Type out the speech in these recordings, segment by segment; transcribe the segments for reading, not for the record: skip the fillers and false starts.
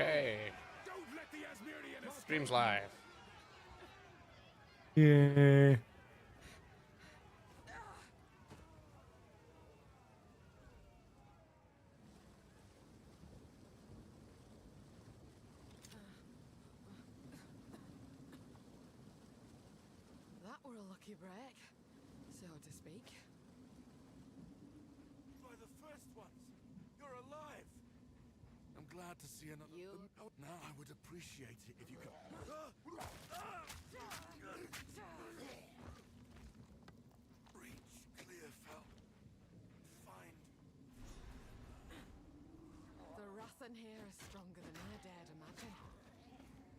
Okay. Streams live. Yeah. That were a lucky break, so to speak. By the first ones, you're alive. I'm glad to see another. Now I would appreciate it if you could. Reach Clearfell. Find. The wrath in here is stronger than I dared imagine.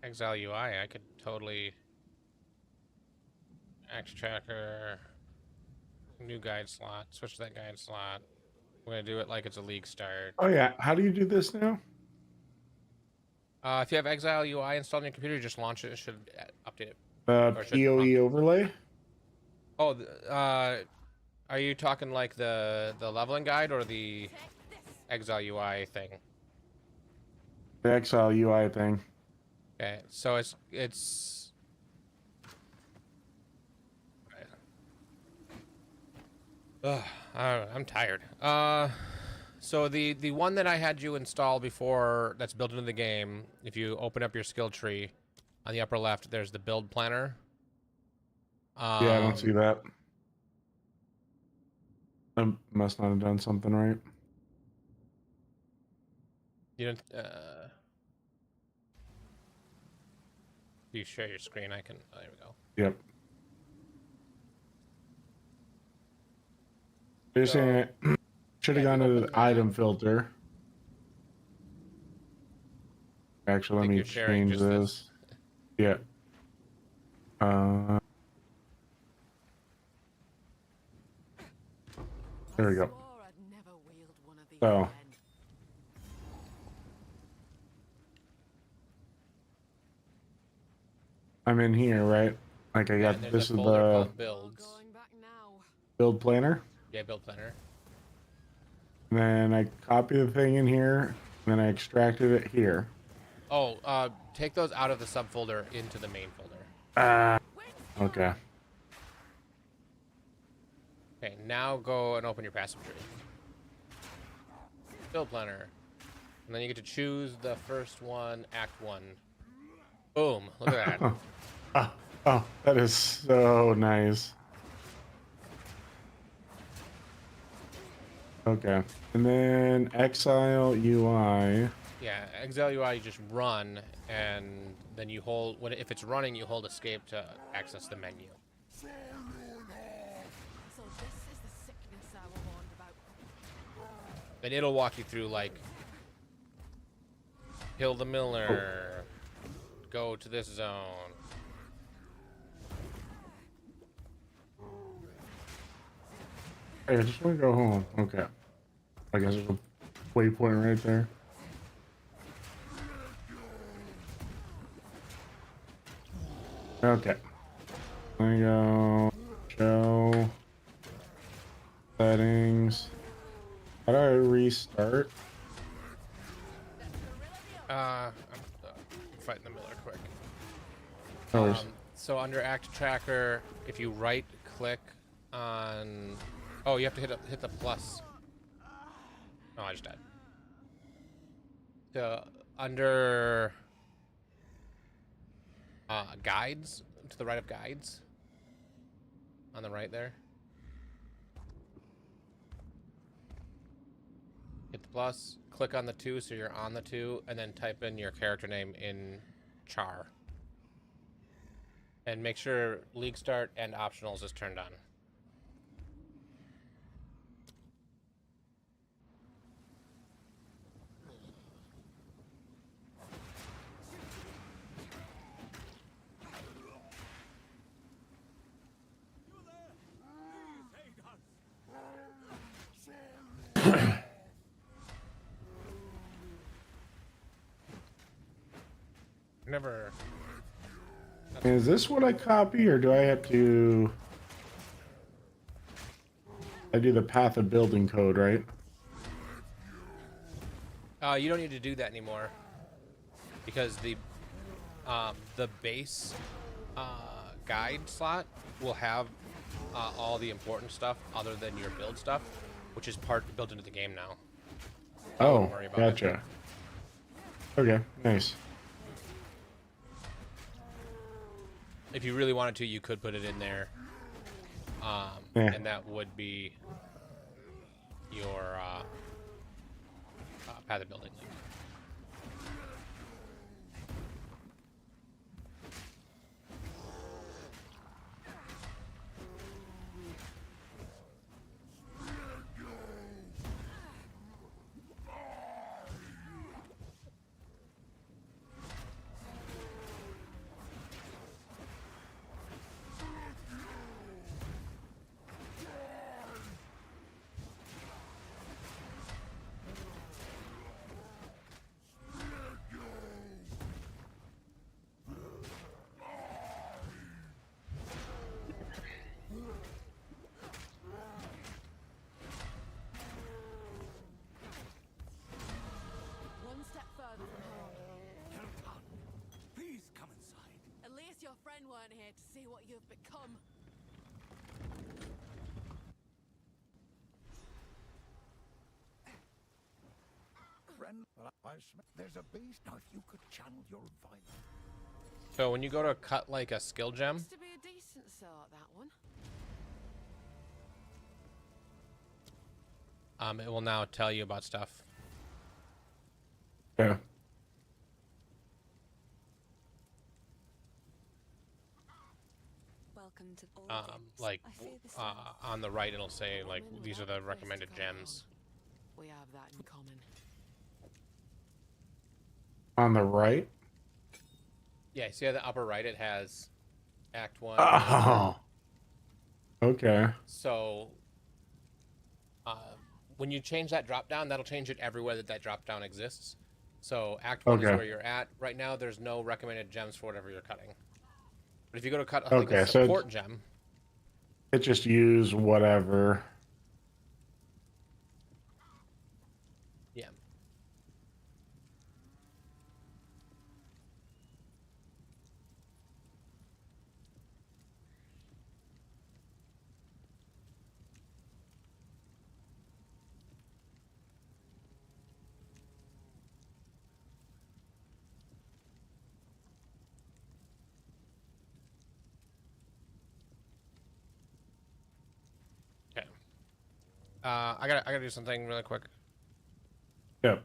Exile UI, I could totally. Action tracker. New guide slot. Switch to that guide slot. We're gonna do it like it's a league start. Oh yeah. How do you do this now? If you have Exile UI installed on your computer, just launch it. It should update it. PoE overlay. Oh, are you talking like the leveling guide or the Exile UI thing? The Exile UI thing. Okay, so it's. Ugh, I'm tired. So the one that I had you install before, that's built into the game. If you open up your skill tree, on the upper left, there's the build planner. Yeah, I don't see that. I must not have done something right. You don't. You share your screen. I can. Oh, there we go. Yep. You're saying should have gone to the item filter. Actually, let me change this. Yeah. There we go. So. I'm in here, right? Like I got this is the builds. build planner. Yeah, build planner. And then I copy the thing in here, and then I extracted it here. Oh, take those out of the subfolder into the main folder. Okay. Okay, now go and open your passive tree. Build planner. And then you get to choose the first one, Act 1. Boom, look at that. Oh, that is so nice. Okay. And then Exile UI. Yeah, Exile UI, you just run, and then you hold, if it's running, you hold escape to access the menu. So this is the sickness I warned about. And it'll walk you through, like, kill the miller, go to this zone. Hey, I just want to go home. Okay. I guess there's a waypoint right there. Okay. There we go. Show. Settings. How do I restart? I'm fighting the miller quick. No worries. So under Act Tracker, if you right click on, oh, you have to hit the plus. Oh, I just died. So under guides, to the right of guides, on the right there, hit the plus, click on the 2 so you're on the 2, and then type in your character name in char. And make sure League Start and Optionals is turned on. Never. Is this what I copy, or do I have to... I do the path of building code, right? You don't need to do that anymore. because the base guide slot will have all the important stuff other than your build stuff, which is built into the game now. So I Oh, wouldn't worry about it. gotcha. Okay, nice. If you really wanted to, you could put it in there, Yeah. and that would be your path of building link. One step further from home. Hilton, please come inside. At least your friend weren't here to see what you've become. Friend, there's a beast. Now, if you could channel your violence. So when you go to cut like a skill gem, Looks to be a decent sort, that one. it will now tell you about stuff. Yeah. Welcome to all games. Like I fear the sound. on the right, it'll say like Woman these are without the a place to recommended call gems. home. We have that in common. On the right. Yeah, see at the upper right it has Act 1. Oh. Okay. So when you change that drop down, that'll change it everywhere that drop down exists. So Act 1 is Okay. where you're at. Right now, there's no recommended gems for whatever you're cutting. But if you go to cut like Okay, a so support gem, it just use whatever. yeah. Okay. I gotta do something really quick. Yep.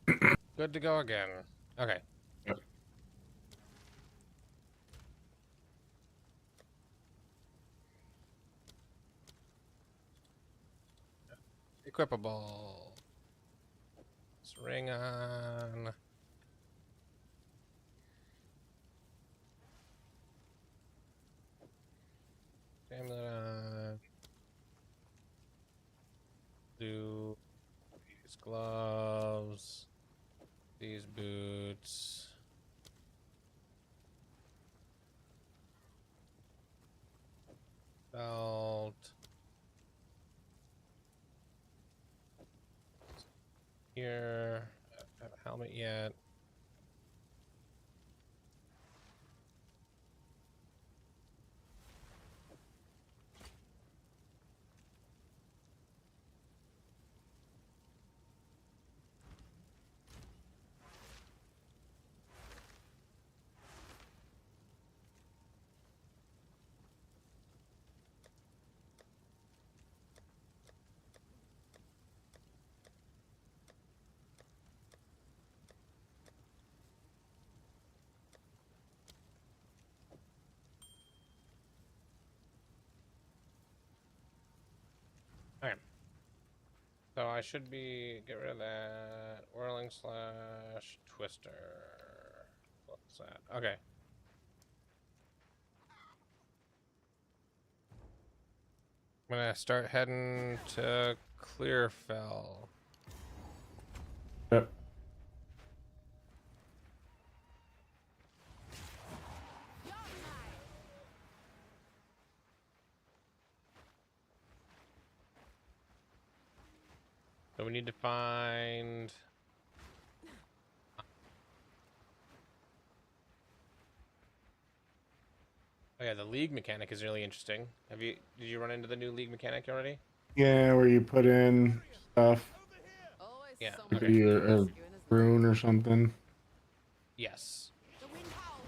Good to go again. Okay. Yep. Equipable. Let's ring on. Amulet on. Do these gloves. These boots. Belt. Here. I don't have a helmet yet. Okay. So I should be get rid of that whirling slash twister. What's that? Okay. I'm gonna start heading to Clearfell. Yep. So we need to find. Oh yeah, the league mechanic is really interesting. Did you run into the new league mechanic already? Yeah, where you put in stuff, Always Yeah, someone okay. maybe to a rescuing, isn't there? rune or something. Yes. The wind howls.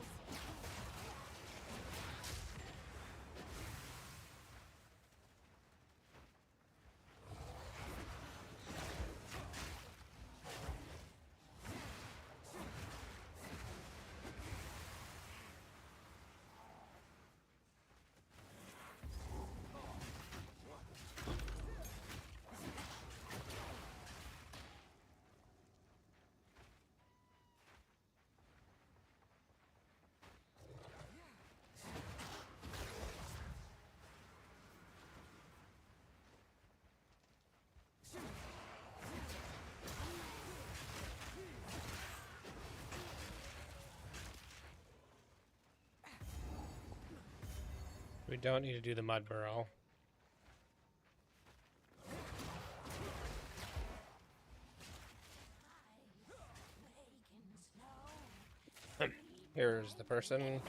We don't need to do the mud burrow. Here's the person.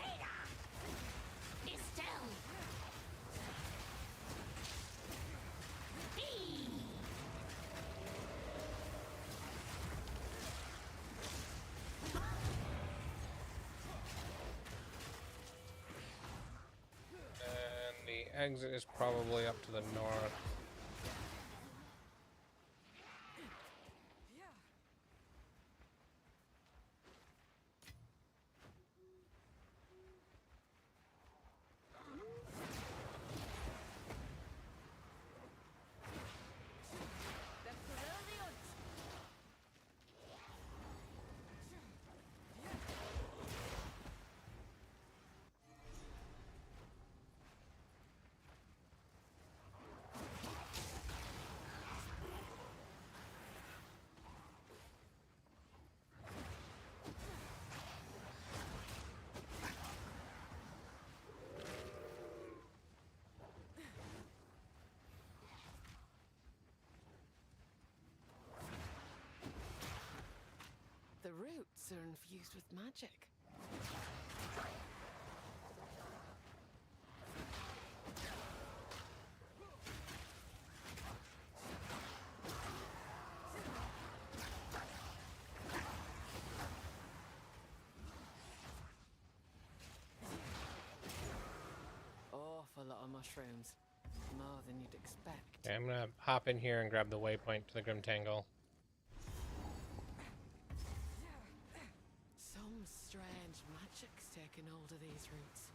And the exit is probably up to the north. Yeah. The roots are infused with magic. Awful lot of mushrooms. More than you'd expect. Okay, I'm gonna hop in here and grab the waypoint to the Grim Tangle. taken hold of these roots.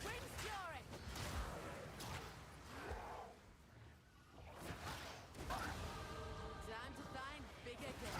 Wind's fury! Time to find bigger game.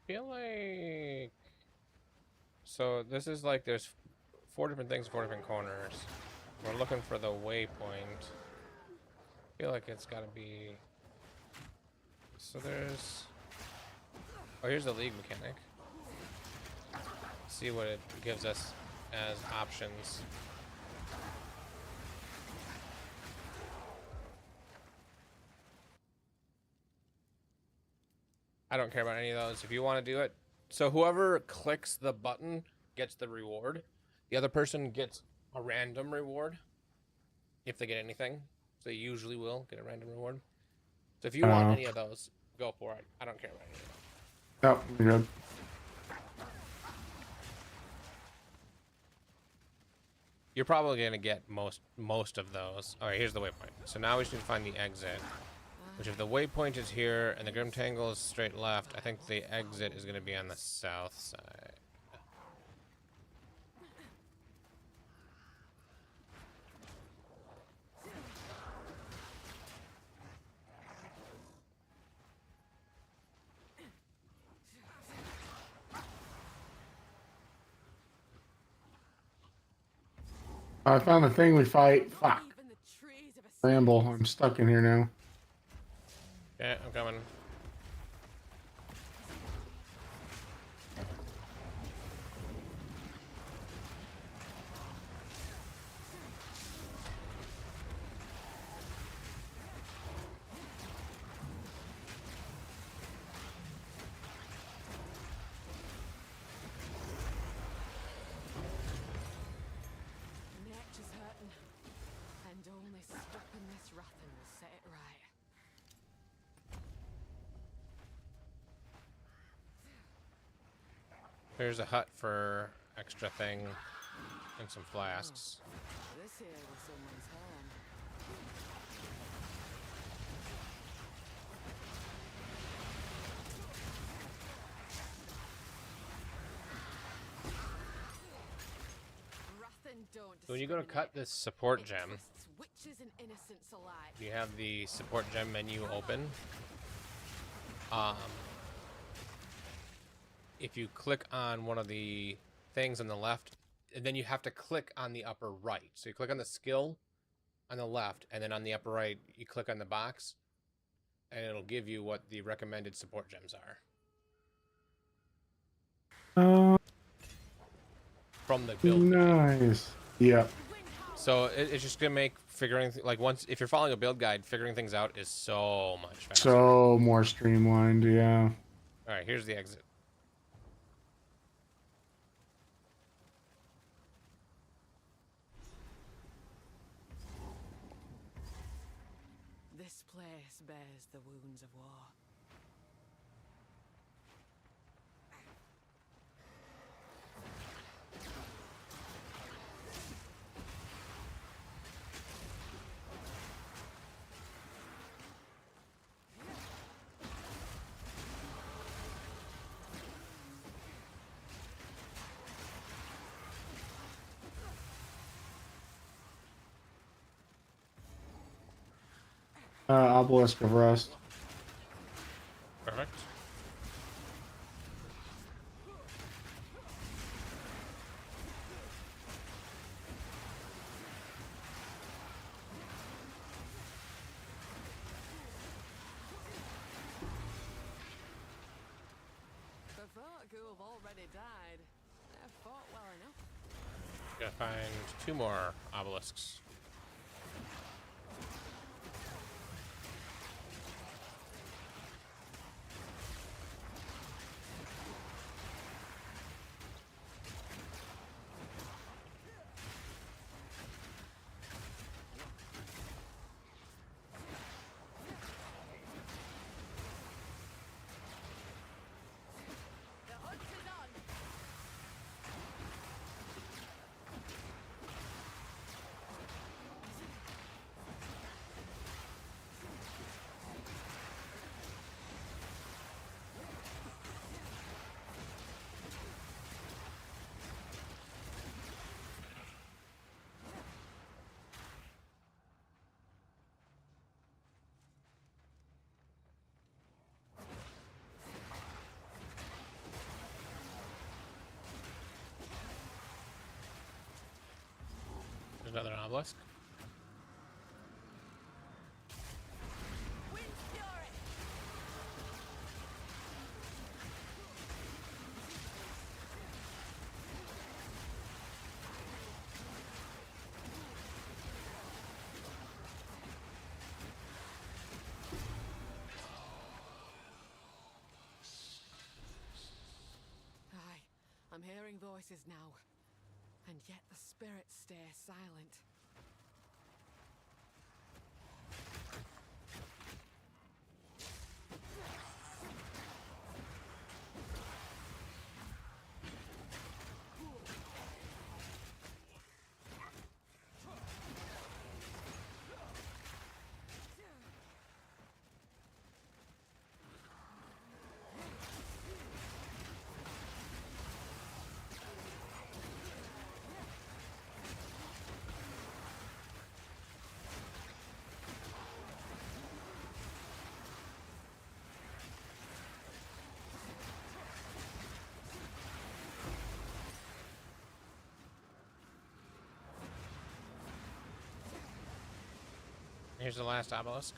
Feel like so this is like there's 4 different things, 4 different corners. We're looking for the waypoint. Feel like it's got to be. So there's. Oh, here's the league mechanic. See what it gives us as options. I don't care about any of those. If you want to do it, so whoever clicks the button gets the reward. The other person gets a random reward if they get anything. So they usually will get a random reward. So if you want any of those, go for it. I don't care about any of them. Oh, you're good. You're probably gonna get most of those. All right, here's the waypoint. So now we just need to find the exit. Which, if the waypoint is here and the Grim Tangle is straight left, I think the exit is gonna be on the south side. I found the thing we fight. Fuck. Even the trees of a Ramble. I'm stuck in here now. Yeah, I'm coming. neck is hurting. And only stopping this Rathan will set it right. There's a hut for extra thing and some flasks. This here was someone's home. Rathan don't When you go to cut this support gem, twists witches and innocents alike. you have the support gem menu open. If you click on one of the things on the left, and then you have to click on the upper right. So you click on the skill on the left, and then on the upper right, you click on the box, and it'll give you what the recommended support gems are. From the build. Nice. Yep. So it's just gonna make figuring like once if you're following a build guide, figuring things out is so much faster. So more streamlined, yeah. All right, here's the exit. This place bears the wounds of war. Obelisk of Rust. Perfect. The Vertigo have already died. They've fought well enough. Gotta find 2 more obelisks. another obelisk. Wind fury! Aye, I'm hearing voices now. And yet the spirits stay silent. Here's the last obelisk.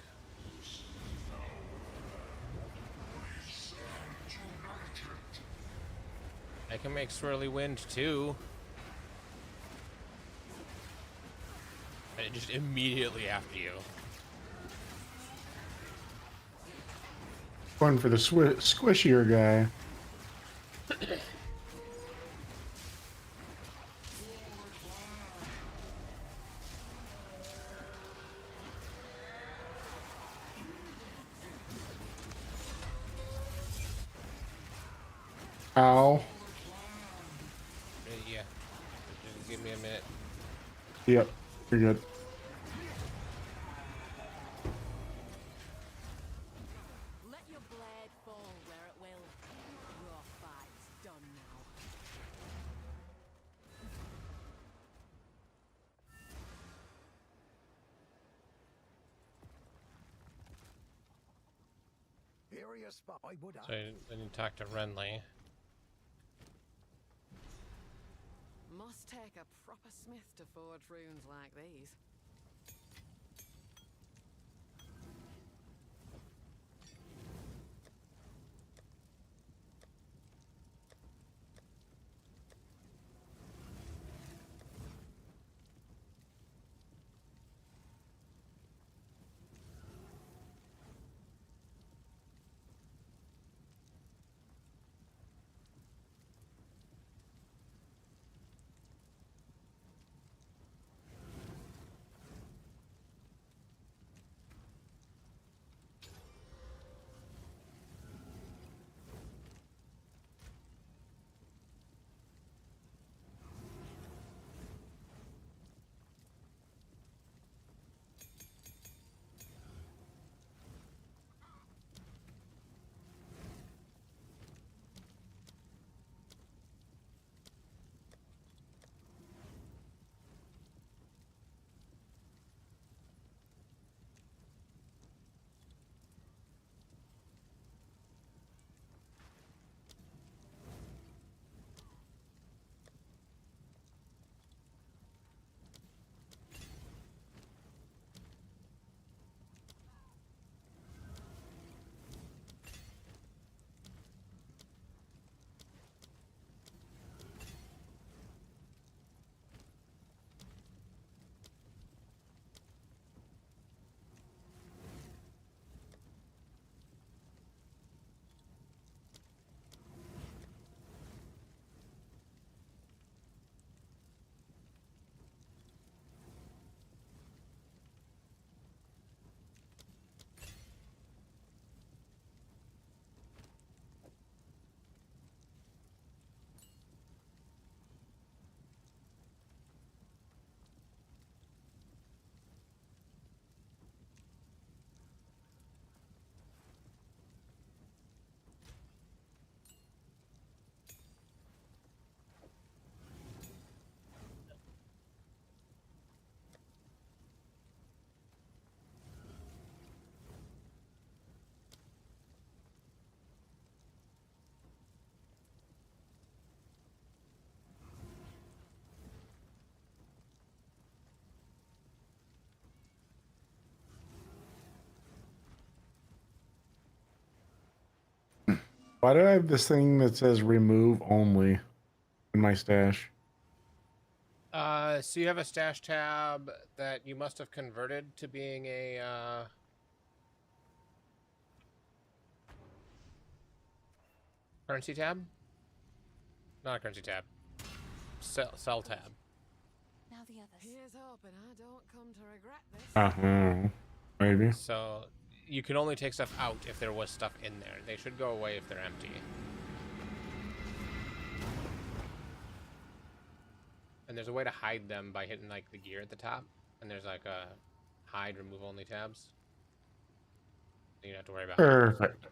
I can make swirly wind too. And just immediately after you. Going for the squishier guy. Ow. Yeah. Just give me a minute. Yep, you're good. Let your blade fall where it will. Your fight's done now. Area spot. I would So I need to talk to Renly. Must take a proper smith to forge runes like these. Why do I have this thing that says remove only in my stash? So you have a stash tab that you must have converted to being a currency tab? Not a currency tab. Sell tab. Now the others. Here's hoping I don't come to regret this. Maybe. So you can only take stuff out if there was stuff in there. They should go away if they're empty. And there's a way to hide them by hitting like the gear at the top. And there's like a hide remove only tabs. You don't have to worry about it. Perfect.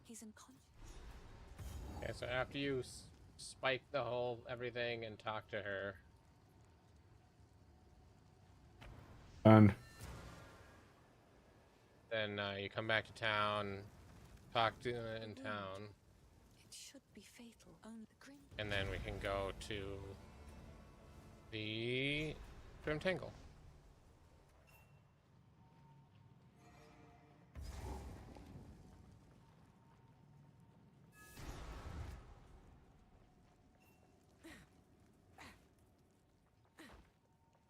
He's unconscious. Okay, so after you spike the whole everything and talk to her, Done. then you come back to town, talk to in town, It should be fatal. Only the grim. and then we can go to the Grim Tangle.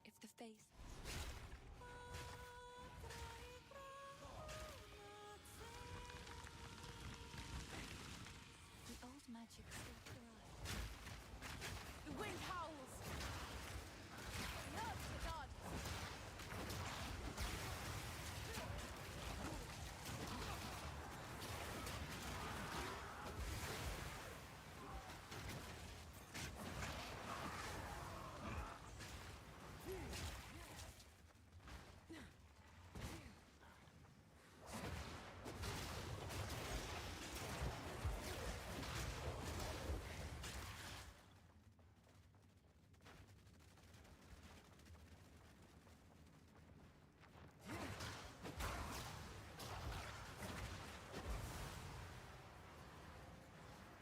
If the face. The old magic still thrives. The wind howls. The earth the gods.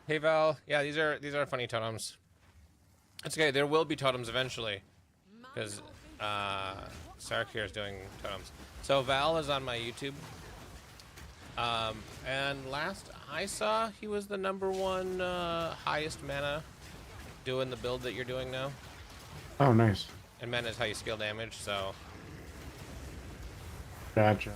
Hey Val, yeah, these are funny totems. It's okay. There will be totems eventually, because Sarkir is doing totems. So Val is on my YouTube, and last I saw, he was the #1 highest mana doing the build that you're doing now. Oh, nice. And mana is how you scale damage. So Gotcha.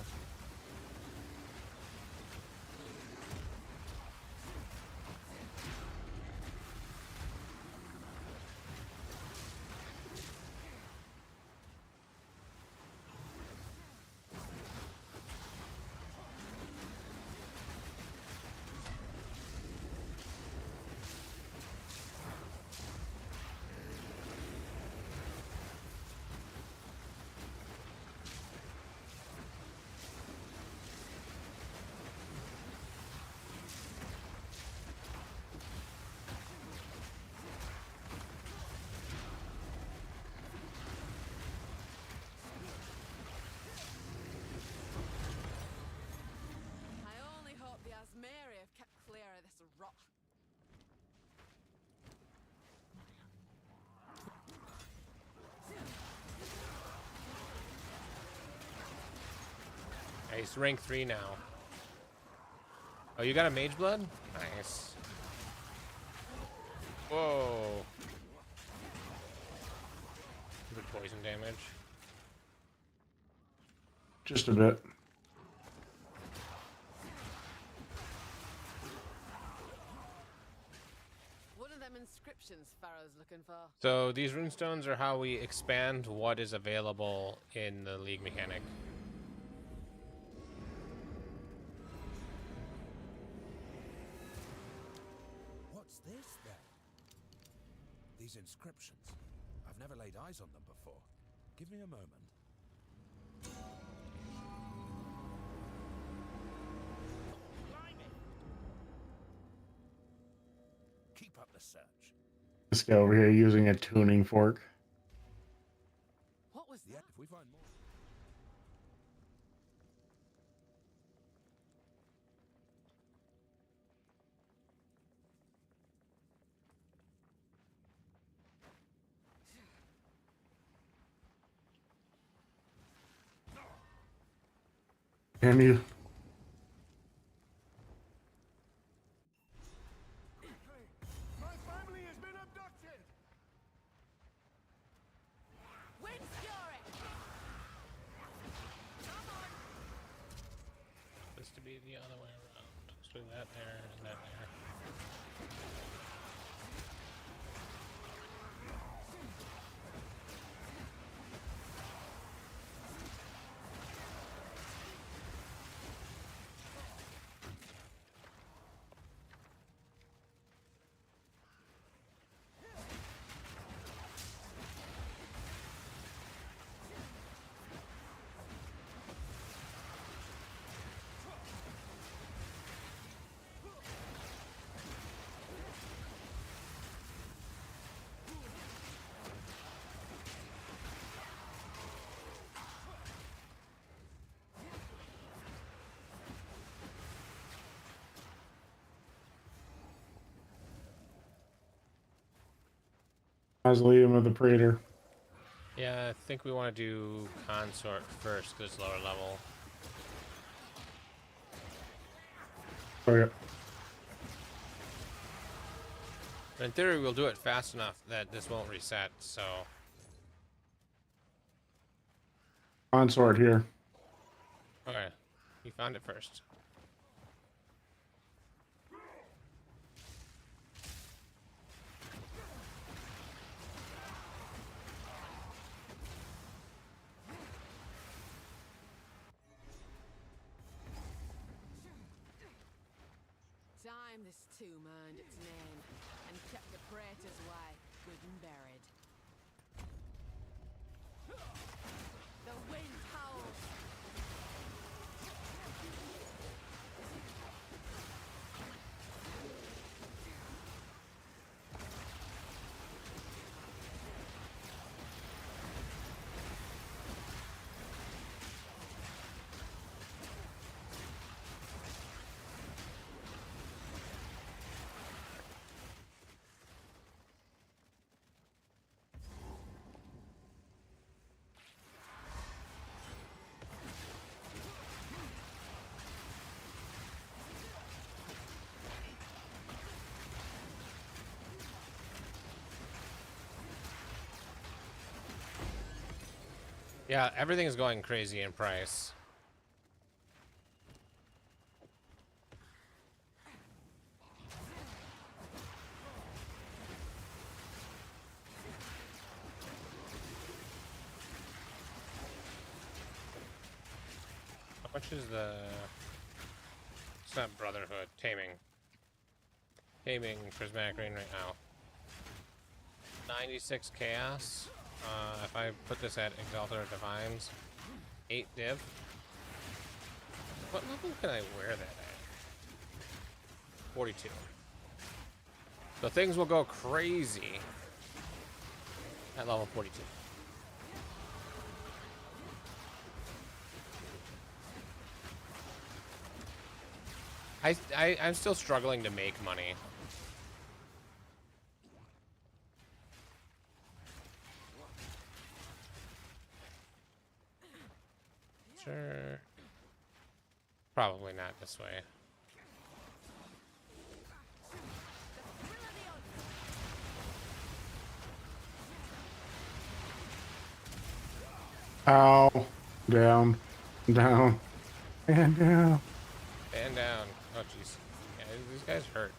I only hope the Asmeri have kept clear of this rot. yeah, he's rank 3 now. Oh, you got a mage blood? Nice. Whoa. Good poison damage. Just a bit. One of them inscriptions Pharaoh's looking for. So these runestones are how we expand what is available in the League mechanic. What's this then? These inscriptions. I've never laid eyes on them before. Give me a moment. Blimey! keep up the search. This guy over here using a tuning fork. What was that? If we find more. Can you? My family has been abducted! Wind Fury! This to be the other way around. Let's do that there and that there. I was leading with the Praetor. Yeah, I think we want to do Consort first because it's lower level. Okay. But in theory, we'll do it fast enough that this won't reset, so... Consort here. Okay, you found it first. Time this tomb earned its name and kept the praetor's wife good and buried. The wind howls. Yeah, everything is going crazy in price. How much is the... It's not Brotherhood, Taming. Taming Prismatic Rain right now. 96 Chaos. If I put this at Exalted or Divines, 8 div. What level can I wear that at? 42. So things will go crazy at level 42. I'm still struggling to make money. Sure. Probably not this way. Ow. Down. Down. And down. And down. Oh, jeez. Yeah, these guys hurt.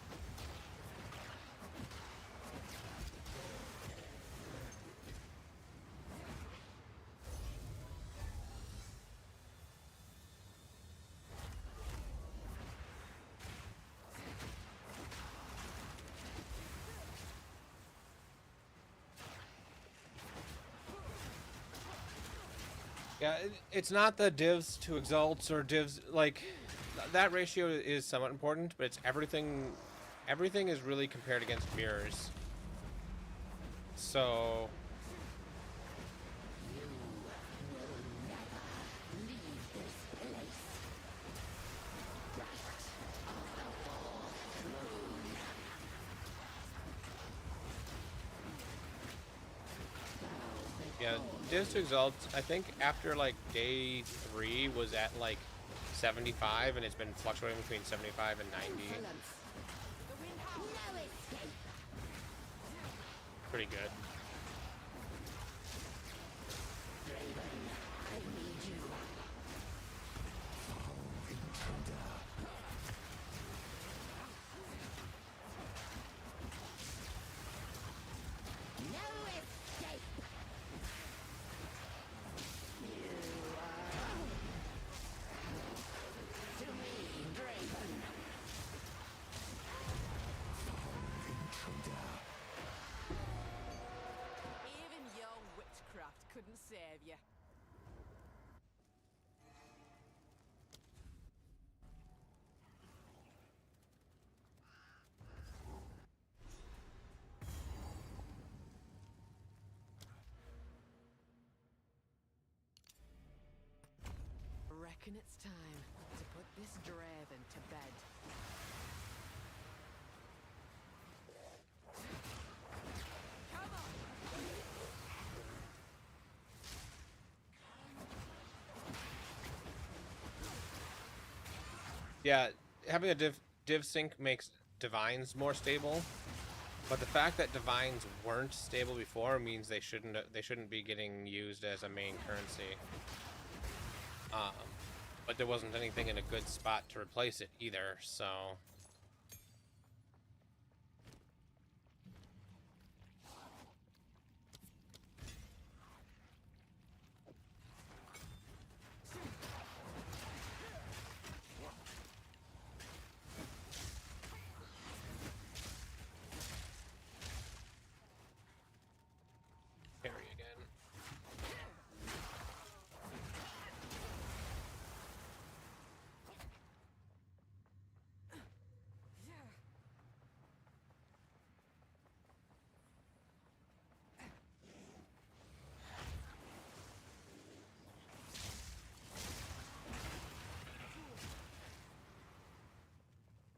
Yeah, it's not the divs to exalts or divs, like, that ratio is somewhat important, but it's everything everything is really compared against mirrors. So yeah, Divs to Exalt, I think after like day 3 was at like 75, and it's been fluctuating between 75 and 90. Pretty good. Even your witchcraft couldn't save you. Reckon it's time to put this Draven to bed. Come on! Yeah, having a div sync makes divines more stable, but the fact that divines weren't stable before means they shouldn't be getting used as a main currency. But there wasn't anything in a good spot to replace it either, so. Parry again.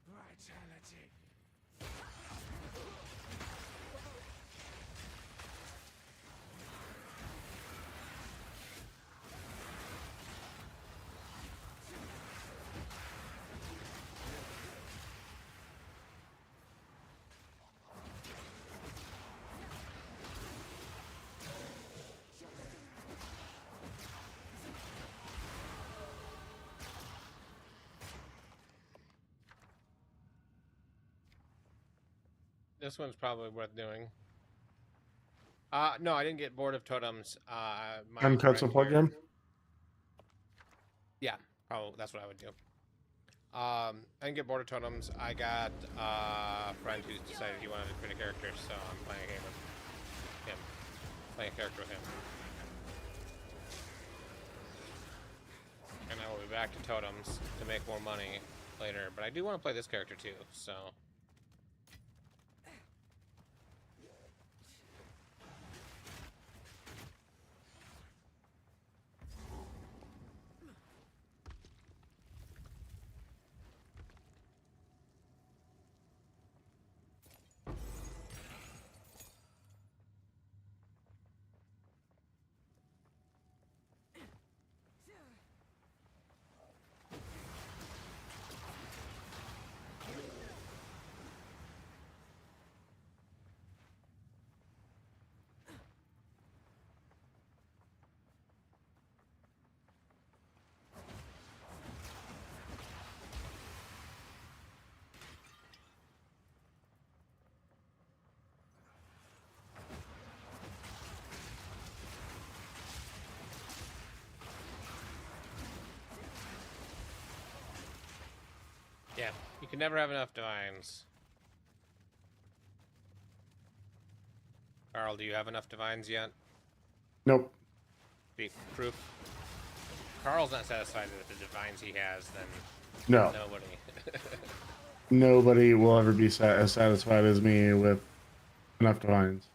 Vitality. This one's probably worth doing. No, I didn't get bored of Totems. My Uncut friend support here- game. Yeah, probably that's what I would do. I didn't get bored of Totems. I got a friend who decided he wanted to create a character, so I'm playing a game with him. Playing a character with him. And I will be back to Totems to make more money later. But I do want to play this character too, so. Yeah, you can never have enough divines. Carl, do you have enough divines yet? Nope. Be proof. Carl's not satisfied with the divines he has, then No. nobody. nobody will ever be as satisfied as me with enough divines.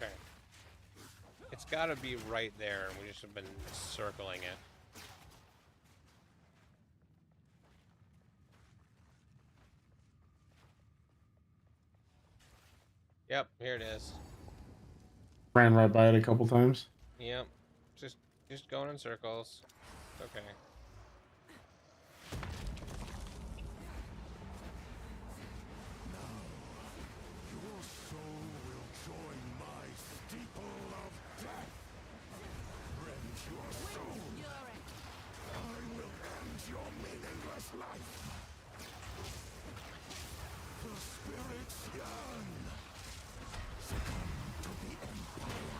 Okay. It's got to be right there, and we just have been circling it. Yep, here it is. Ran right by it a couple times. Yep. Just going in circles. Okay. Your soul will join my steeple of death. Rend your soul. I will end your meaningless life. The spirits yearn. Succumb to the empire.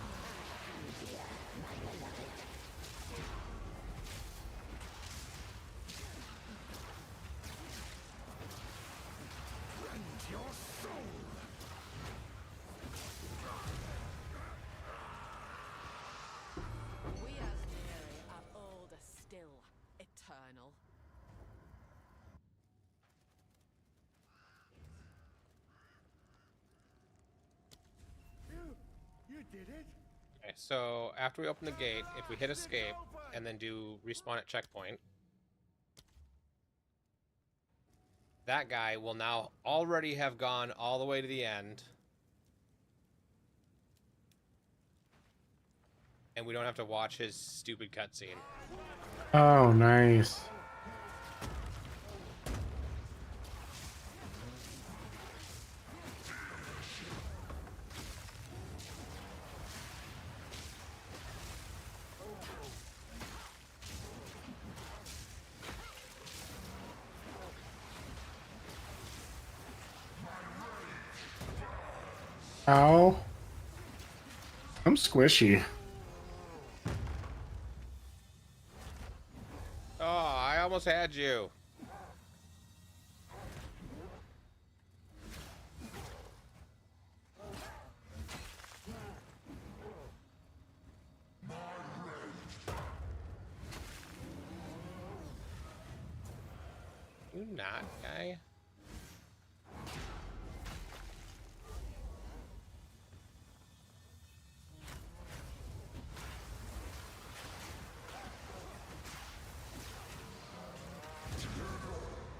Rend your soul. We as nearly are older still, eternal. You did it. Okay, so after we open the gate, if we hit escape and then do respawn at checkpoint, that guy will now already have gone all the way to the end. And we don't have to watch his stupid cutscene. Oh, nice. Ow. I'm squishy. Oh, I almost had you. You not, guy.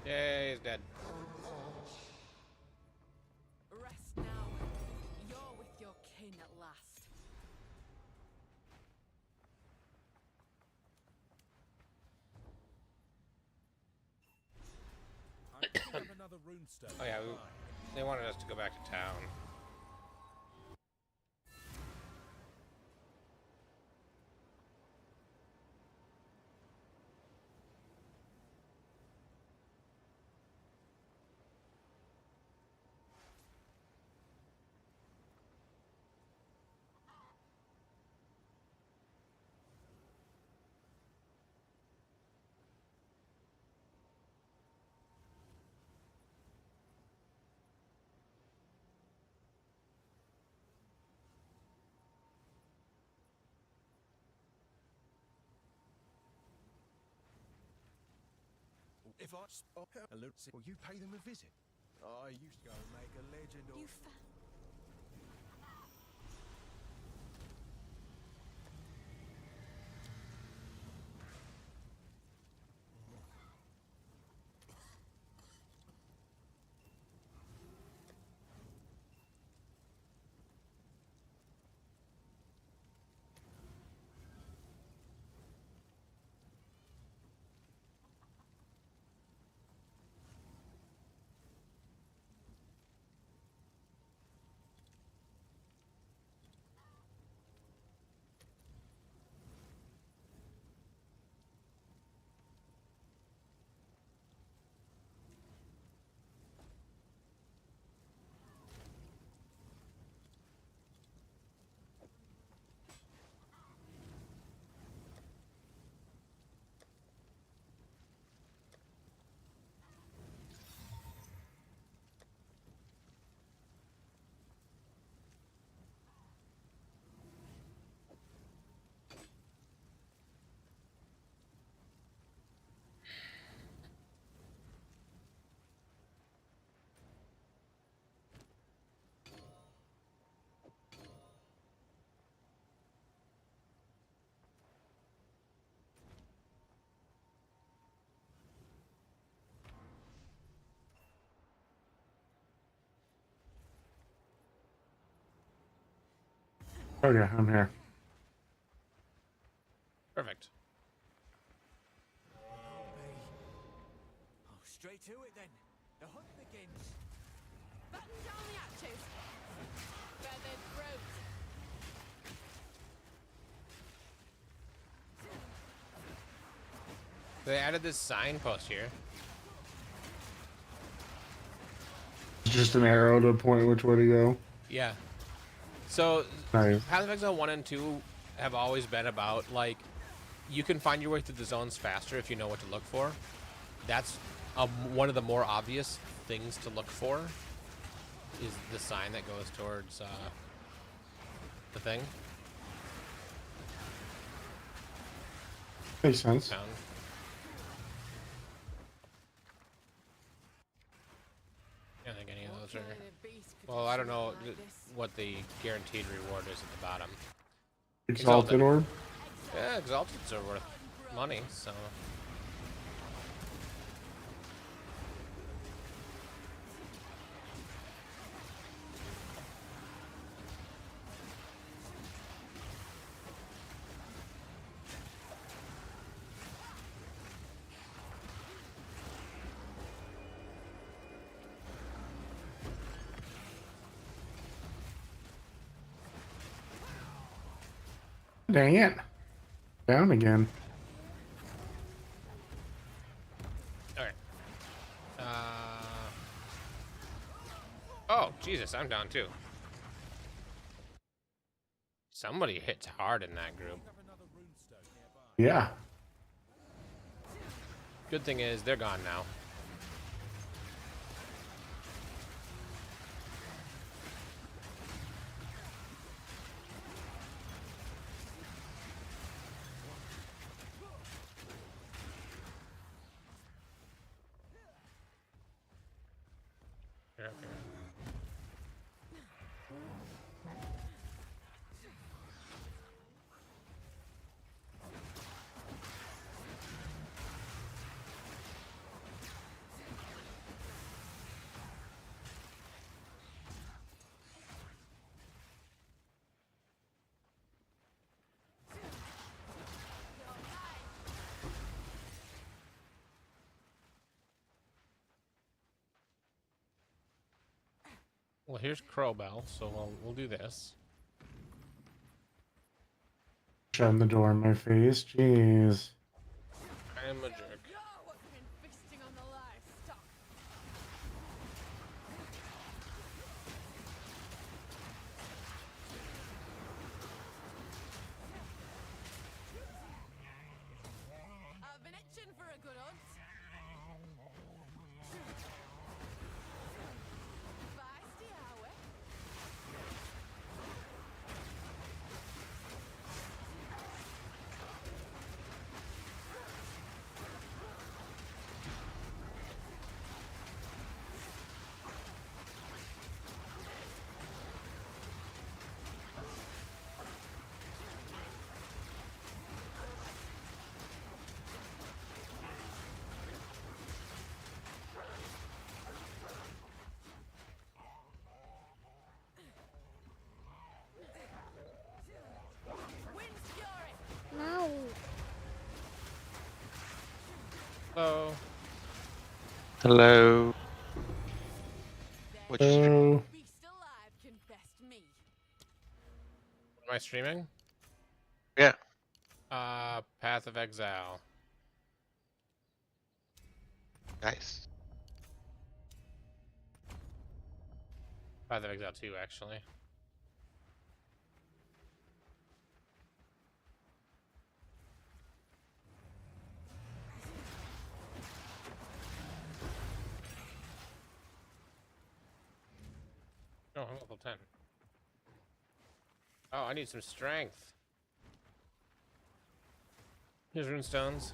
Yay, he's dead. Rest now. You're with your kin at last. I could have another runestone. Oh yeah, they wanted us to go back to town. If I spot a little, will you pay them a visit? I used to go and make a legend of. You found. Okay, I'm here. Perfect. Oh, straight to it then. The hunt begins. Button down the hatches. Feathered throat. They added this signpost here. It's just an arrow to point which way to go. Yeah. So, Nice. Path of Exile 1 and 2 have always been about, like, you can find your way through the zones faster if you know what to look for. That's one of the more obvious things to look for, is the sign that goes towards the thing. Makes sense. Town. I don't think any of those are... Kind of beast could Well, do I don't know something like this? what the guaranteed reward is at the bottom. Exalted orb. Yeah, Exalteds are worth money, so... Dang it. Down again. Alright. Oh, Jesus, I'm down too. Somebody hits hard in that group. Yeah. Good thing is, they're gone now. Here, up here. Well, here's Crowbell, so we'll do this. Shutting the door in my face. Jeez. I am a jerk. No, what's been feasting on the livestock? I've been itching for a good hunt. Feisty, are we? Wind's fury. Hello. Hello. Which stream? Oh. Beast alive can best me. Am I streaming? Yeah. Path of Exile. Nice. Path of Exile 2, actually. Oh, I'm level 10. Oh, I need some strength. Here's runestones.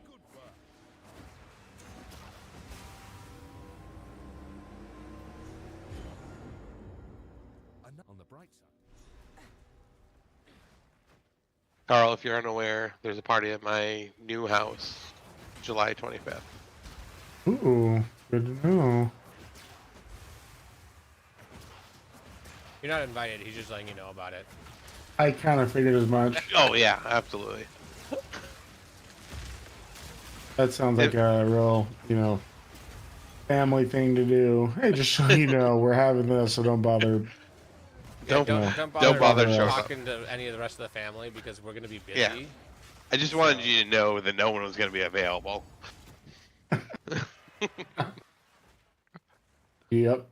Good work. On the bright side. Carl, if you're unaware, there's a party at my new house, July 25th. Ooh, good to know. You're not invited. He's just letting you know about it. I kind of figured as much. Oh yeah, absolutely. That sounds like If, a real, family thing to do. Hey, just so you know, we're having this, so don't bother. Yeah, don't don't No, don't don't bother bother us. showing up. talking to any of the rest of the family because we're gonna be Yeah. busy. I just wanted So- you to know that no one was going to be available. Yep.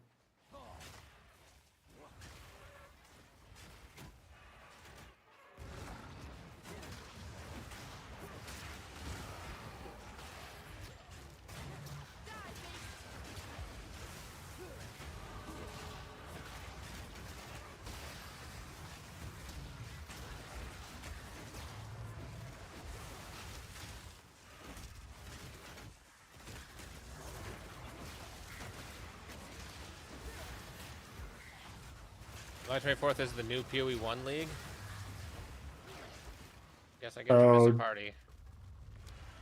July 24th is the new PoE 1 league. Yes, I get to miss Oh, a party.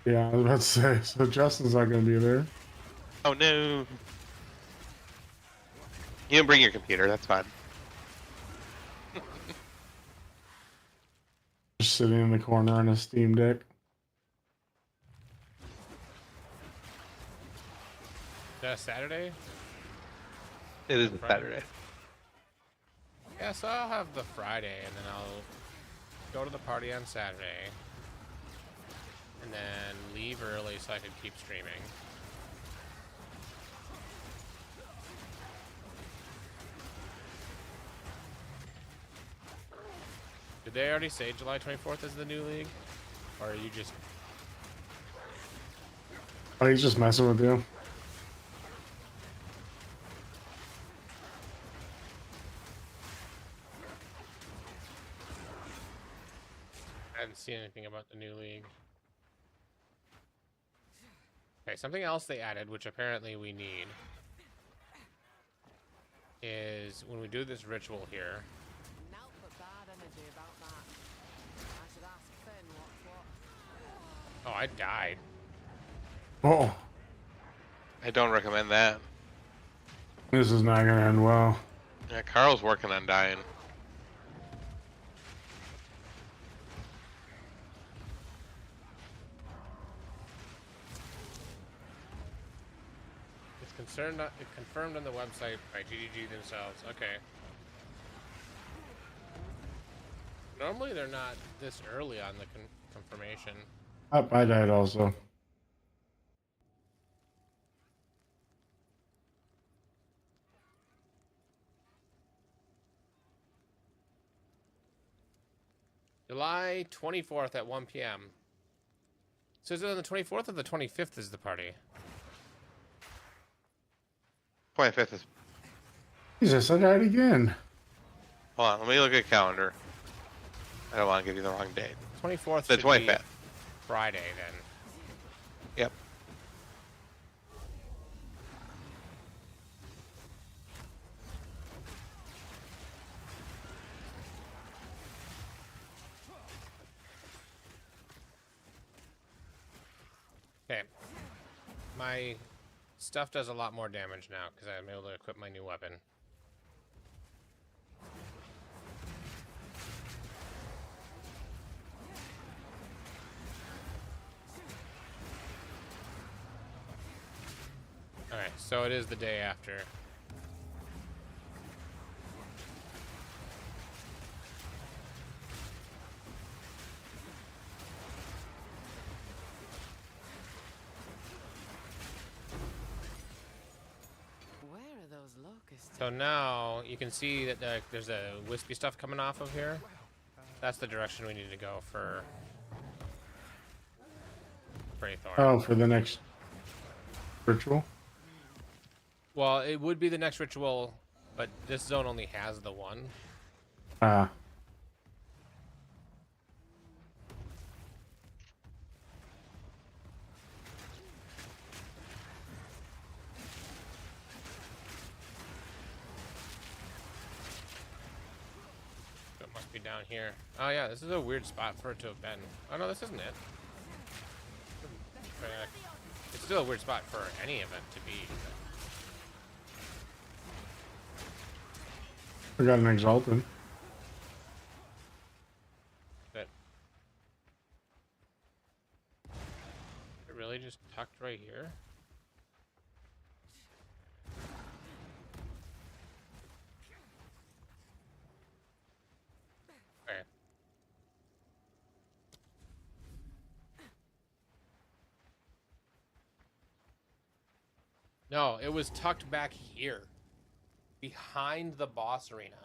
yeah, I was about to say. So Justin's not going to be there. Oh no. You can bring your computer. That's fine. Just sitting in the corner on a Steam Deck. Is that a Saturday? It is Friday? Saturday. Yeah, so I'll have the Friday, and then I'll go to the party on Saturday, and then leave early so I can keep streaming. Did they already say July 24th is the new league? Or are you just... Oh, he's just messing with you. I haven't seen anything about the new league. Okay, something else they added, which apparently we need, is when we do this ritual here. Now but bad energy about that. I should ask Finn what's what. Oh, I died. Oh, I don't recommend that. this is not going to end well. Yeah, Carl's working on dying. It's confirmed on the website by GDG themselves. Okay. Normally they're not this early on the confirmation. Oh, I died also. July 24th at 1 p.m. So is it on the 24th or the 25th is the party? 25th is. Jesus, I died again. Hold on, let me look at calendar. I don't want to give you the wrong date. 24th The should be 25th. Friday then. Yep. Okay. My stuff does a lot more damage now because I'm able to equip my new weapon. Alright, so it is the day after. Where are those locusts? So now you can see that there's a wispy stuff coming off of here. That's the direction we need to go for Thorn. Oh, for the next ritual? Well, it would be the next ritual, but this zone only has the one. Ah. So it must be down here. Oh yeah, this is a weird spot for it to have been. Oh no, this isn't it. It's still a weird spot for any event to be. We got an Exalted. But it really just tucked right here. Okay. No, it was tucked back here, behind the boss arena.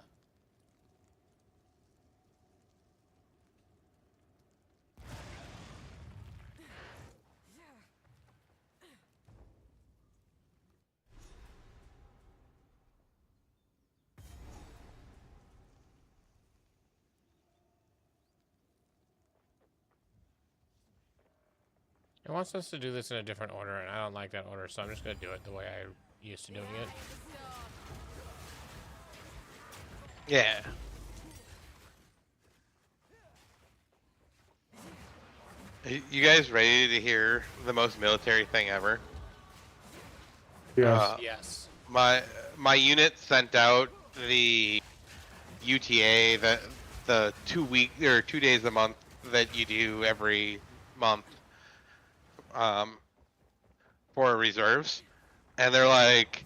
It wants us to do this in a different order, and I don't like that order, so I'm just going to do it the way I used to doing it. Yeah. You guys ready to hear the most military thing ever? Yes. Yes. My unit sent out the UTA, the 2 week or 2 days a month that you do every month, for reserves, and they're like,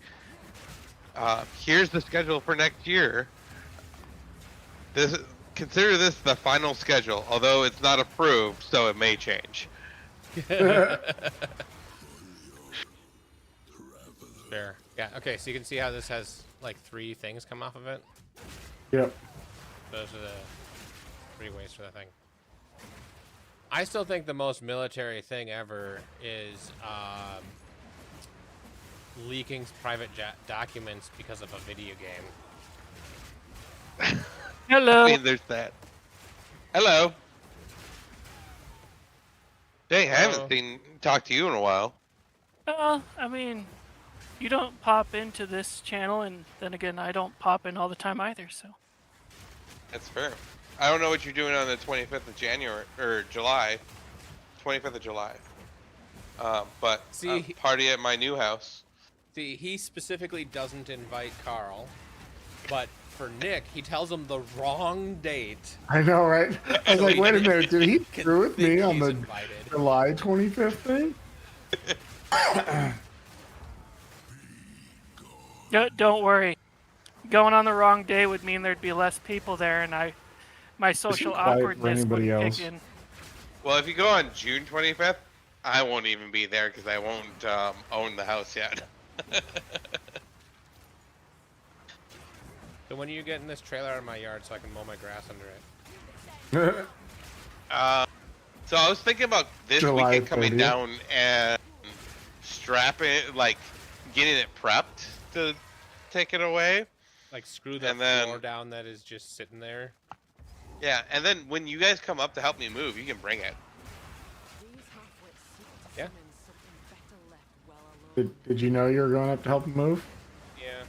here's the schedule for next year. Consider this the final schedule, although it's not approved, so it may change. Fair. Yeah, okay, so you can see how this has like 3 things come off of it. Yep. Those are the 3 ways for the thing. I still think the most military thing ever is leaking private documents because of a video game. Hello. I mean, there's that. Hello. Dang, I haven't talked to you in a while. I mean, you don't pop into this channel, and then again, I don't pop in all the time either, so. That's fair. I don't know what you're doing on the 25th of January, or July. 25th of July. But See, party at my new house. See, he specifically doesn't invite Carl, but for Nick, he tells him the wrong date. I know, right? I was like, wait a minute, did he Can screw with think me on he's the invited. July 25th thing? Don't worry. Going on the wrong day would mean there'd be less people there, and my social quiet for awkwardness anybody would else. kick in. Well, if you go on June 25th, I won't even be there because I won't own the house yet. So when are you getting this trailer out of my yard so I can mow my grass under it? So I was thinking about this July weekend coming 30th. down and strapping, like, getting it prepped to take it away. Like screw the And then- floor down that is just sitting there. Yeah, and then when you guys come up to help me move, you can bring it. These half-wits seek to Yeah. summon something better left well alone. Did you know you were going up to help him move? Yeah.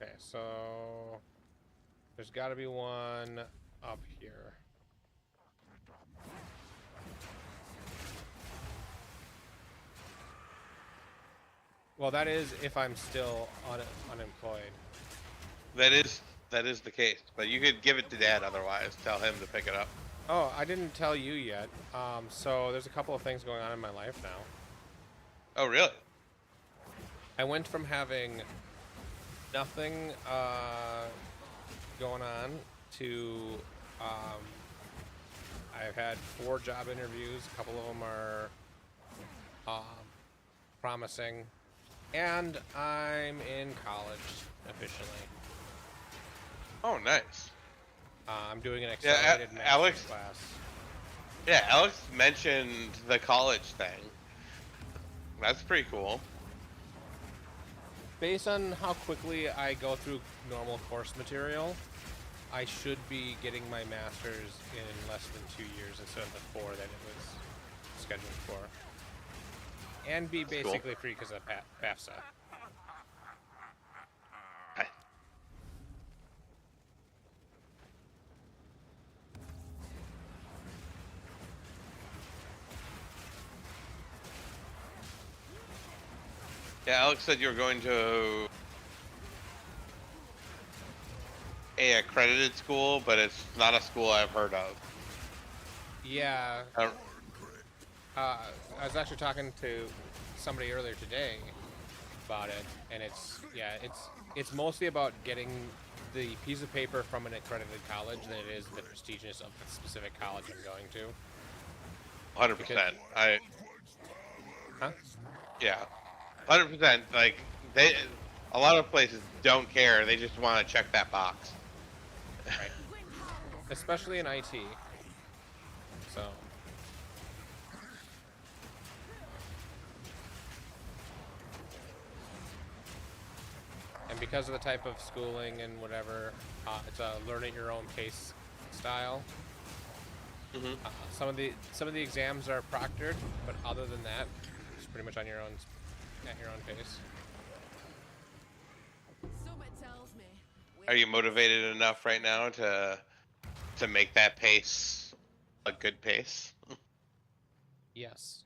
Okay, so there's got to be one up here. Well, that is if I'm still unemployed. That is the case, but you could give it to Dad otherwise. Tell him to pick it up. Oh, I didn't tell you yet. So there's a couple of things going on in my life now. Oh, really? I went from having nothing going on to I've had 4 job interviews. A couple of them are promising, and I'm in college officially. Oh, nice. I'm doing an Yeah, accelerated master's Alex- class. Yeah, Alex mentioned the college thing. That's pretty cool. Based on how quickly I go through normal course material, I should be getting my master's in less than 2 years instead of the 4 that it was scheduled for. And be That's cool. basically free because of FAFSA. Yeah, Alex said you were going to a accredited school, but it's not a school I've heard of. Yeah, I I was actually talking to somebody earlier today about it, and it's mostly about getting the piece of paper from an accredited college than it is the prestigious of the specific college I'm going to. 100%. Huh? Yeah, 100%. Like a lot of places don't care. They just want to check that box. Right. Especially in IT. So. And because of the type of schooling and whatever, it's a learn at your own pace style. Some of the exams are proctored, but other than that, it's pretty much on your own at your own pace. Summit tells me. Are you motivated enough right now to make that pace a good pace? Yes.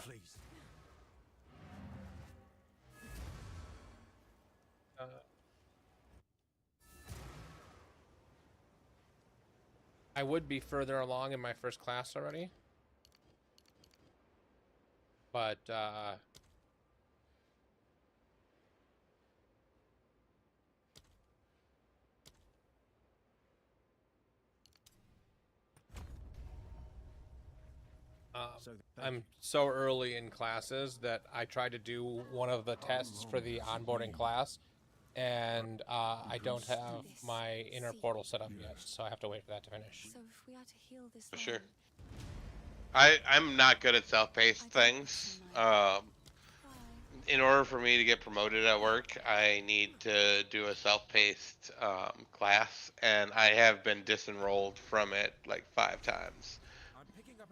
Please. Uh, I would be further along in my first class already, but I'm so early in classes that I tried to do one of the tests for the onboarding class, and I don't have my inner portal set up yet, so I have to wait for that to finish. So if we are to heal this For sure. land, I'm not good at self-paced things. In order for me to get promoted at work, I need to do a self-paced class, and I have been disenrolled from it like 5 times,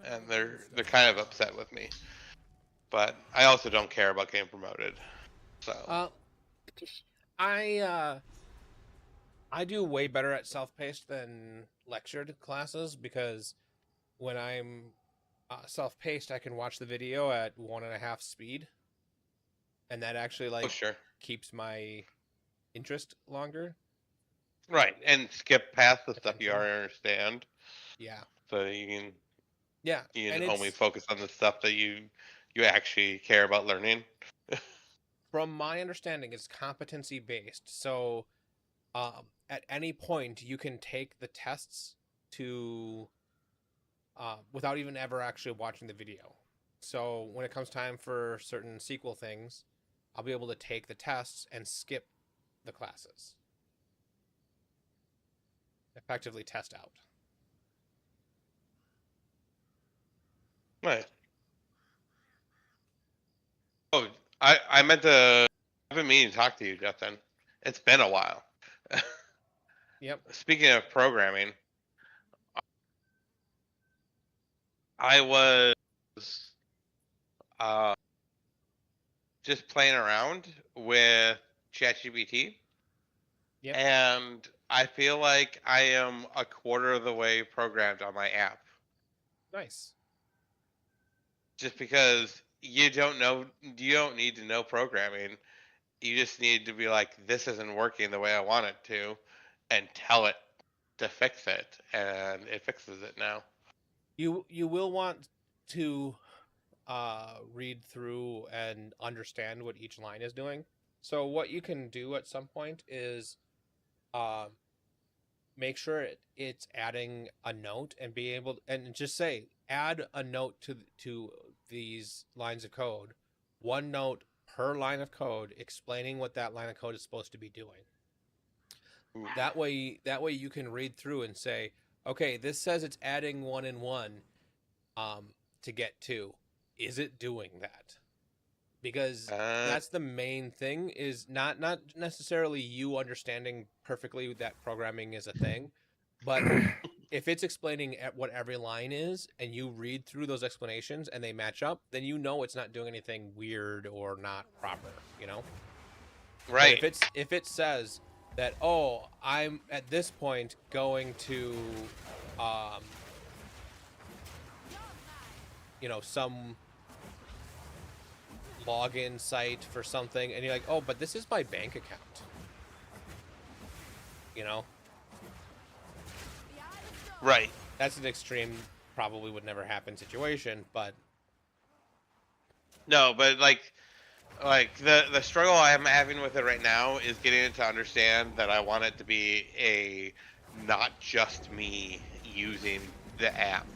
and they're kind of upset with me. But I also don't care about getting promoted. So I do way better at self-paced than lectured classes because when I'm self-paced, I can watch the video at 1.5 speed, and that actually oh sure, keeps my interest longer. right, and skip past the stuff you Attention. already understand, Yeah, so you yeah, can and only focus on the stuff that you actually care about learning. from my understanding, it's competency based. So at any point, you can take the tests to without even ever actually watching the video. So when it comes time for certain SQL things, I'll be able to take the tests and skip the classes. Effectively test out. Right. Oh, I meant to. I've been meaning to talk to you, Justin. It's been a while. Yep. Speaking of programming, I was uh, just playing around with ChatGPT, Yep. and I feel like I am a quarter of the way programmed on my app. Nice. Just because you don't need to know programming. You just need to be like, this isn't working the way I want it to, and tell it to fix it, and it fixes it now. You will want to read through and understand what each line is doing. So what you can do at some point is make sure it's adding a note and be able and just say add a note to these lines of code, one note per line of code explaining what that line of code is supposed to be doing. Ooh. That way you can read through and say, okay, this says it's adding 1 and 1 to get 2. Is it doing that? Because that's the main thing, is not necessarily you understanding perfectly that programming is a thing, but if it's explaining what every line is and you read through those explanations and they match up, then you know it's not doing anything weird or not proper, you know? Right. But if it says that, oh, I'm at this point going to you know, some login site for something, and you're like, oh, but this is my bank account. You know? Right. That's an extreme, probably would never happen situation, but No, but like the struggle I'm having with it right now is getting it to understand that I want it to be a not just me using the app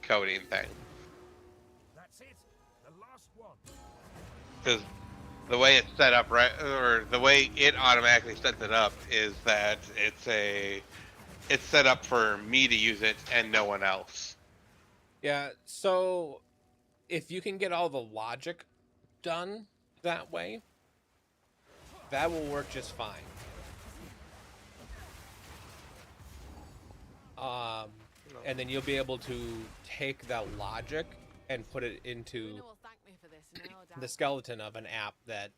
coding thing. That's it. The last one. Because the way it's set up, right, or the way it automatically sets it up is that it's set up for me to use it and no one else. yeah, so if you can get all the logic done that way, that will work just fine. And then you'll be able to take that logic and put it into Luna will thank me for this, no doubt. the skeleton of an app that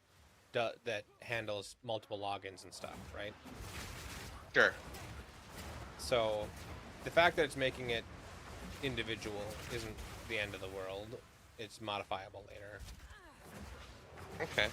handles multiple logins and stuff, right? Sure. So the fact that it's making it individual isn't the end of the world. It's modifiable later. Okay.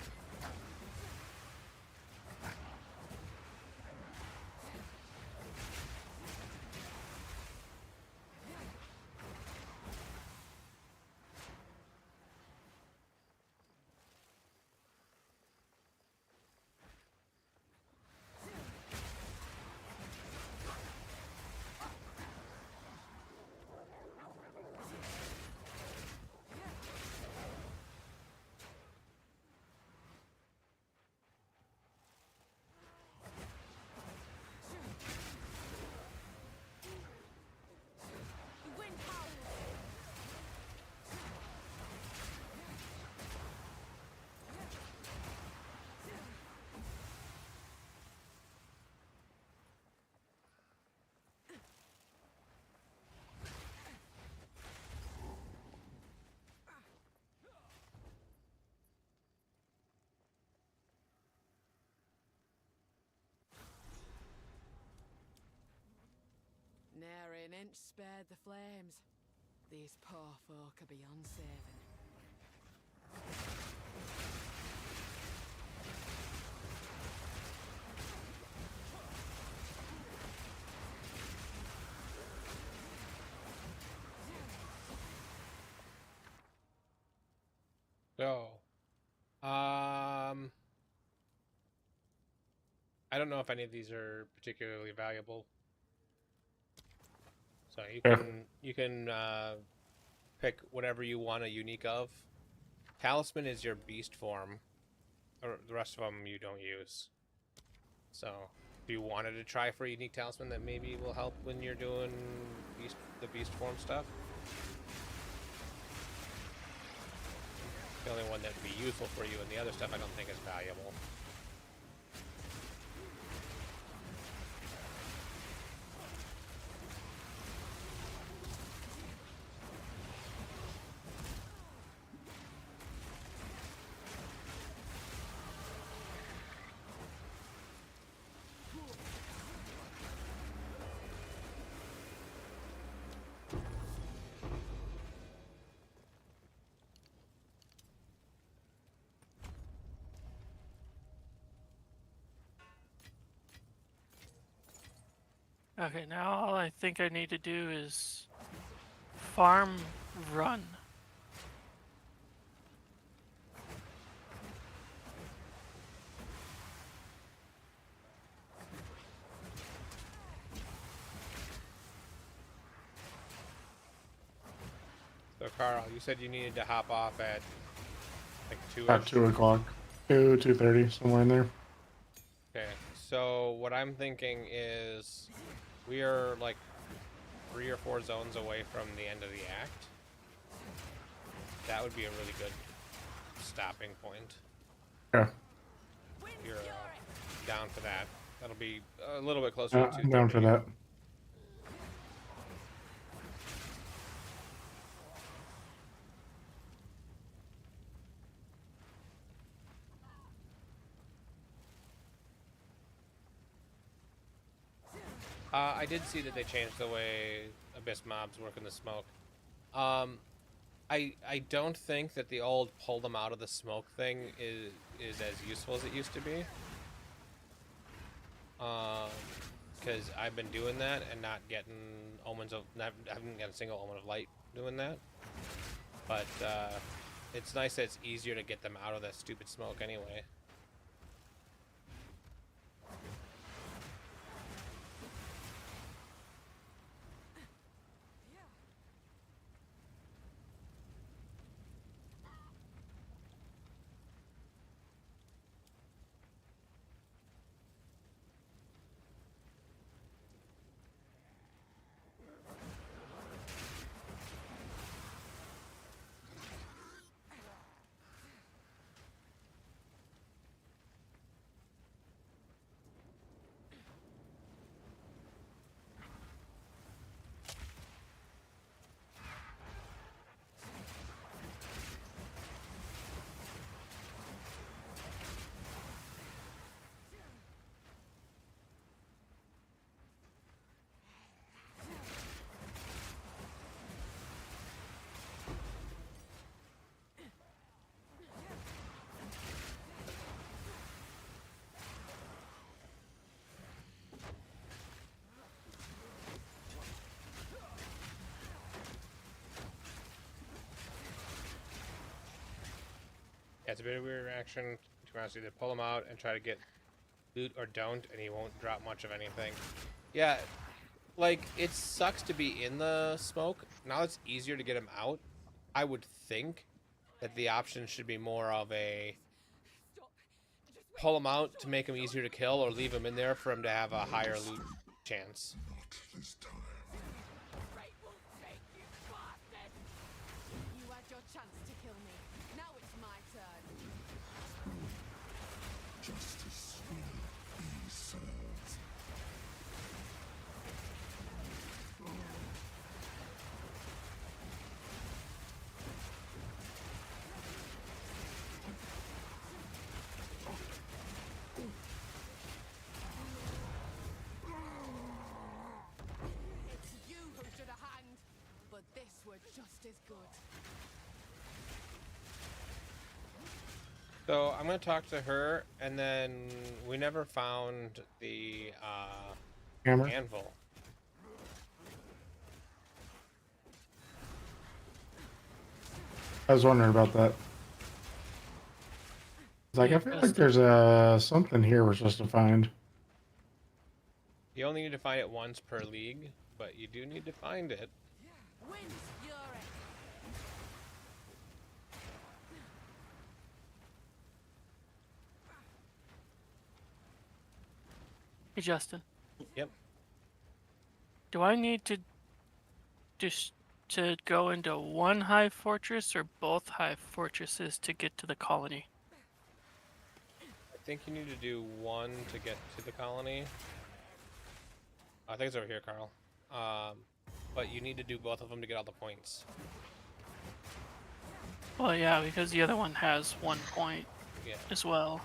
The wind howls. Nary an inch spared the flames. These poor folk are beyond saving. So, I don't know if any of these are particularly valuable. So Yeah. you can pick whatever you want a unique of. Talisman is your beast form, or the rest of them you don't use. So if you wanted to try for a unique talisman that maybe will help when you're doing the beast form stuff. The only one that would be useful for you, and the other stuff I don't think is valuable. Okay, now all I think I need to do is farm run. So Carl, you said you needed to hop off at like 2 About 2 o'clock. 2:30, somewhere in there. Okay, so what I'm thinking is we are like 3 or 4 zones away from the end of the act. That would be a really good stopping point. Yeah. You're down for that. That'll be a little bit closer to I'm down for 2:30. that. I did see that they changed the way Abyss mobs work in the smoke. I don't think that the old pull them out of the smoke thing is as useful as it used to be. Because I've been doing that and not getting I haven't got a single omen of light doing that. But it's nice that it's easier to get them out of that stupid smoke anyway. Yeah, it's a bit of a weird reaction. To be honest, either pull him out and try to get loot or don't, and he won't drop much of anything. Yeah, like, it sucks to be in the smoke. Now it's easier to get him out. I would think that the option should be more of a pull him out to make him easier to kill, or leave him in there for him to have a higher loot chance. You had your chance to kill me. Now it's my turn. Justice will be served. It's you who should have hanged, but this were just as good. So I'm gonna talk to her, and then we never found the Hammer. anvil. I was wondering about that. It's like, I feel like there's something here we're supposed to find. You only need to find it once per league, but you do need to find it. Wind's fury. Hey, Justin. Yep. Do I need to just to go into one hive fortress or both hive fortresses to get to the colony? I think you need to do one to get to the colony. I think it's over here, Carl. But you need to do both of them to get all the points. Well, yeah, because the other one has 1 point Yeah. as well.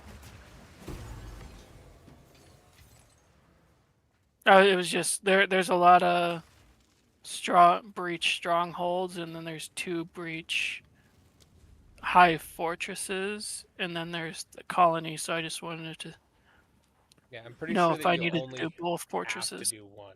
It was just there's a lot of breach strongholds, and then there's 2 breach hive fortresses, and then there's the colony. So I just wanted to Yeah, I'm pretty know sure if that I you needed only to do both have to fortresses. do one.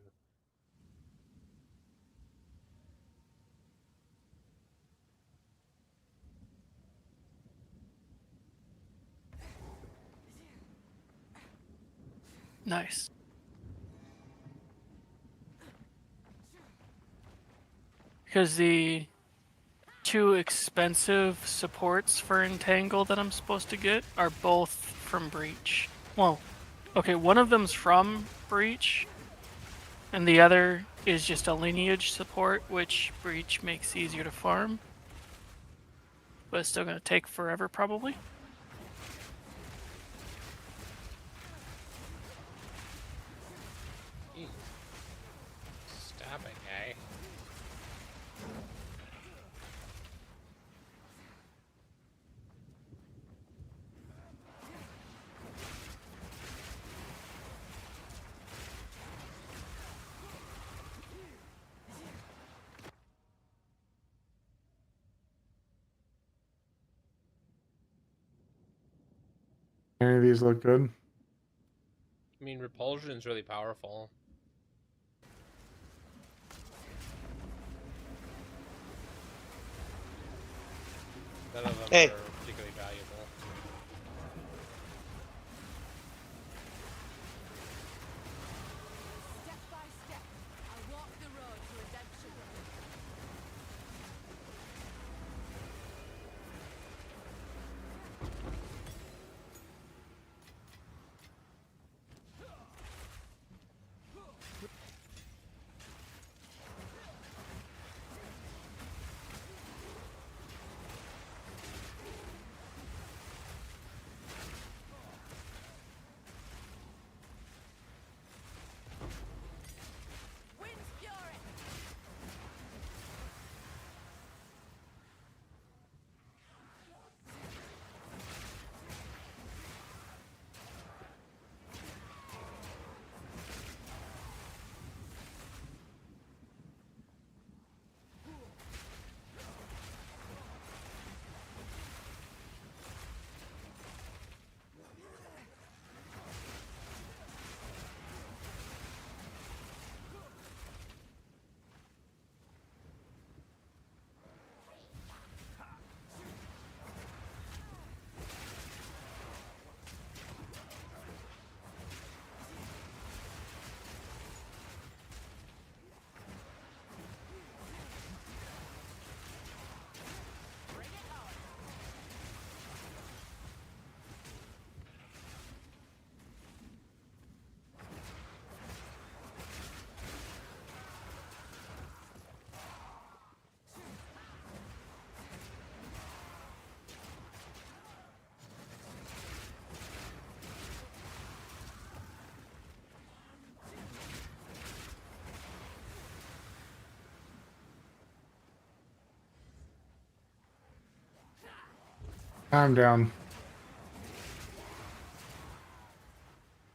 Nice. Because the 2 expensive supports for Entangle that I'm supposed to get are both from Breach. Well, okay, one of them's from Breach, and the other is just a lineage support, which Breach makes easier to farm. But it's still going to take forever, probably. Ew. Stop it, guy. Any of these look good? I mean, repulsion's really powerful. None of them Hey. are particularly valuable. Step by step, I walk the road to redemption. Wind's fury! I'm down.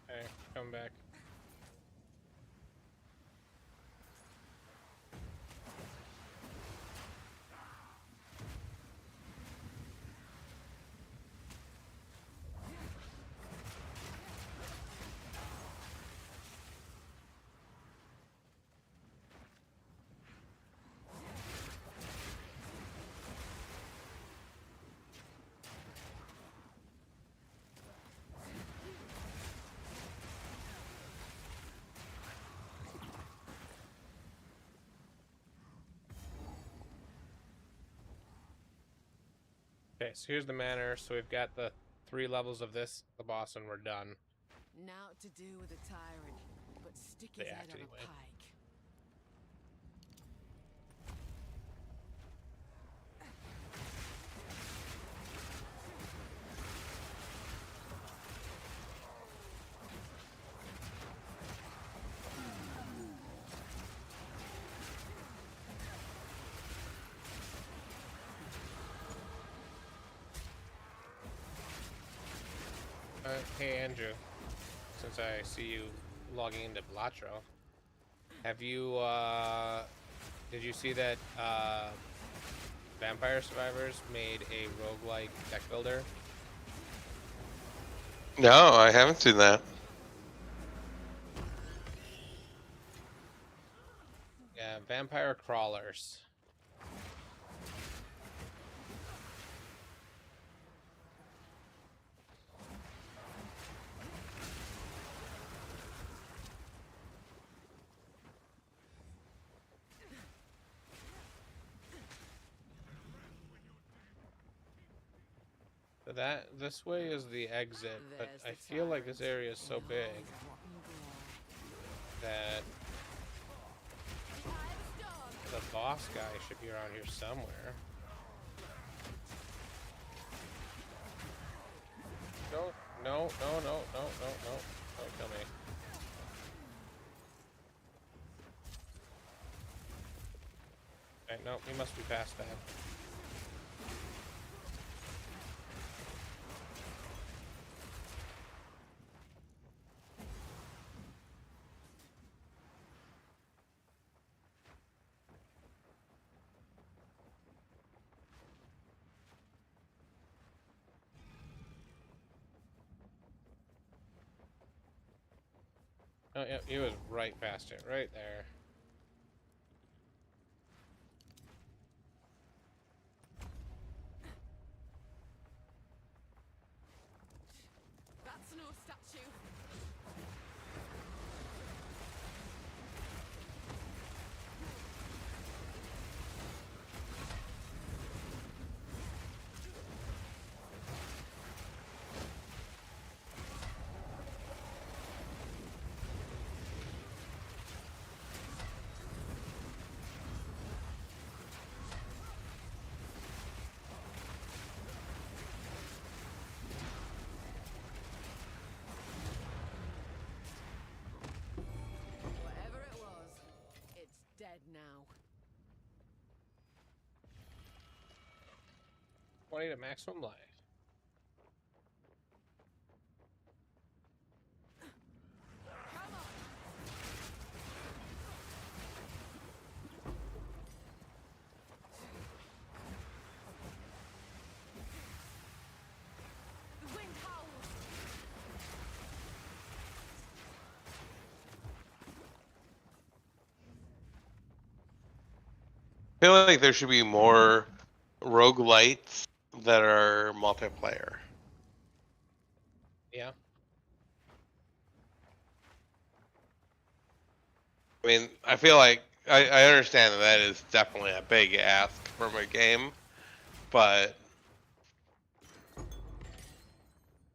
Okay, come back. Okay, so here's the manor. So we've got the 3 levels of this, the boss, and we're done. Now to do with a tyrant, but stick his They head act on a anyway. pike. Hey Andrew, since I see you logging into Blatro, have you did you see that Vampire Survivors made a roguelike deck builder? No, I haven't seen that. Yeah, Vampire Crawlers. So this way is the exit, but There's I the feel like this tyrant area is so in big all his rotten glory. that The eye of the storm! the boss guy should be around here somewhere. No, no, no, no, no, no, no. Don't kill me. Okay, no, we must be past that. Oh, yeah, he was right past it, right there. That's no statue. Whatever it was, it's dead now. 20 to maximum life. Come on. The wind howls. I feel like there should be more roguelites that are multiplayer. Yeah. I mean, I feel like I understand that that is definitely a big ask from a game, but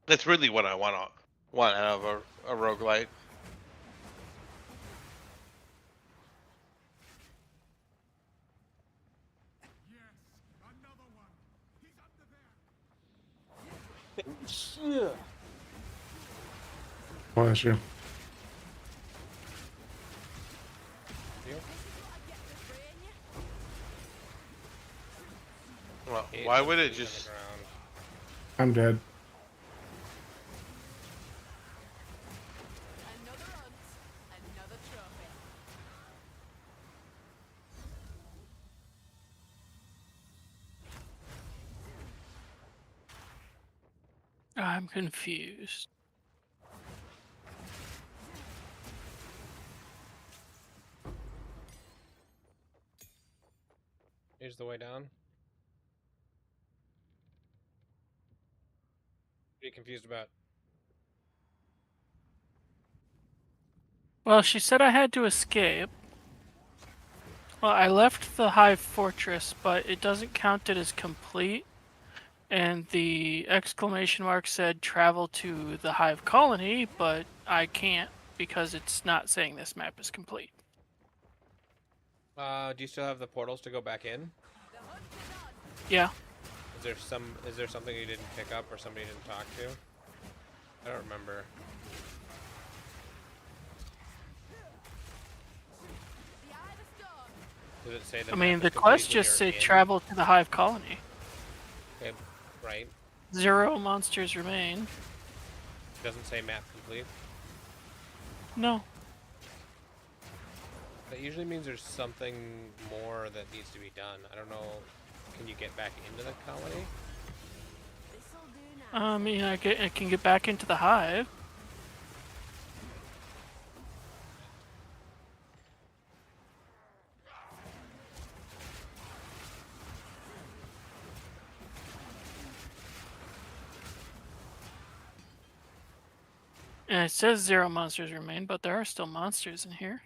that's really what I want out of a roguelite. Bless you. You? Well, He's why on would the it just? ground. I'm dead. Another hunt, another trophy. I'm confused. Here's the way down. What are you confused about? Well, she said I had to escape. Well, I left the Hive Fortress, but it doesn't count it as complete. And the exclamation mark said travel to the Hive Colony, but I can't because it's not saying this map is complete. Do you still have the portals to go back in? Yeah. Is there something you didn't pick up or somebody you didn't talk to? I don't remember. The eye of the storm. Does it say I mean, map the is complete quest when just you're said in? travel to the Hive Colony. Okay, right. 0 monsters remain. It doesn't say map complete. No. That usually means there's something more that needs to be done. I don't know. Can you get back into the colony? This'll do now. I mean, I can get back into the Hive. And it says 0 monsters remain, but there are still monsters in here.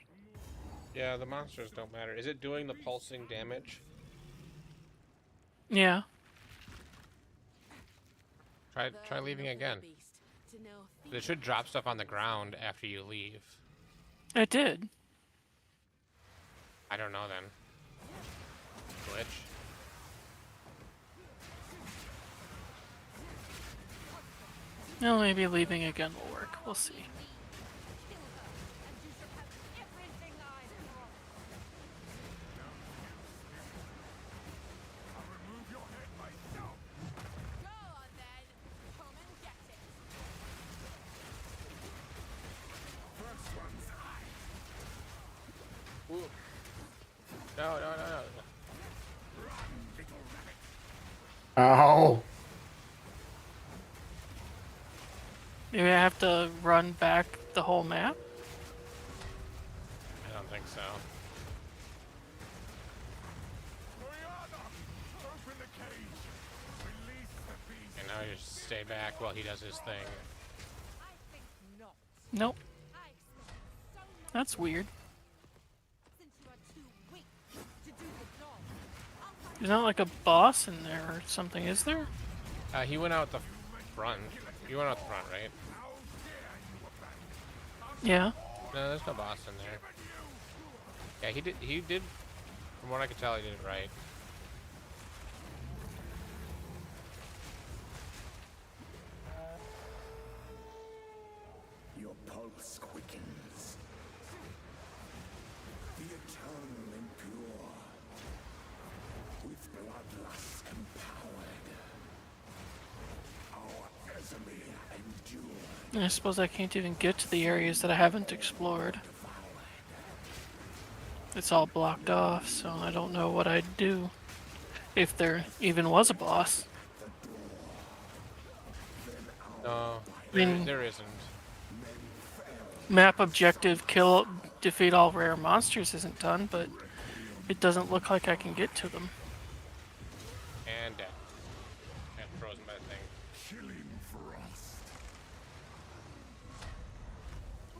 Yeah, the monsters don't matter. Is it doing the pulsing damage? Yeah. Try leaving again. It should drop stuff on the ground after you leave. It did. I don't know then. Glitch. Well, maybe leaving again will work. We'll see. Go on then. Come and get it. Ooh. No. Ow. Maybe I have to run back the whole map? think so. Open the cage. Release the beast. And now you just stay back while he does his thing. Nope. That's weird. There's not like a boss in there or something, is there? He went out the front. You went out the front, right? Yeah. No, there's no boss in there. Yeah, he did. He did. From what I could tell, he did it right. Your pulse quickens. The eternal impure. With bloodlust empowered. Our Exile endured. I suppose I can't even get to the areas that I haven't explored. It's all blocked off, so I don't know what I'd do. If there even was a boss. No, I mean- there isn't. Map objective, defeat all rare monsters isn't done, but it doesn't look like I can get to them. And dead. And frozen by the thing. Chilling frost.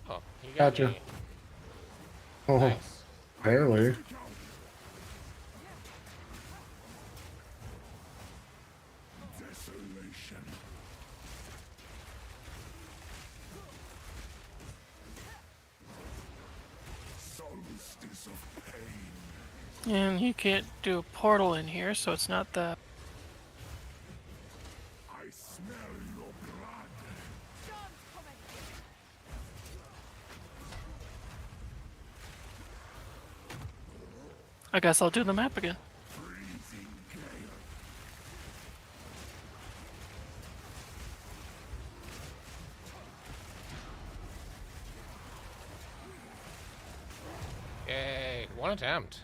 Oh, he got Gotcha. me. Oh, Nice. barely. Desolation. Solstice of pain. And you can't do a portal in here, so it's not that. I smell your blood. I guess I'll do the map again. Freezing gale. Yay, one attempt.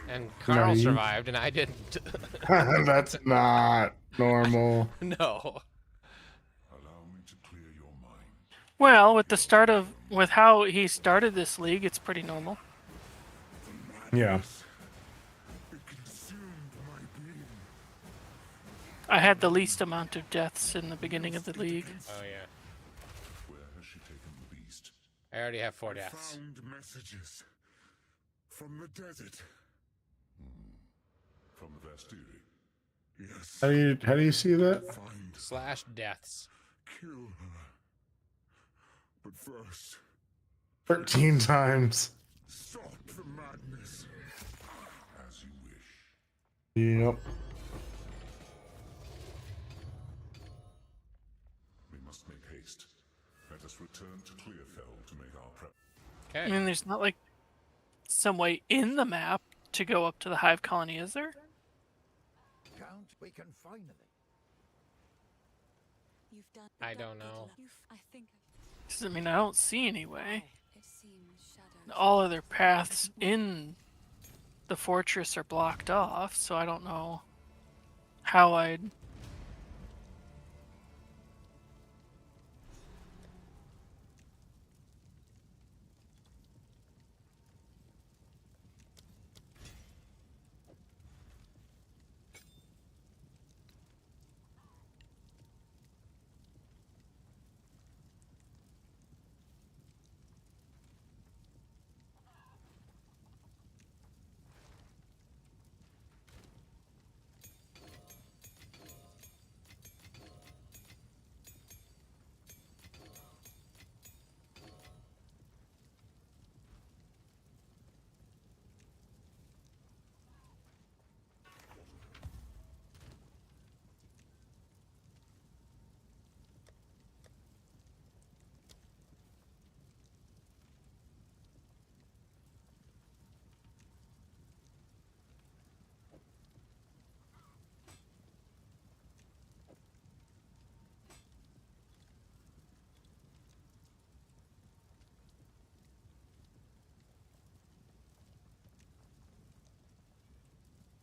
And Carl Nice. survived, and I didn't. That's not normal. No. Allow me to clear your mind. Well, with how he started this league, it's pretty normal. Yeah. It consumed my being. I had the least amount of deaths in the beginning of the league. Oh, yeah. Where has she taken the beast? I already have 4 deaths. Found messages from the desert. From the Vastiri. Yes. How do you see that? Find, Slash deaths. kill her. But first, 13 times. stop the madness. As you wish. Yep. We must make haste. Let us return to Clearfell to make our prep. I Okay. mean, there's not like some way in the map to go up to the hive colony, is there? Count, we can finally. You've done. I don't know. I think 'Cause, I mean, I don't see any way. it seems shadows. All other paths in the fortress are blocked off, so I don't know how I'd.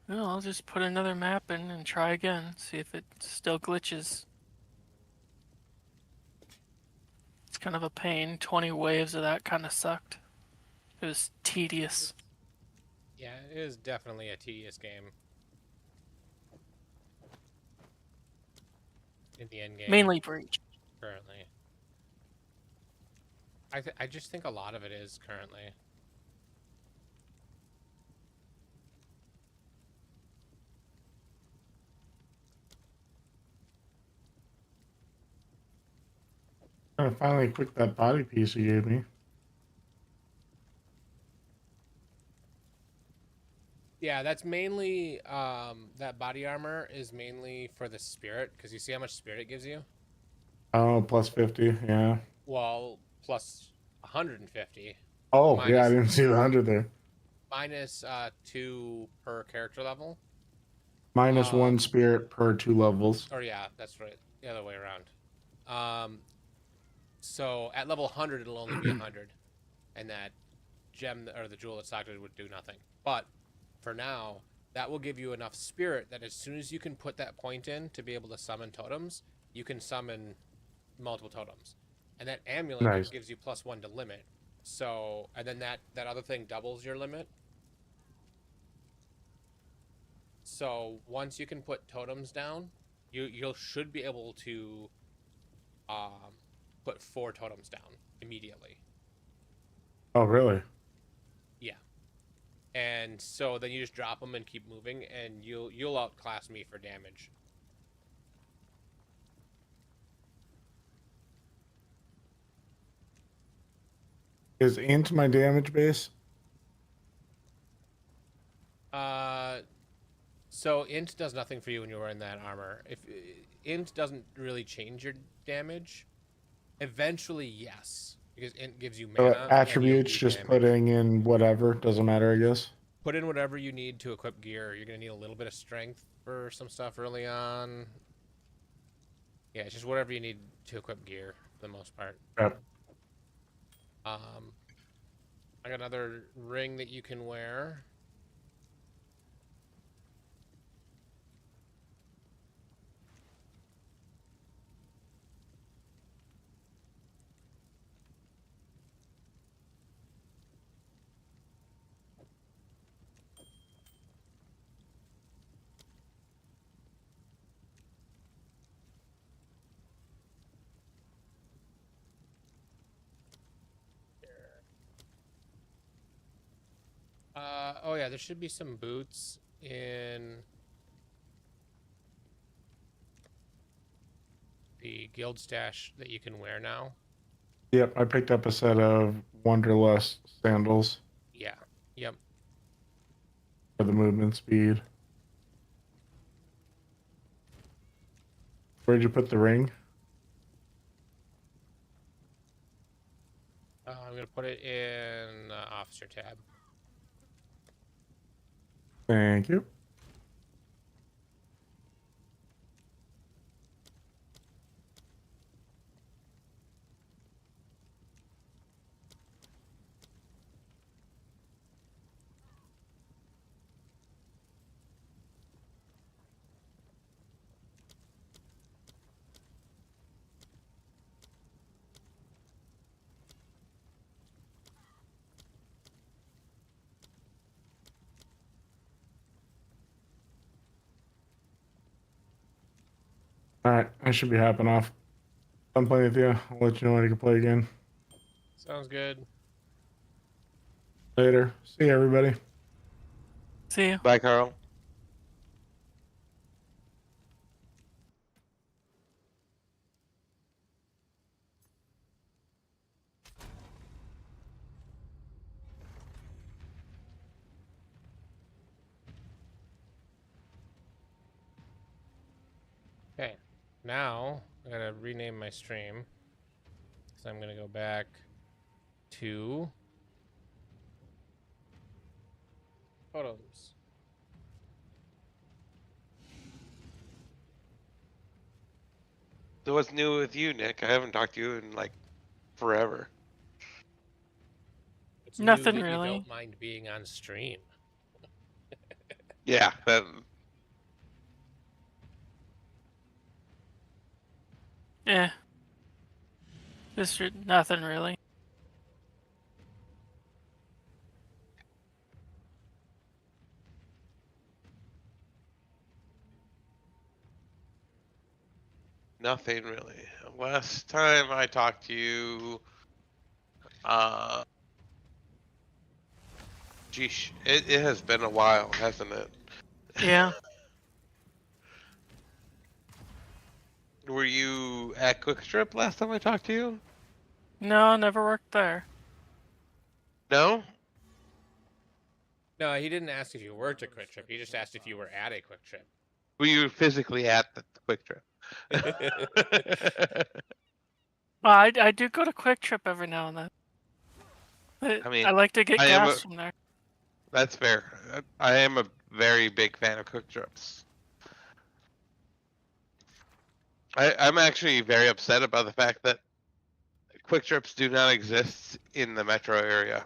Well, I'll just put another map in and try again, see if it still glitches. It's kind of a pain. 20 waves of that kind of sucked. It was tedious. Yeah, it is definitely a tedious game. In the end game. Mainly Breach. Currently. I just think a lot of it is currently. I finally equipped that body piece you gave me. Yeah, that's mainly that body armor is mainly for the spirit, because you see how much spirit it gives you? Oh, plus 50. Yeah. Well, plus 150. Oh, yeah. I Minus didn't see the 100 there. minus 2 per character level. Minus 1 Um, spirit per 2 levels. or yeah, that's right. The other way around. So at level 100 it'll only be 100, and that gem or the jewel that's locked in would do nothing. But for now, that will give you enough spirit that as soon as you can put that point in to be able to summon totems, you can summon multiple totems. And that amulet Nice. gives you +1 to limit. So, and then that other thing doubles your limit. So once you can put totems down, you should be able to put 4 totems down immediately. Oh, really? Yeah. And so then you just drop them and keep moving, and you'll outclass me for damage. Is int my damage base? So int does nothing for you when you're wearing that armor. If int doesn't really change your damage, eventually yes, because int gives you So mana and you'll attributes, do just damage. putting in whatever. Doesn't matter, I guess. Put in whatever you need to equip gear. You're gonna need a little bit of strength for some stuff early on. Yeah, it's just whatever you need to equip gear for the most part. Yep. I got another ring that you can wear. Oh yeah, there should be some boots in the guild stash that you can wear now. Yep, I picked up a set of Wonderlust sandals Yeah. Yep. for the movement speed. Where'd you put the ring? I'm gonna put it in officer tab. Thank you. All right, I should be hopping off. I'm playing with you. I'll let you know when I can play again. Sounds good. Later. See you, everybody. See ya. Bye, Carl. Okay. Now I gotta rename my stream. So I'm gonna go back to photos. So what's new with you, Nick? I haven't talked to you in like forever. It's new Nothing that really. you don't mind being on stream. Yeah, Eh. Nothing really. Nothing really. Last time I talked to you, geesh, it has been a while, hasn't it? Yeah. Were you at Quick Trip last time I talked to you? No, never worked there. No? No, he didn't ask if you worked a Quick Trip. He just asked if you were at a Quick Trip. Were you physically at the Quick Trip? Well, I do go to Quick Trip every now and then. I mean, I like to get I am gas from there. that's fair. I am a very big fan of Quick Trips. I'm actually very upset about the fact that Quick Trips do not exist in the metro area.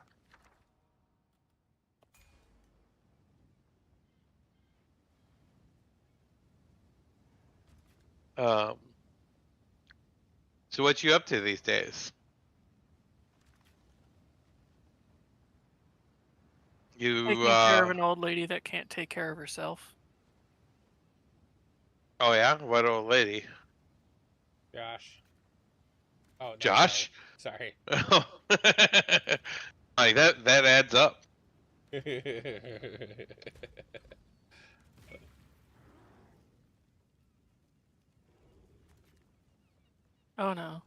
Um, so what you up to these days? You Taking care of an old lady that can't take care of herself. oh yeah, what old lady? Josh. Oh, no, Josh? Sorry. Like that adds up. Sorry. Oh no.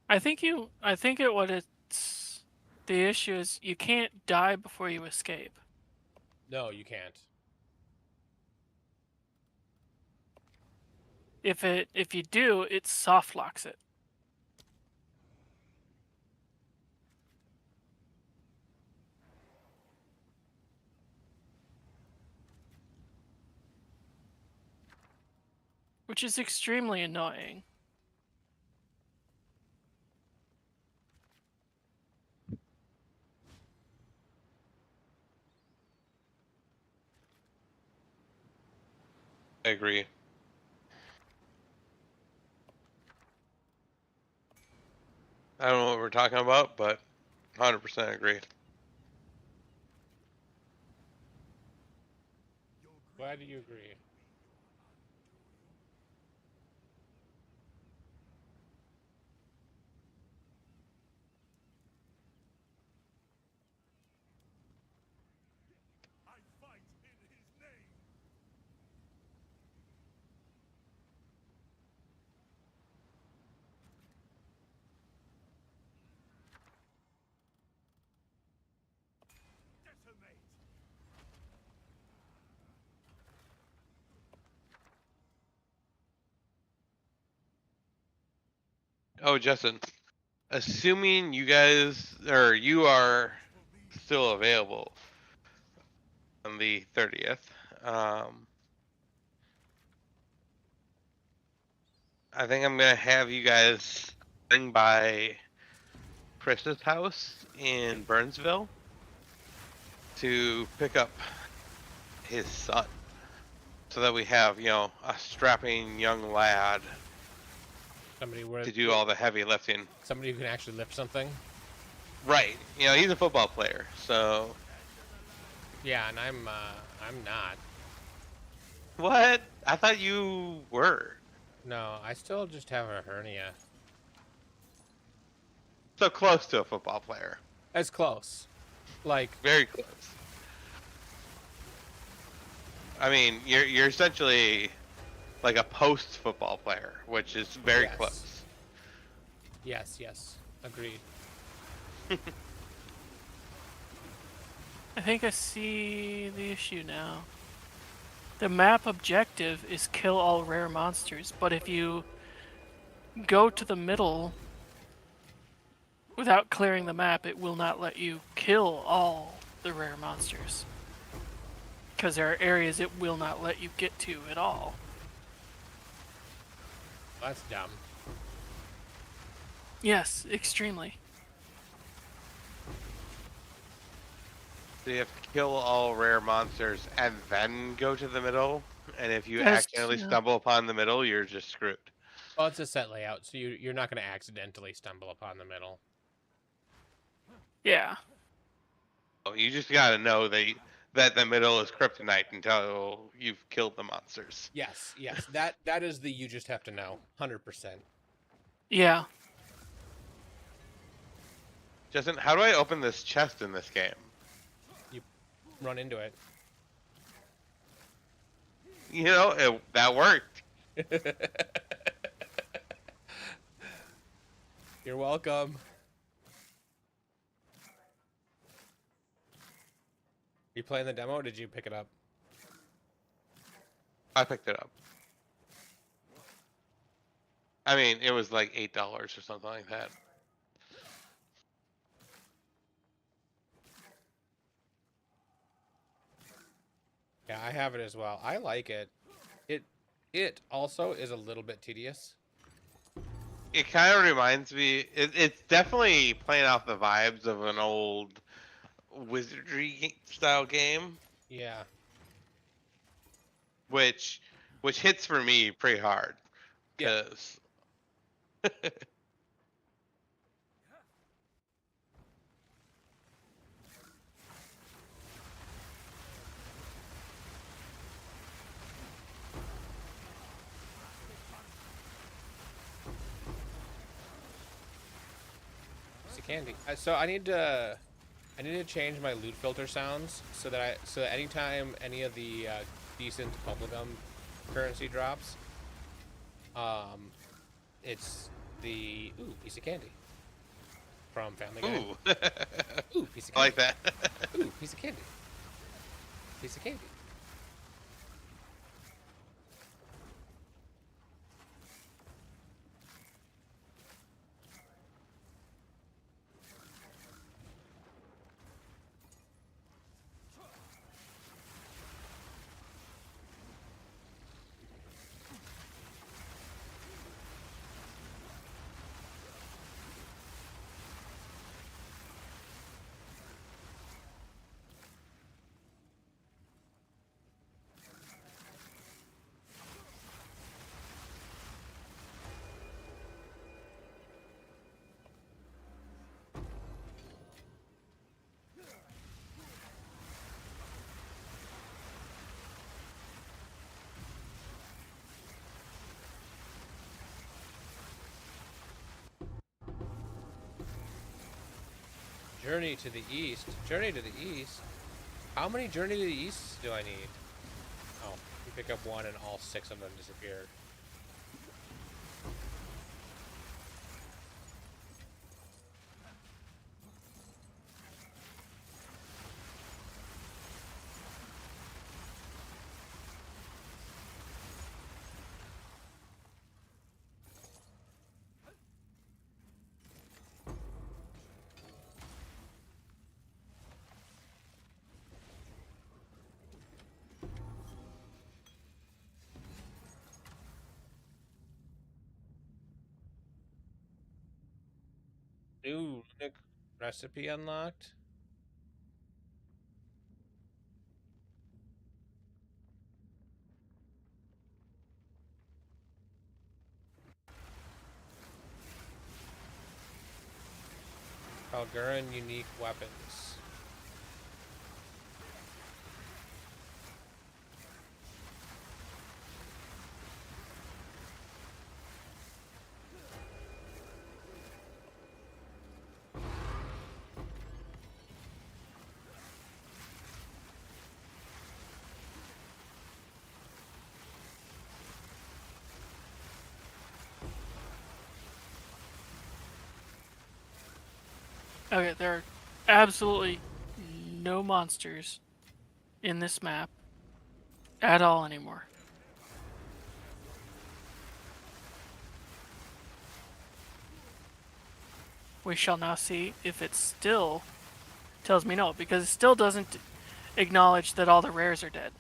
I think what it's the issue is you can't die before you escape. No, you can't. If you do, it soft locks it. Which is extremely annoying. I agree. I don't know what we're talking about, but 100% agree. Why do you agree? I fight in his name. Detonate. Oh, Justin, assuming you guys or you are still available on the 30th, I think I'm gonna have you guys swing by Chris's house in Burnsville to pick up his son, so that we have, a strapping young lad Somebody to do all the heavy lifting. somebody who can actually lift something. Right. He's a football player, so. Yeah, and I'm not. What? I thought you were. No, I still just have a hernia. So close to a football player. As close. Like, Very close. I mean, you're essentially like a post football player, which is very Yes. close. yes, agreed. I think I see the issue now. The map objective is kill all rare monsters, but if you go to the middle without clearing the map, it will not let you kill all the rare monsters. Because there are areas it will not let you get to at all. That's dumb. Yes, extremely. So you have to kill all rare monsters and then go to the middle. And if you Yes, accidentally yeah. stumble upon the middle, you're just screwed. Well, it's a set layout, so you're not going to accidentally stumble upon the middle. Yeah. You just gotta know that that the middle is kryptonite until you've killed the monsters. Yes, yes. That is the you just have to know. 100%. Yeah. Justin, how do I open this chest in this game? You run into it. You know, that worked. You're welcome. You playing the demo or did you pick it up? I picked it up. I mean, it was like $8 or something like that. Yeah, I have it as well. I like it. It also is a little bit tedious. It kind of reminds me. It's definitely playing off the vibes of an old wizardry style game, Yeah. which hits for me pretty hard. Yeah. Cause Piece of candy. So I need to change my loot filter sounds so that anytime any of the decent bubblegum currency drops, it's the piece of candy from Family Guy. ooh, Piece of I candy. like that. Ooh, piece of candy. Piece of candy. Journey to the east. Journey to the east? How many Journey to the East do I need? Oh, you pick up one and all 6 of them disappeared. New runic recipe unlocked. Kalguran unique weapons. Okay, there are absolutely no monsters in this map at all anymore. We shall now see if it still tells me no, because it still doesn't acknowledge that all the rares are dead.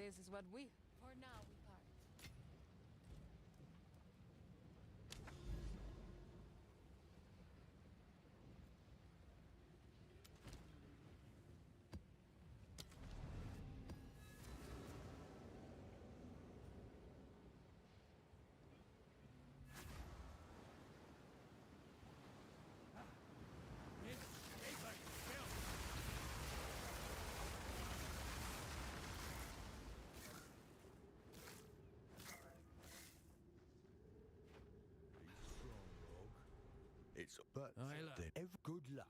ways is what we. For now, we part. It's but then good luck.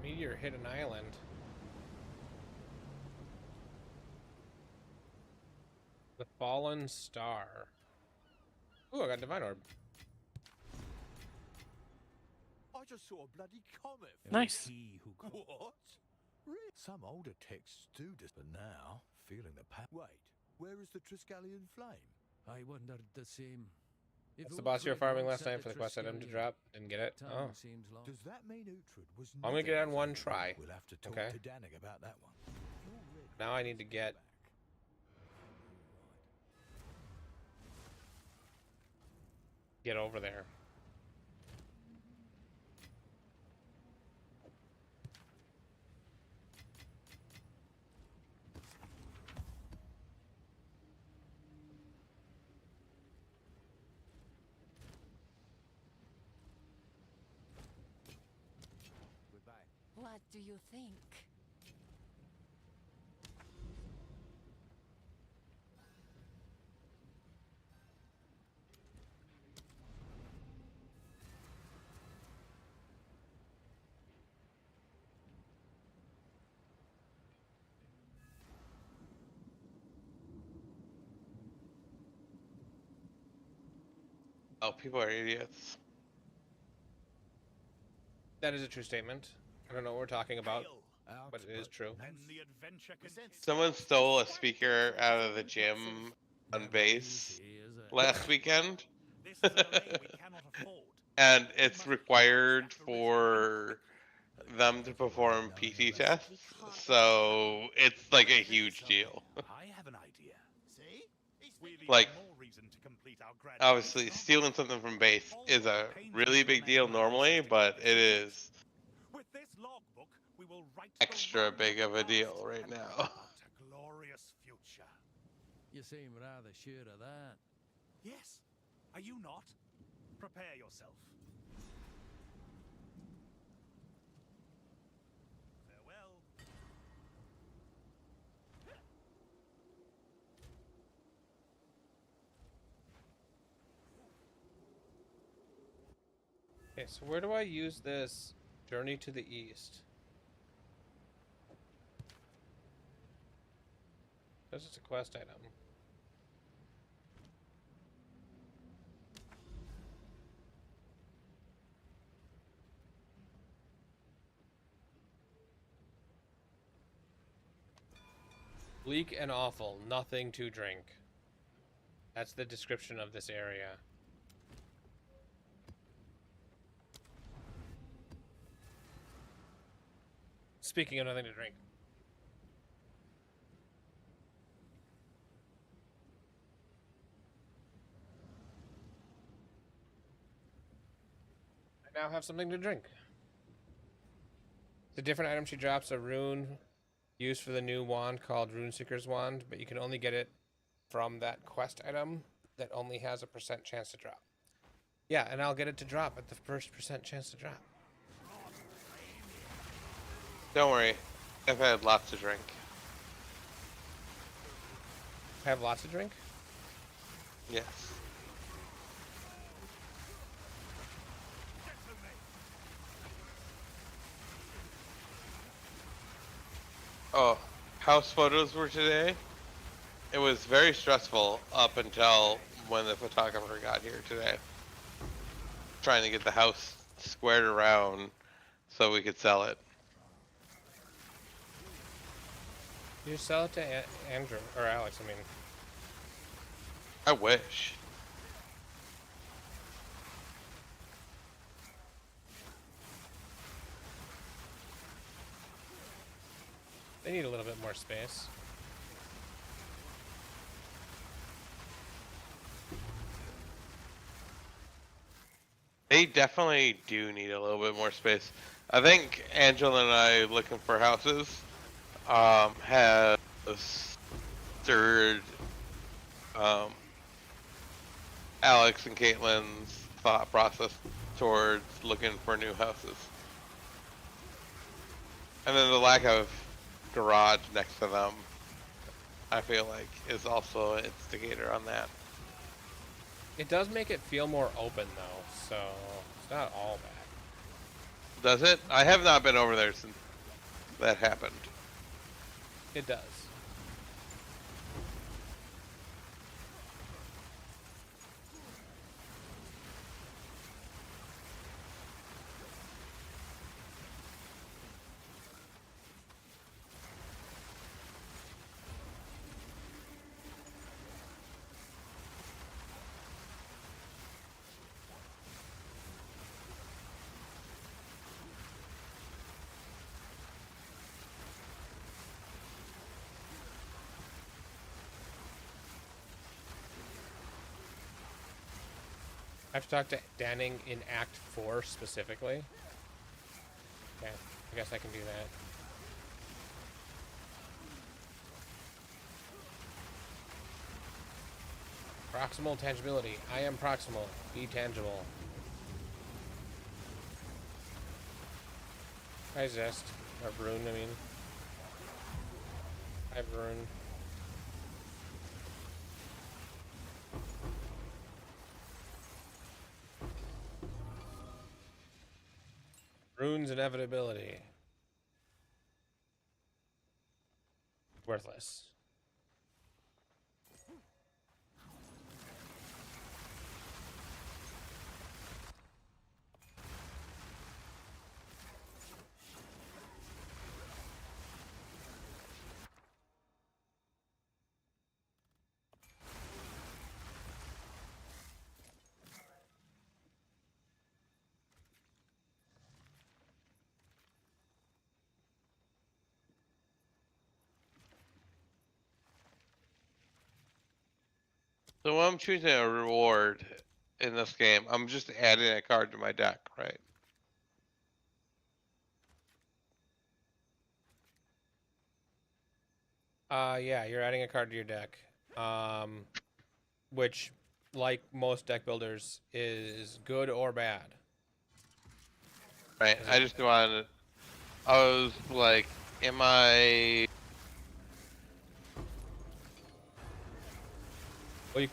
Meteor hit an island. The Fallen Star. Ooh, I got Divine Orb. I just saw a bloody comet. Nice. What? Really? Some older texts do this, but now, feeling the power. Wait, where is the Triskelion flame? I wondered the same. If That's the boss you were Uhtred farming once last set night for the quest item to Triskelion, drop. Didn't get it. time Oh. seems long. Does that mean Uhtred was I'm gonna get it on never one with try. We'll have to talk Okay. to Danig about that one. Now I need to get over there. Goodbye. What do you think? Oh, people are idiots. That is a true statement. I don't know what we're talking about, but it is true. And the adventure continues. Someone stole a speaker out of the gym on base Easy, is it? last weekend, This is a delay we cannot afford. and it's required for them to perform PT tests. So it's like a huge deal. I have an idea. See? We've Like, even more reason to complete our graduate obviously, exam. stealing something from base is a really big deal normally, but it is With this logbook, we will write extra the big of a past deal right and now. about a glorious future. You seem rather sure of that. Yes. Are you not? Prepare yourself. Farewell. Okay, so where do I use this Journey to the East? This is a quest item. Bleak and awful, nothing to drink. That's the description of this area. Speaking of nothing to drink. I now have something to drink. The different item she drops a rune used for the new wand called Runeseeker's Wand, but you can only get it from that quest item that only has a % chance to drop. Yeah, and I'll get it to drop at the first % chance to drop. Don't worry. I've had lots to drink. Have lots to drink? Yes. Oh, house photos were today. It was very stressful up until when the photographer got here today. Trying to get the house squared around so we could sell it. You just sell it to Andrew or Alex. I mean, I wish. they need a little bit more space. They definitely do need a little bit more space. I think Angela and I looking for houses has stirred Alex and Caitlin's thought process towards looking for new houses. And then the lack of garage next to them, I feel like, is also an instigator on that. It does make it feel more open though, so it's not all bad. Does it? I have not been over there since that happened. It does. I have to talk to Danning in Act 4 specifically. Okay, I guess I can do that. Proximal tangibility. I am proximal. Be tangible. Hi Zest. Or Brune, I mean. Hi Brune. Rune's inevitability. Worthless. So when I'm choosing a reward in this game, I'm just adding a card to my deck, right? Yeah, you're adding a card to your deck. Which, like most deck builders, is good or bad. Right. I just wanted. I was like, am I? Well,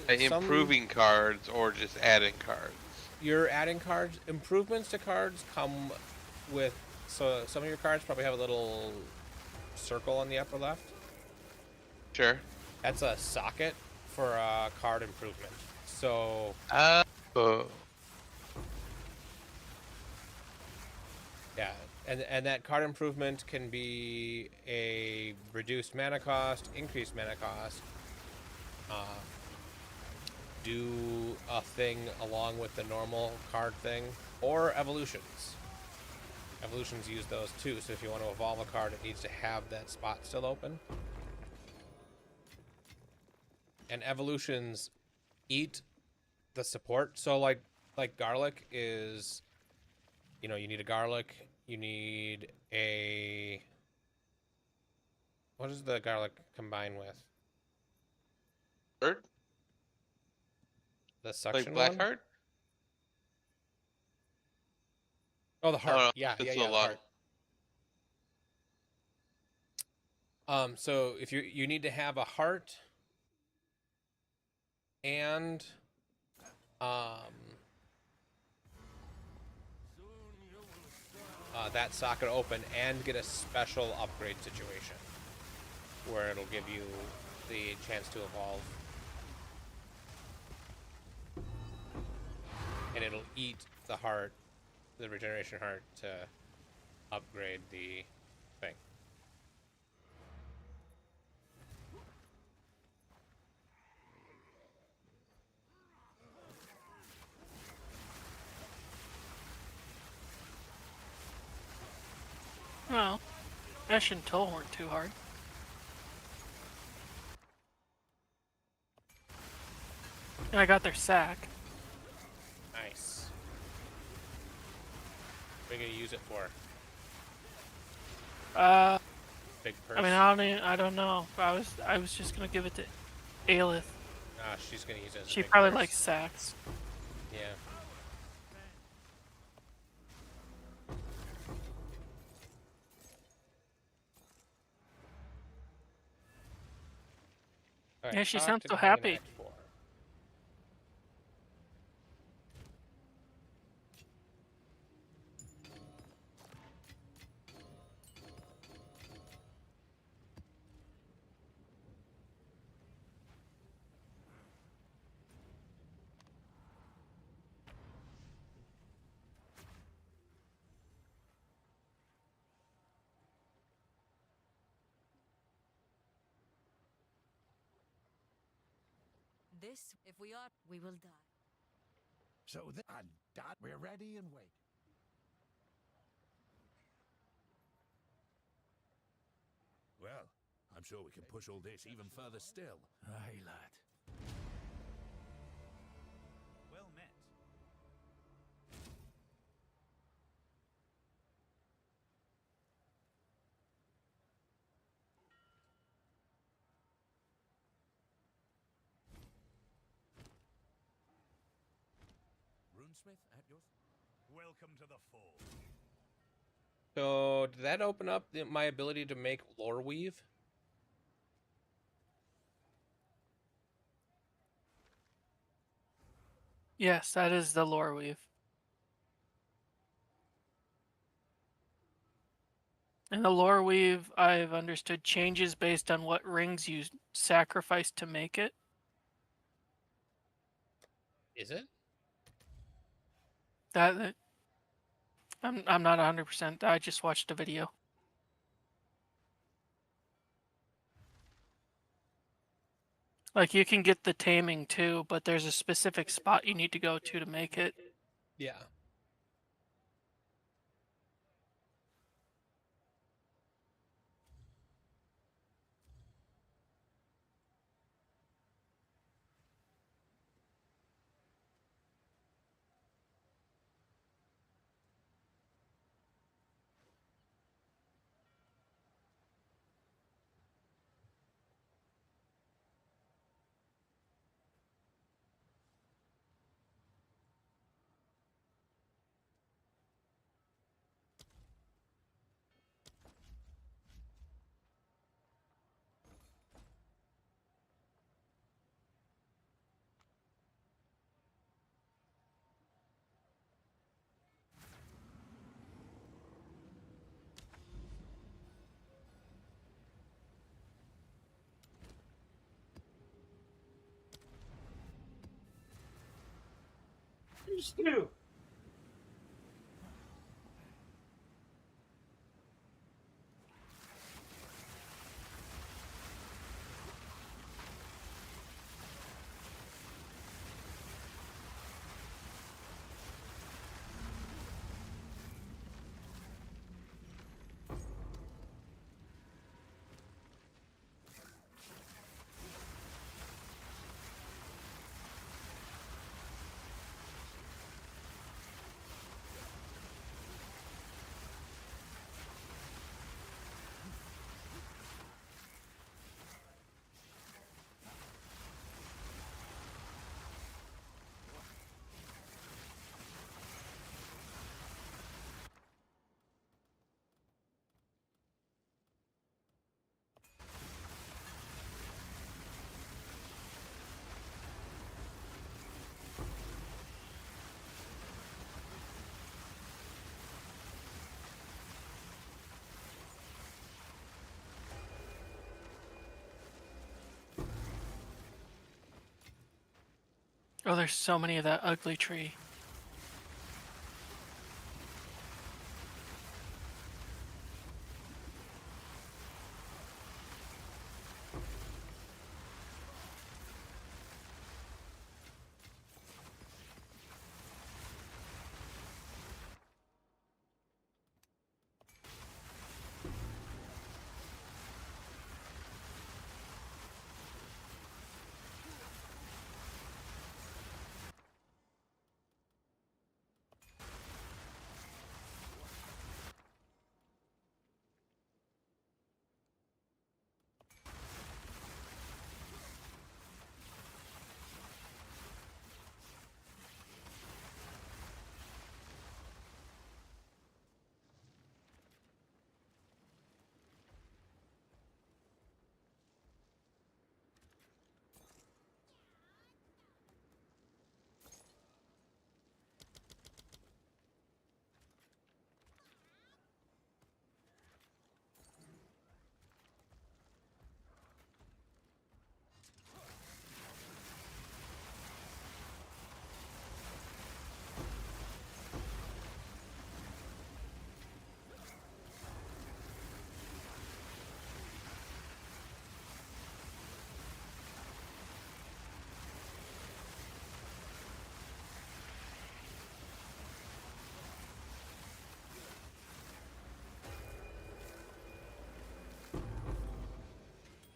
Improving cards or just adding cards? You're adding cards. Improvements to cards come with. So some of your cards probably have a little circle on the upper left. Sure. That's a socket for a card improvement. So. Yeah, and that card improvement can be a reduced mana cost, increased mana cost, do a thing along with the normal card thing, or evolutions. Evolutions use those too, so if you want to evolve a card, it needs to have that spot still open. And evolutions eat the support, so like garlic is, you know, you need a garlic, you need a, what does the garlic combine with? Bird? The suction Like one? Blackheart? Oh, the heart. Oh, no, Yeah, it's yeah, so yeah, the long. heart. So if you need to have a heart and that socket open and get a special upgrade situation where it'll give you the chance to evolve. And it'll eat the heart, the regeneration heart, to upgrade the thing. Well, Ash and Toll weren't too hard. And I got their sack. Nice. What are you gonna use it for? Big purse. I mean, I don't know. I was just gonna give it to Aelith. She's gonna use it as a She big probably purse. likes sacks. Yeah. All right, Yeah, she talk sounds to so Guy in happy. Act 4. This, if we are, we will die. So and Dad, we're ready and wait. Well, I'm sure we can push all this even further still. Aye, lad. Well met. Runesmith at your... Welcome to the fold. So, did that open up my ability to make lore weave? Yes, that is the lore weave. And the lore weave, I've understood, changes based on what rings you sacrifice to make it. Is it? I'm not 100%. I just watched a video. Like, you can get the taming too, but there's a specific spot you need to go to make it. Yeah. Stu. Oh, there's so many of that ugly tree.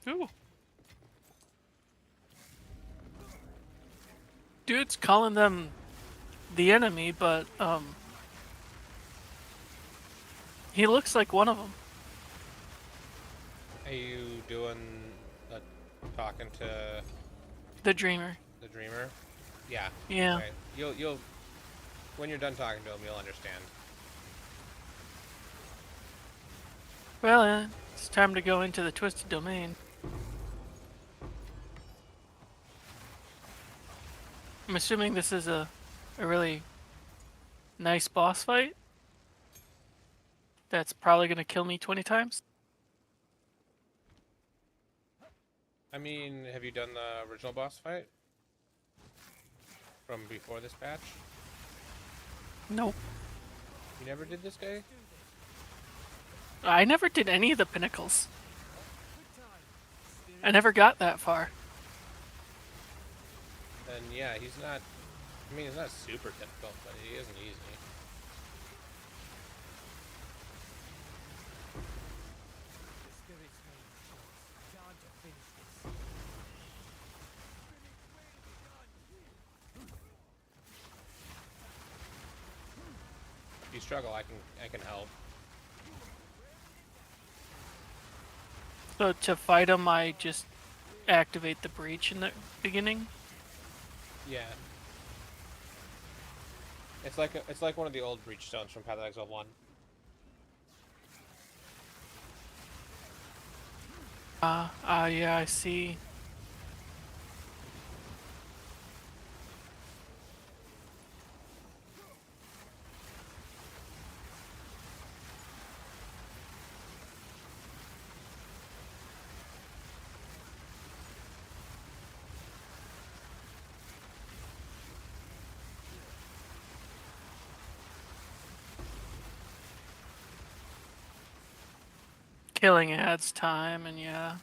Ooh. Dude's calling them the enemy, but he looks like one of them. Are you doing talking to The Dreamer. the Dreamer? Yeah. Yeah. Okay. You'll when you're done talking to him, you'll understand. Well, it's time to go into the Twisted Domain. I'm assuming this is a really nice boss fight. That's probably gonna kill me 20 times. I mean, have you done the original boss fight from before this patch? Nope. You never did this guy? I never did any of the pinnacles. I never got that far. Then yeah, he's not. I mean, he's not super difficult, but he isn't easy. If you struggle, I can help. So to fight him, I just activate the breach in the beginning. Yeah. It's like one of the old breach stones from Path of Exile 1. Yeah, I see. Killing adds time, and yeah.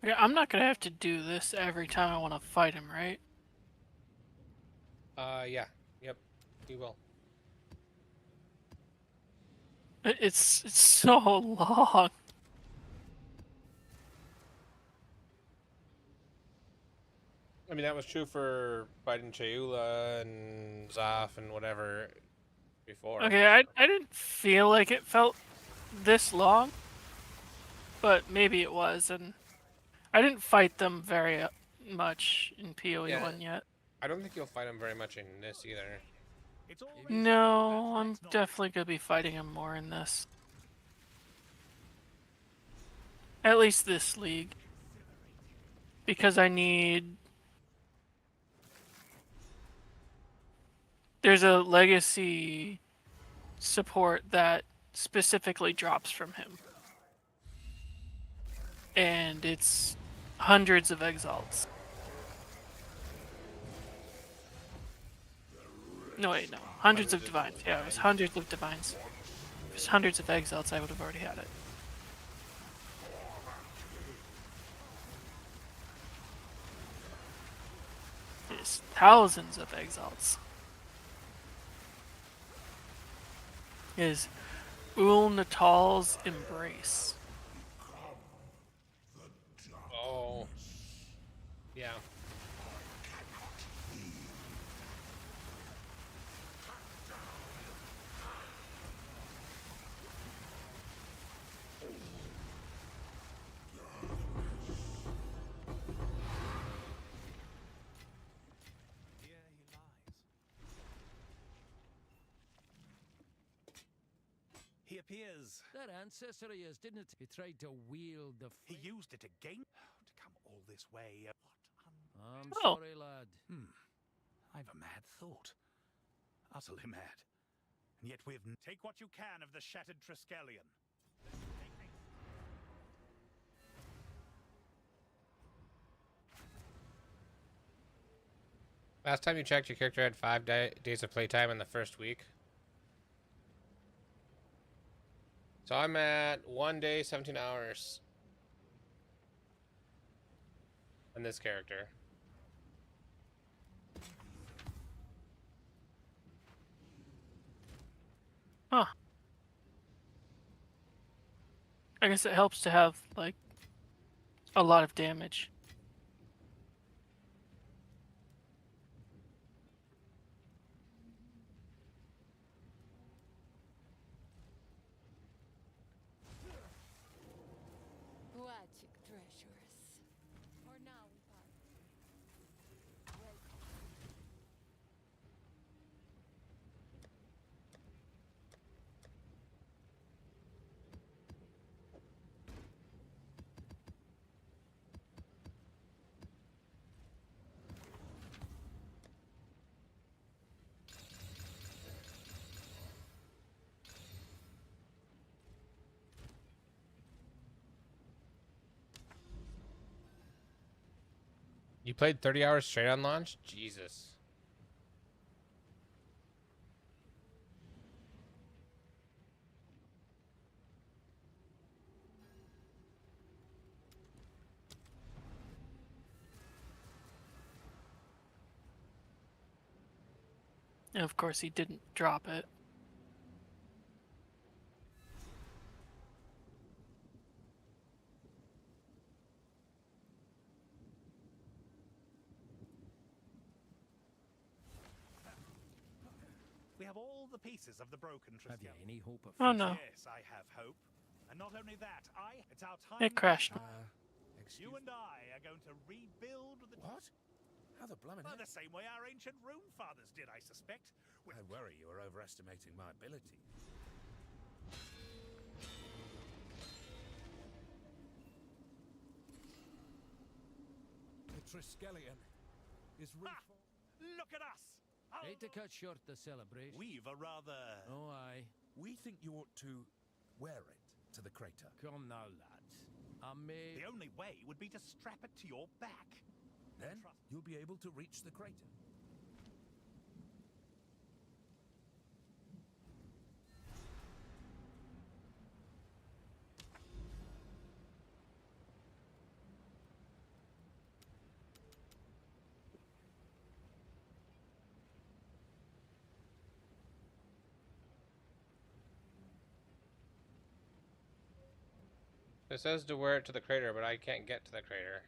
Okay, I'm not gonna have to do this every time I want to fight him, right? Yeah. Yep. You will. It's so long. I mean, that was true for fighting Cheula and Zoth and whatever before. Okay, I didn't feel like it felt this long, but maybe it was, and I didn't fight them very much in PoE 1 yet. I don't think you'll fight him very much in this either. It's always No, I'm definitely gonna be fighting him more in this. At least this league. Because I need... There's a legacy support that specifically drops from him. And it's hundreds of exalts. No, wait, no. Hundreds of divines. Yeah, it was hundreds of divines. If it was hundreds of exalts, I would have already had it. There's thousands of exalts. Is Ul Natal's Embrace. Oh. Yeah. here he lies. He appears. That ancestor of yours, didn't it? He tried to wield the... He used it again. To come all this way. I'm Oh. sorry, lad. I've a mad thought. Utterly mad. And yet we've... Take what you can of the shattered Triskelion. Last time you checked, your character had 5 days of playtime in the first week. So I'm at 1 day, 17 hours. On this character. Huh. I guess it helps to have, like, a lot of damage. Magic treasures. For now, we part. Welcome. You played 30 hours straight on launch? Jesus. And of course, he didn't drop it. We have all the pieces of the broken Have you Triskelion. any hope of... Oh no, Yes, I have hope. And not only that, it's our time. it crashed. You and I are going to rebuild the... What? How the blimey... Well, the same way our ancient rune fathers did, I suspect. I worry you are overestimating my ability. The Triskelion is Look at us! Hate to cut short the celebration. We've a rather... Oh, aye. We think you ought to wear it to the crater. Come now, lads. I may... The only way would be to strap it to your back. Then you'll be able to reach the crater. It says to wear it to the crater, but I can't get to the crater.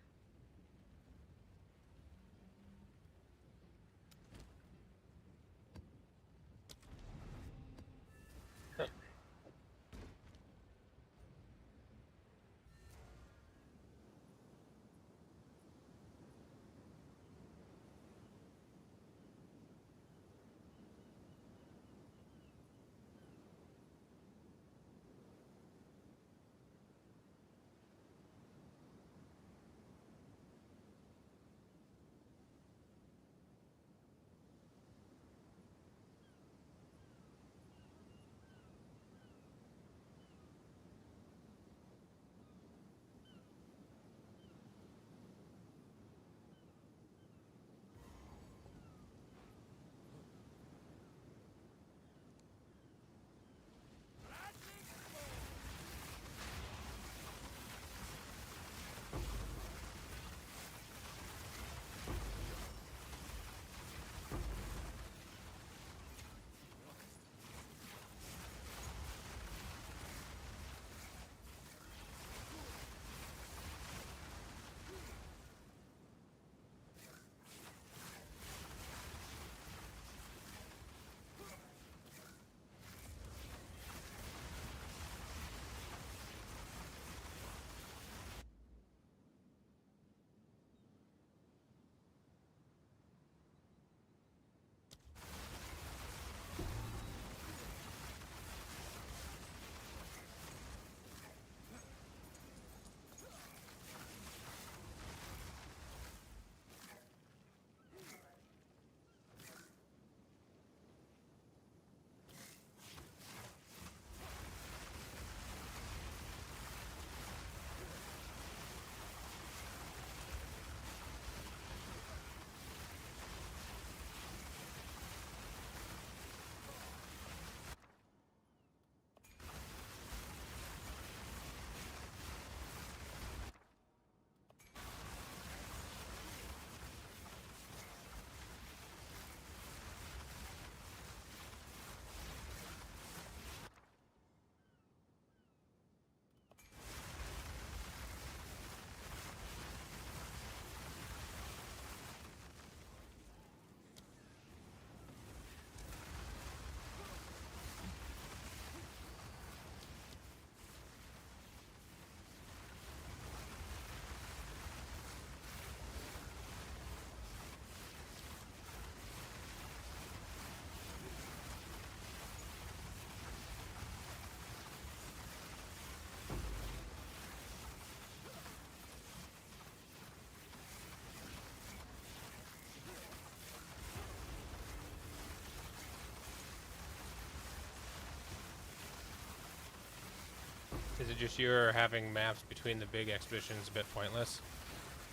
Is it just you're having maps between the big expeditions a bit pointless?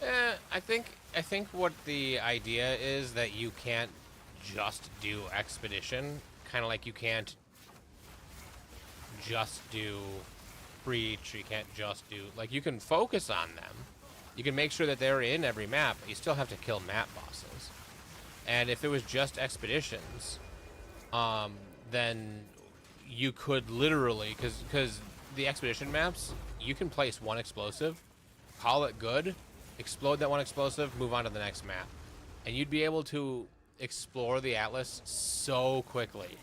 I think what the idea is that you can't just do expedition, kind of like you can't just do breach. You can't just do like you can focus on them. You can make sure that they're in every map, but you still have to kill map bosses. And if it was just expeditions, then you could literally, because the expedition maps, you can place one explosive, call it good, explode that one explosive, move on to the next map. And you'd be able to explore the Atlas so quickly.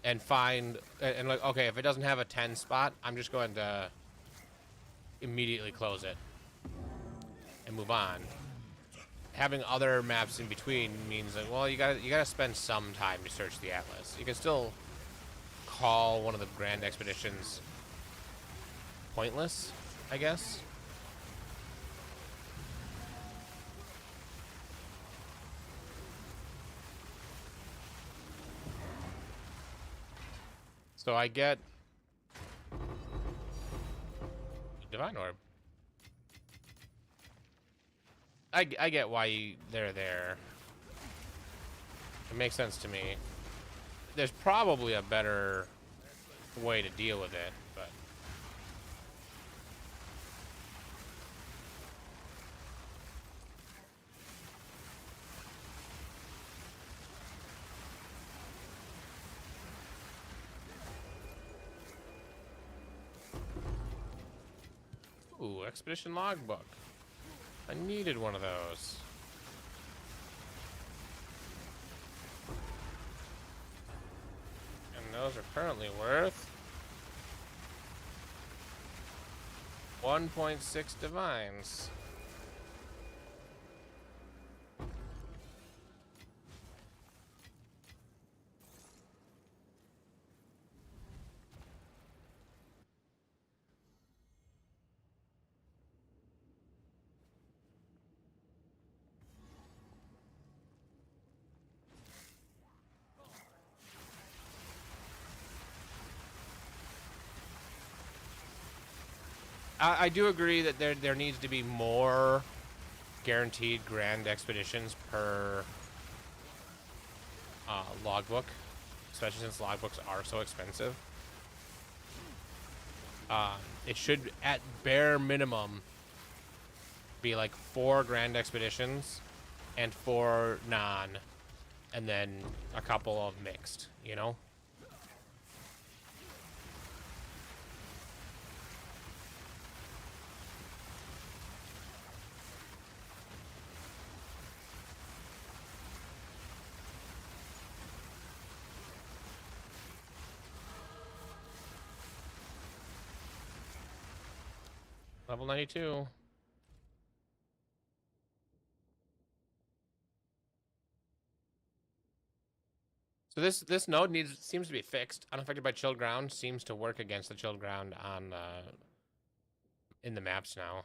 And find, and like, okay, if it doesn't have a 10 spot, I'm just going to immediately close it and move on. Having other maps in between means that, well, you gotta spend some time to search the Atlas. You can still call one of the grand expeditions pointless, I guess. So I get Divine Orb. I get why they're there. It makes sense to me. There's probably a better way to deal with it, but Ooh, expedition logbook. I needed one of those. And those are currently worth 1.6 divines. I do agree that there needs to be more guaranteed grand expeditions per logbook, especially since logbooks are so expensive. It should, at bare minimum, be like 4 grand expeditions and 4 non, and then a couple of mixed, you know? Level 92. So this node seems to be fixed. Unaffected by chilled ground seems to work against the chilled ground on in the maps now.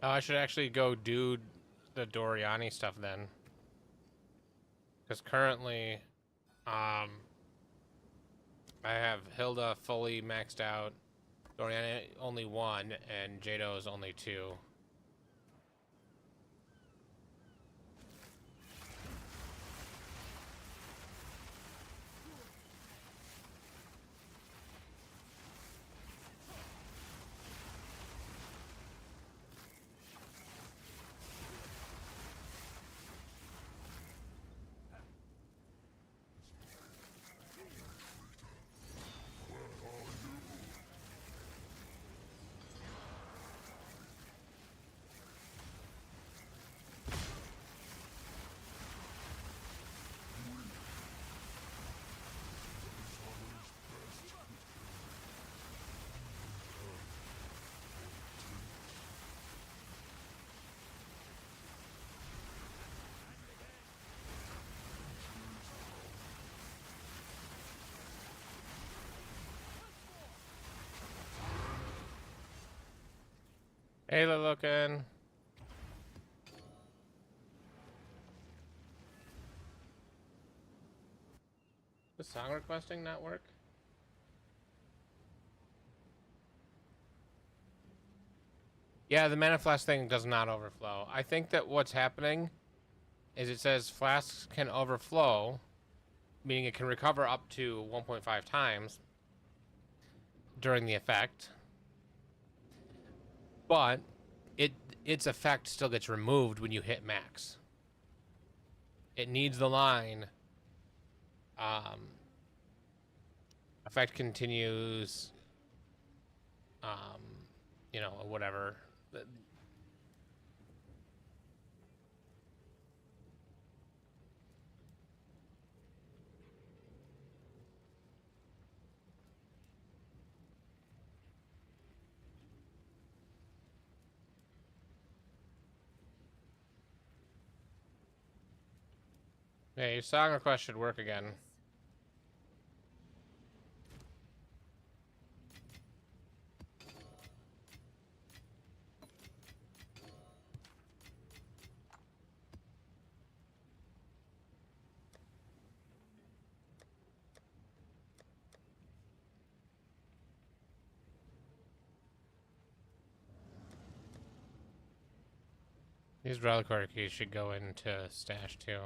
Oh, I should actually go do the Doriani stuff then. Because currently, I have Hilda fully maxed out, Doriani only 1, and Jado's only 2. Hey, looking. Does song requesting not work? Yeah, the mana flask thing does not overflow. I think that what's happening is it says flasks can overflow, meaning it can recover up to 1.5 times during the effect, but its effect still gets removed when you hit max. It needs the line, effect continues, you know, whatever. Hey, song request should work again. These reliquary keys should go into stash too.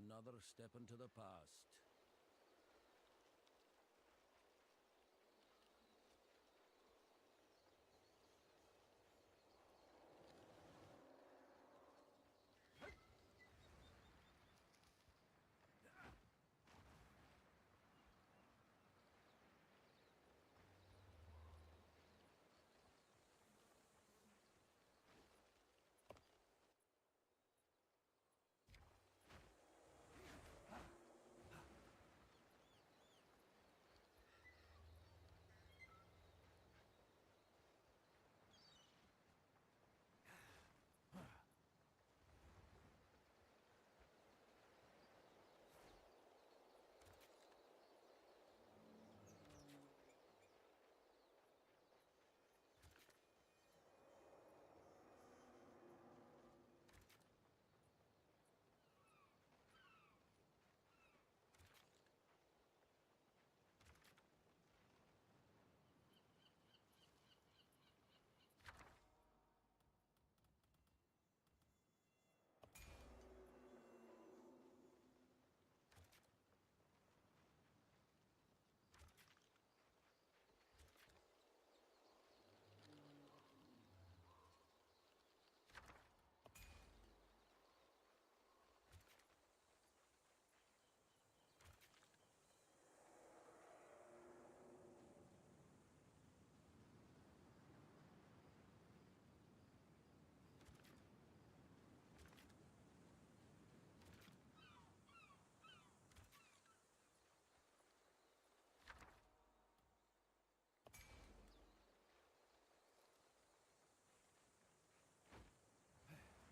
Another step into the past.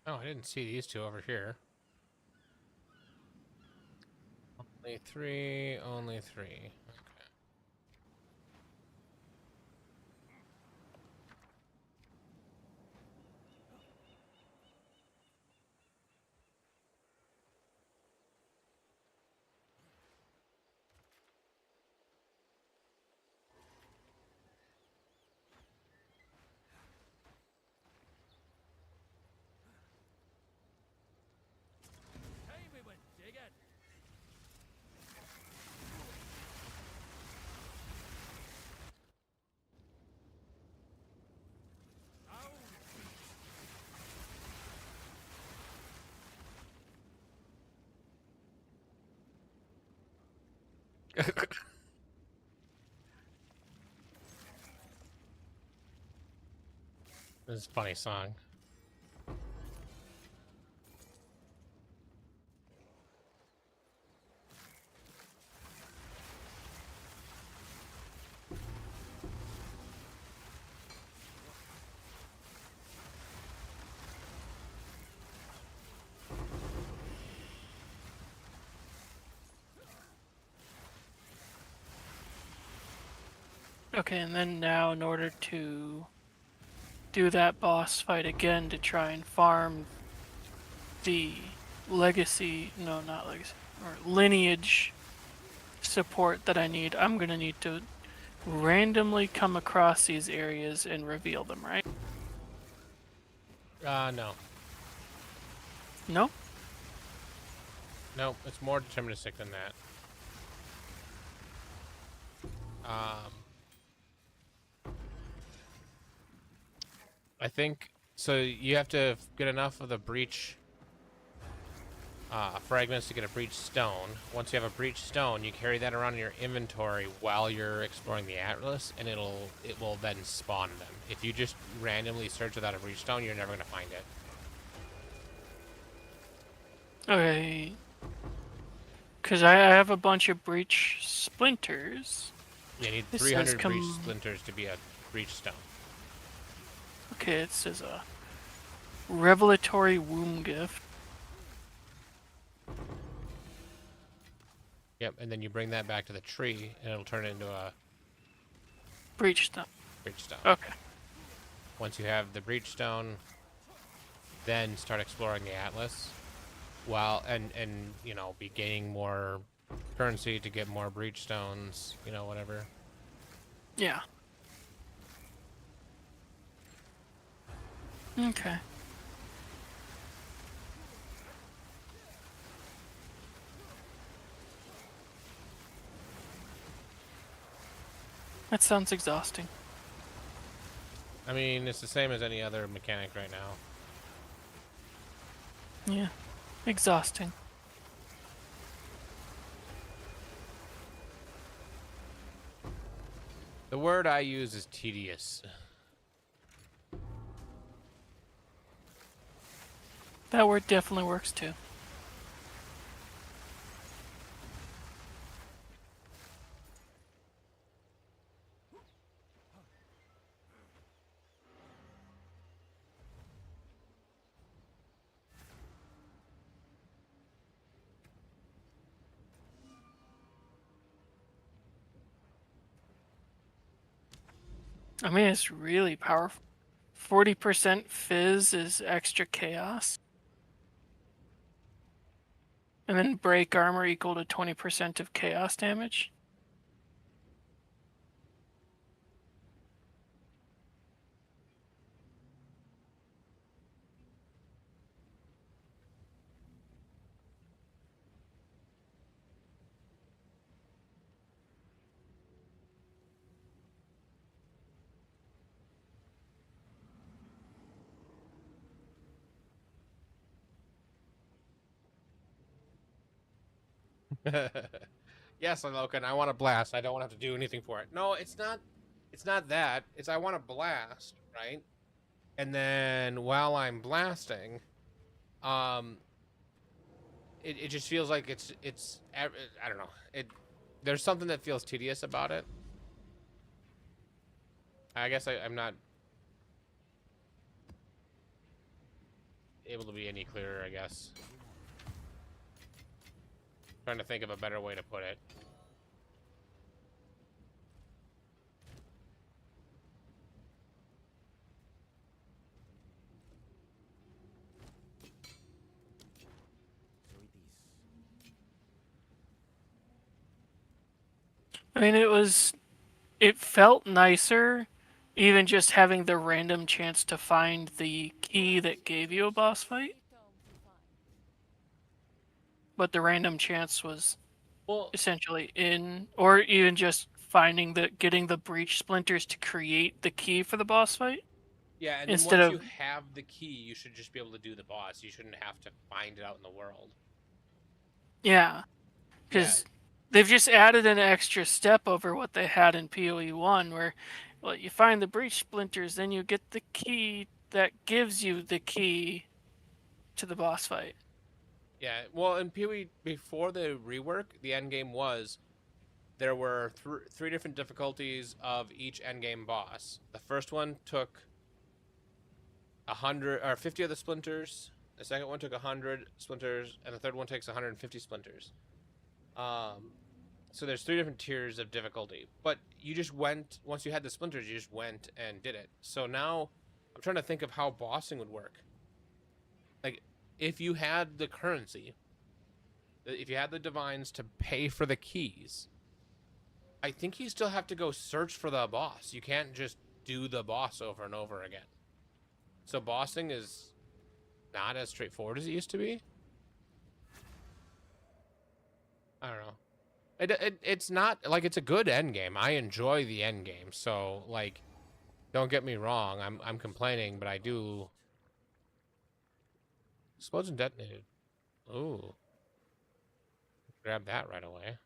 Oh, I didn't see these two over here. Only three, only three. Okay. Hey, we went digging. This is a funny song. Okay, and then now in order to do that boss fight again to try and farm the legacy, no, not legacy, or lineage support that I need, I'm gonna need to randomly come across these areas and reveal them, right? No. No? No, it's more deterministic than that. I think so. You have to get enough of the breach fragments to get a breached stone. Once you have a breached stone, you carry that around in your inventory while you're exploring the Atlas, and it will then spawn them. If you just randomly search without a breached stone, you're never gonna find it. Okay. Because I have a bunch of breach splinters. You need It says 300 breached splinters to be a breached stone. Okay, it says a revelatory womb gift. Yep, and then you bring that back to the tree, and it'll turn it into a Breach stone. breach stone. Okay. Once you have the breach stone, then start exploring the Atlas, and you know, be gaining more currency to get more breach stones, you know, whatever. Yeah. Okay. That sounds exhausting. I mean, it's the same as any other mechanic right now. Yeah. Exhausting. The word I use is tedious. That word definitely works too. I mean, it's really powerful. 40% fizz is extra chaos. And then break armor equal to 20% of chaos damage. Yes, Loken, I want to blast. I don't want to have to do anything for it. No, it's not. It's not that. It's I want to blast, right? And then while I'm blasting, um, it just feels like I don't know. There's something that feels tedious about it. I guess I'm not able to be any clearer, I guess. Trying to think of a better way to put it. I mean, it felt nicer, even just having the random chance to find the key that gave you a boss fight. But the random chance was essentially or even just getting the breach splinters to create the key for the boss fight. Yeah, and then instead once of you have the key, you should just be able to do the boss. You shouldn't have to find it out in the world. yeah, because they've just added an extra step over what they had in PoE 1, where, well, you find the breach splinters, then you get the key that gives you the key to the boss fight. Yeah, well, in PoE, before the rework, the end game was there were three different difficulties of each end game boss. The first one took 100 or 50 of the splinters. The second one took 100 splinters, and the third one takes 150 splinters. So there's three different tiers of difficulty. But you just went once you had the splinters, you just went and did it. So now I'm trying to think of how bossing would work. Like, if you had the currency, if you had the divines to pay for the keys, I think you still have to go search for the boss. You can't just do the boss over and over again. So bossing is not as straightforward as it used to be. I don't know. It's not like it's a good end game. I enjoy the end game. So like, don't get me wrong. I'm complaining, but I do. Explosion detonated. Ooh. grab that right away.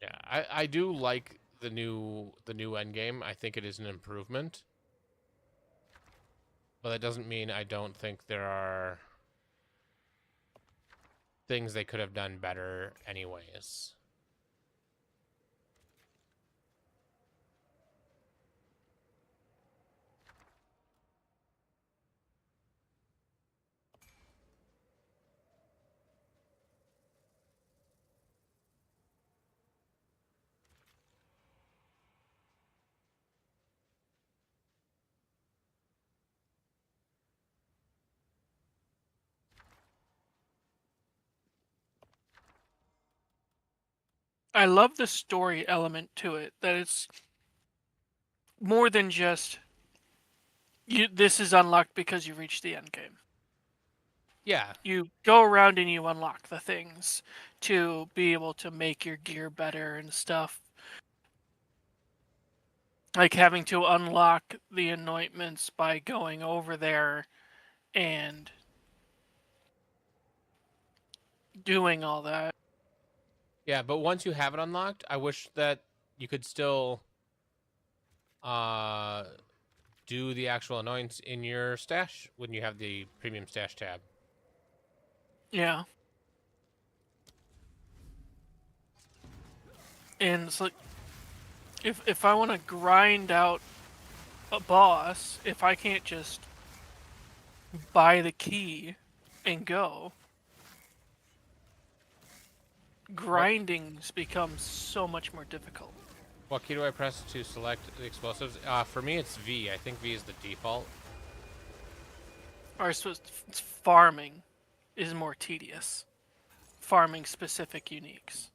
Yeah, I do like the new end game. I think it is an improvement. But that doesn't mean I don't think there are things they could have done better anyways. I love the story element to it, that it's more than just this is unlocked because you reached the end game. Yeah. You go around and you unlock the things to be able to make your gear better and stuff. Like having to unlock the anointments by going over there and doing all that. Yeah, but once you have it unlocked, I wish that you could still do the actual anointments in your stash when you have the premium stash tab. Yeah. And it's like, if I want to grind out a boss, if I can't just buy the key and go, grinding's becomes so much more difficult. What key do I press to select the explosives? For me, it's V. I think V is the default. Or I suppose it's farming is more tedious. Farming specific uniques.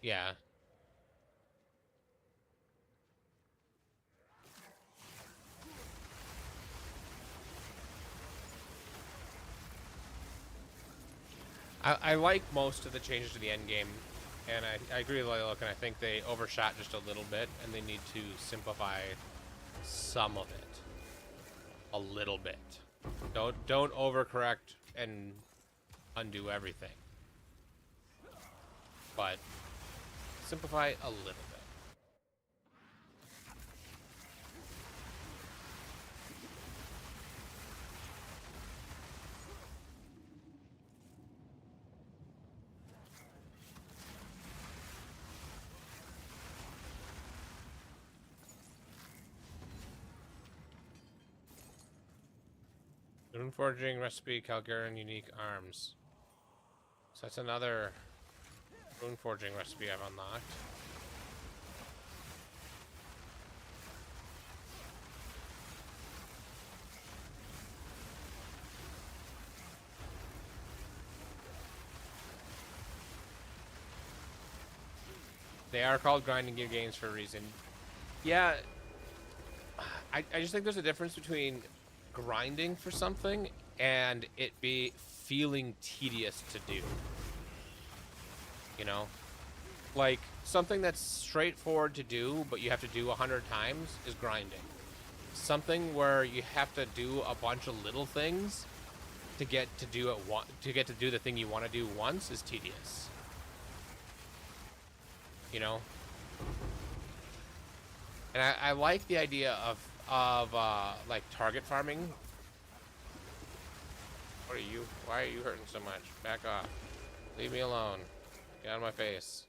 Yeah. I like most of the changes to the end game, and I agree with Look, and I think they overshot just a little bit, and they need to simplify some of it a little bit. Don't overcorrect and undo everything, but simplify a little bit. Rune forging recipe, Calgarian unique arms. So that's another rune forging recipe I've unlocked. They are called grinding gear games for a reason. Yeah, I just think there's a difference between grinding for something and it be feeling tedious to do. You know? Like, something that's straightforward to do, but you have to do 100 times is grinding. Something where you have to do a bunch of little things to get to do the thing you want to do once is tedious. You know? And I like the idea of like target farming. What are you? Why are you hurting so much? Back off. Leave me alone. Get out of my face.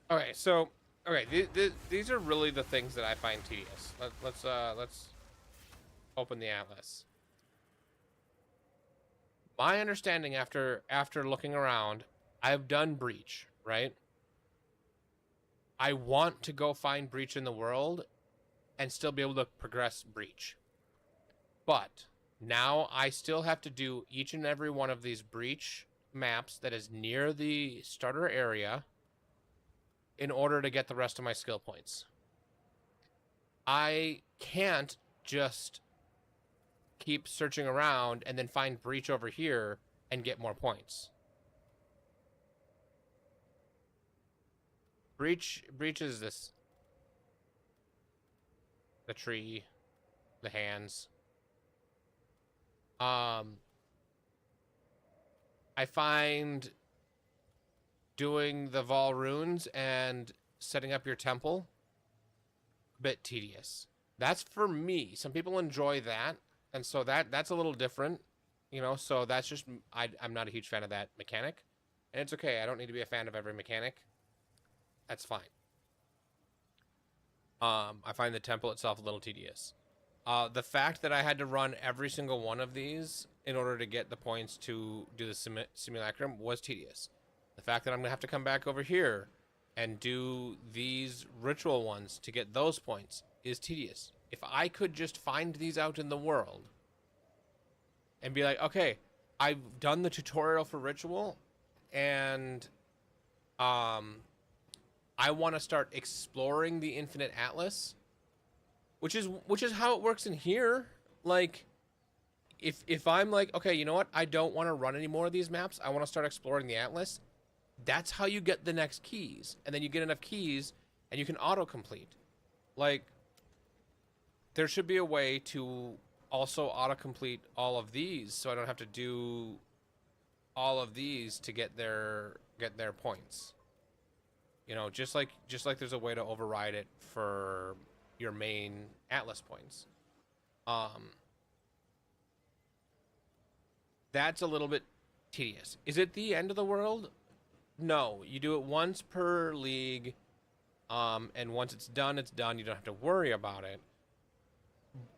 Okay, so these are really the things that I find tedious. Let's open the atlas. My understanding after looking around, I've done Breach, right? I want to go find Breach in the world and still be able to progress Breach. But now I still have to do each and every one of these Breach maps that is near the starter area in order to get the rest of my skill points. I can't just keep searching around and then find Breach over here and get more points. Breach is this. The tree, the hands. I find doing the Vol runes and setting up your temple a bit tedious. That's for me. Some people enjoy that, and so that's a little different, you know. So that's just I'm not a huge fan of that mechanic, and it's okay. I don't need to be a fan of every mechanic. That's fine. I find the temple itself a little tedious. The fact that I had to run every single one of these in order to get the points to do the simulacrum was tedious. The fact that I'm going to have to come back over here and do these ritual ones to get those points is tedious. If I could just find these out in the world and be like, okay, I've done the tutorial for ritual and I want to start exploring the Infinite Atlas, which is how it works in here. Like, if I'm like, okay, you know what? I don't want to run any more of these maps. I want to start exploring the Atlas. That's how you get the next keys. And then you get enough keys and you can autocomplete. Like, there should be a way to also autocomplete all of these so I don't have to do all of these to get their points. You know, just like there's a way to override it for your main Atlas points. That's a little bit tedious. Is it the end of the world? No, you do it once per league, and once it's done, it's done. You don't have to worry about it.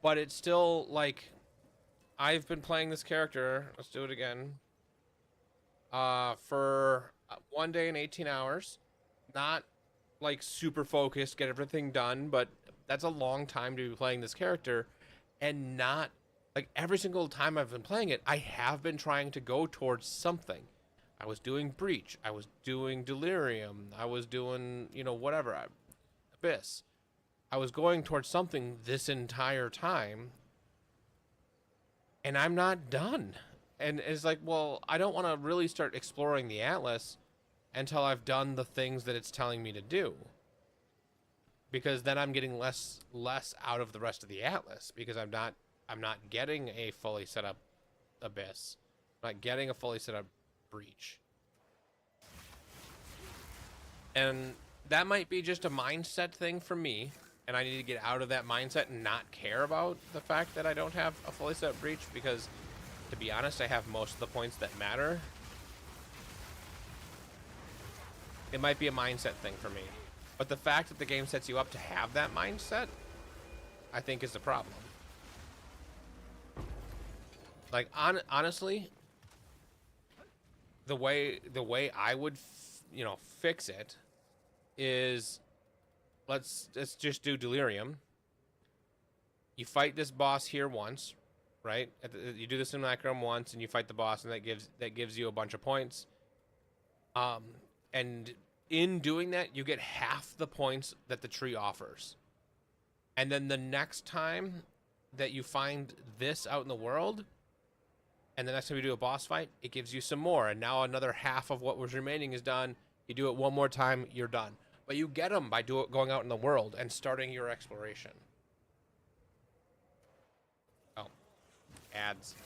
But it's still, like, I've been playing this character, let's do it again, for 1 day and 18 hours. Not, like, super focused, get everything done, but that's a long time to be playing this character, and not, like, every single time I've been playing it, I have been trying to go towards something. I was doing Breach, I was doing Delirium, I was doing, you know, whatever, Abyss. I was going towards something this entire time, and I'm not done. And it's like, well, I don't want to really start exploring the Atlas until I've done the things that it's telling me to do. Because then I'm getting less out of the rest of the Atlas, because I'm not getting a fully set up Abyss. I'm not getting a fully set up Breach. And that might be just a mindset thing for me, and I need to get out of that mindset and not care about the fact that I don't have a fully set up Breach, because to be honest, I have most of the points that matter. It might be a mindset thing for me. But the fact that the game sets you up to have that mindset, I think is the problem. Like, honestly, the way I would, fix it is, let's just do Delirium. You fight this boss here once, right? You do the simulacrum once, and you fight the boss, and that gives you a bunch of points. And in doing that, you get half the points that the tree offers. And then the next time that you find this out in the world, and the next time you do a boss fight, it gives you some more. And now another half of what was remaining is done. You do it one more time, you're done. But you get them by going out in the world and starting your exploration. Oh, ads.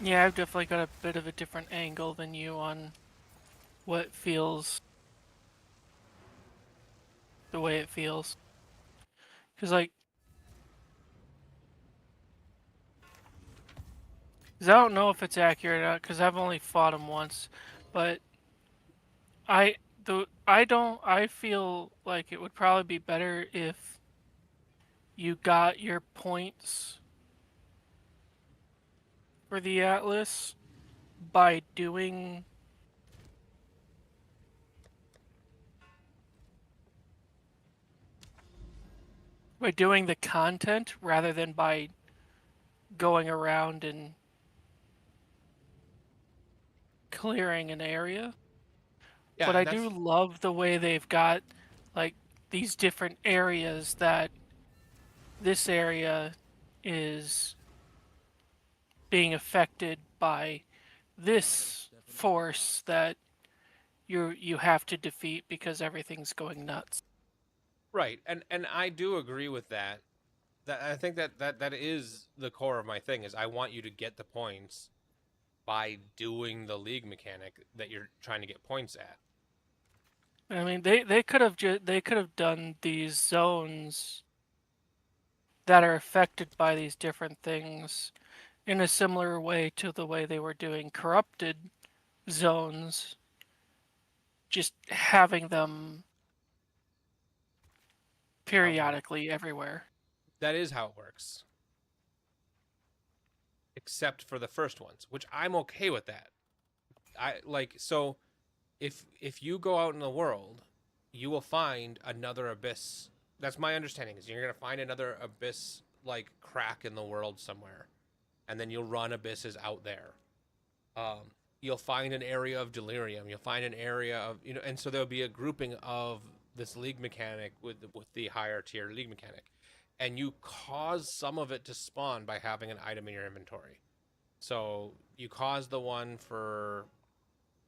Yeah, I've definitely got a bit of a different angle than you on what feels the way it feels. Because, like, 'Cause I don't know if it's accurate or not, because I've only fought him once, but I feel like it would probably be better if you got your points for the Atlas by doing the content rather than by going around and clearing an area. Yeah, But I and do that's love the way they've got like these different areas that this area is being affected by this force that you have to defeat because everything's going nuts. right. And I do agree with that. That I think that is the core of my thing is I want you to get the points by doing the league mechanic that you're trying to get points at. I mean, they could have they could have done these zones that are affected by these different things in a similar way to the way they were doing corrupted zones, just having them periodically everywhere. That is how it works. Except for the first ones, which I'm okay with that. I like so if you go out in the world, you will find another abyss. That's my understanding is you're going to find another abyss like crack in the world somewhere. And then you'll run abysses out there. You'll find an area of delirium. You'll find an area of and so there'll be a grouping of this league mechanic with the higher tier league mechanic, and you cause some of it to spawn by having an item in your inventory. So you cause the one for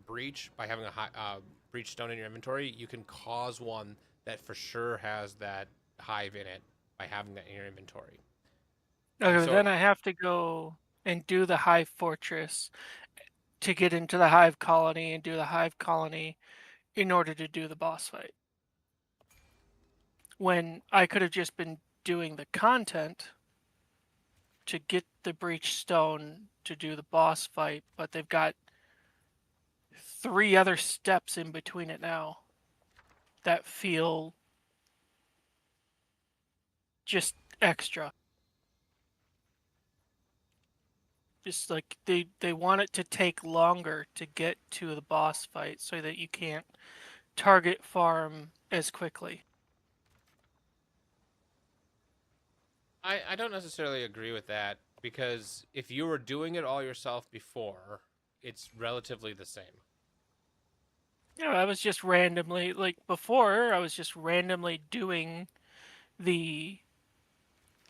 breach by having a breach stone in your inventory. You can cause one that for sure has that hive in it by having that in your inventory. Okay, then I have to go and do the hive fortress to get into the hive colony and do the hive colony in order to do the boss fight. When I could have just been doing the content to get the breach stone to do the boss fight, but they've got 3 other steps in between it now that feel just extra. Just like they want it to take longer to get to the boss fight so that you can't target farm as quickly. I don't necessarily agree with that because if you were doing it all yourself before, it's relatively the same. You know, I was just randomly like before I was just randomly doing the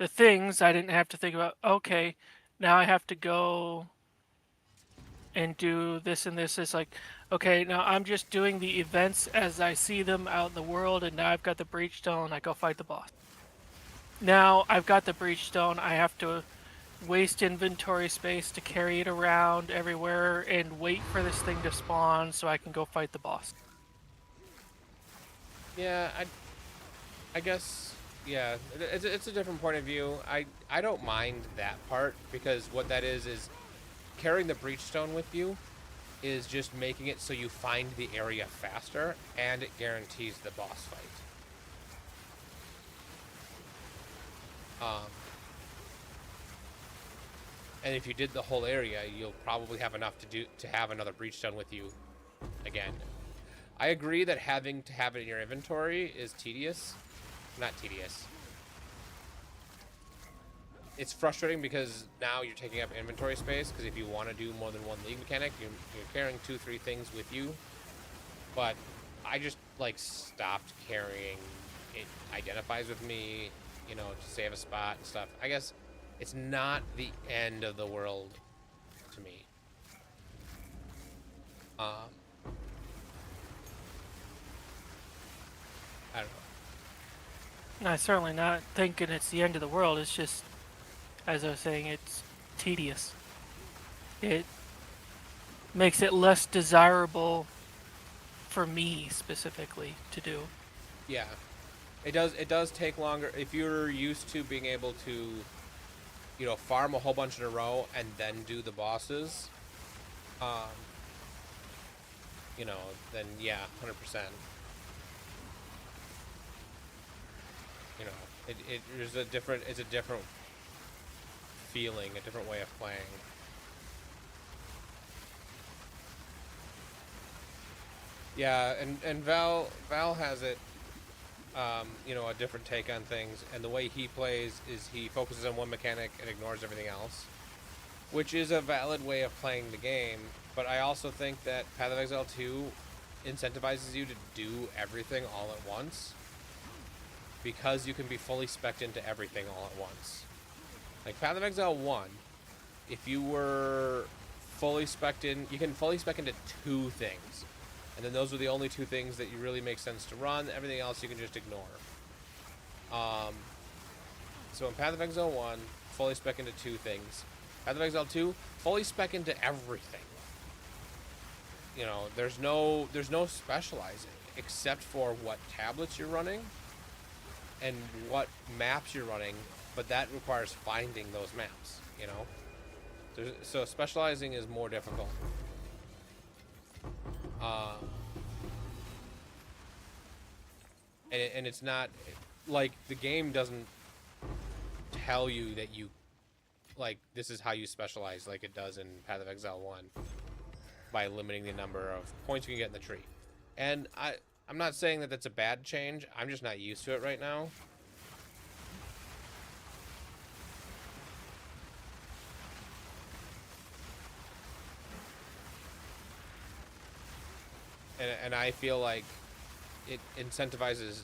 things. I didn't have to think about, okay, now I have to go and do this and this. It's like, okay, now I'm just doing the events as I see them out in the world, and now I've got the breach stone, I go fight the boss. Now I've got the breach stone, I have to waste inventory space to carry it around everywhere and wait for this thing to spawn so I can go fight the boss. Yeah, I guess yeah, it's a different point of view. I don't mind that part because what that is carrying the breach stone with you is just making it so you find the area faster and it guarantees the boss fight. And if you did the whole area, you'll probably have enough to have another breach stone with you again. I agree that having to have it in your inventory is tedious. Not tedious. It's frustrating because now you're taking up inventory space because if you want to do more than one league mechanic, you're carrying 2-3 things with you. But I just like stopped carrying. It identifies with me, to save a spot and stuff. I guess it's not the end of the world to me. I don't know. I'm certainly not thinking it's the end of the world. It's just, as I was saying, it's tedious. It makes it less desirable for me specifically to do. Yeah, it does take longer if you're used to being able to you know, farm a whole bunch in a row and then do the bosses, you know, then yeah, 100%. You know, it's a different feeling, a different way of playing. Yeah, and Val has it, you know, a different take on things, and the way he plays is he focuses on one mechanic and ignores everything else, which is a valid way of playing the game. But I also think that Path of Exile 2 incentivizes you to do everything all at once, because you can be fully spec'd into everything all at once. Like Path of Exile 1, if you were fully spec'd in, you can fully spec into 2 things. And then those are the only 2 things that you really make sense to run. Everything else you can just ignore. So in Path of Exile 1, fully spec into 2 things. Path of Exile 2, fully spec into everything. You know, there's no specializing except for what tablets you're running and what maps you're running, but that requires finding those maps, you know? So specializing is more difficult. And it's not, like, the game doesn't tell you that you, like, this is how you specialize like it does in Path of Exile 1 by limiting the number of points you can get in the tree. And I'm not saying that that's a bad change, I'm just not used to it right now. And I feel like it incentivizes,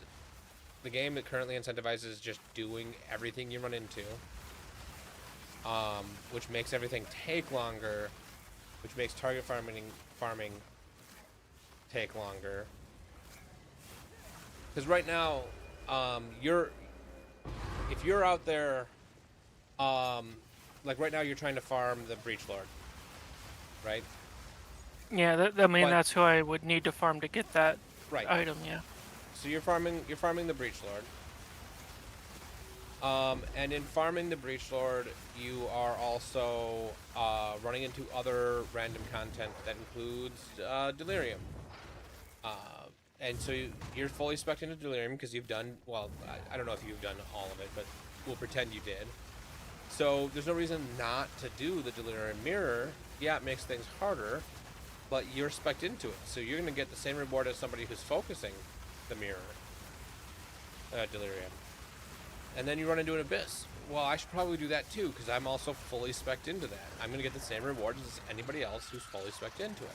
the game it currently incentivizes just doing everything you run into, which makes everything take longer, which makes target farming take longer. Because right now, if you're out there, like right now you're trying to farm the Breach Lord, right? Yeah, that's who I would need to farm to get that item. Yeah. So you're farming the Breach Lord. And in farming the Breach Lord, you are also running into other random content that includes Delirium. And so you're fully spec'd into Delirium because you've done, well, I don't know if you've done all of it, but we'll pretend you did. So there's no reason not to do the Delirium Mirror. Yeah, it makes things harder, but you're spec'd into it. So you're going to get the same reward as somebody who's focusing the Mirror, Delirium. And then you run into an Abyss. Well, I should probably do that too, because I'm also fully spec'd into that. I'm going to get the same reward as anybody else who's fully spec'd into it.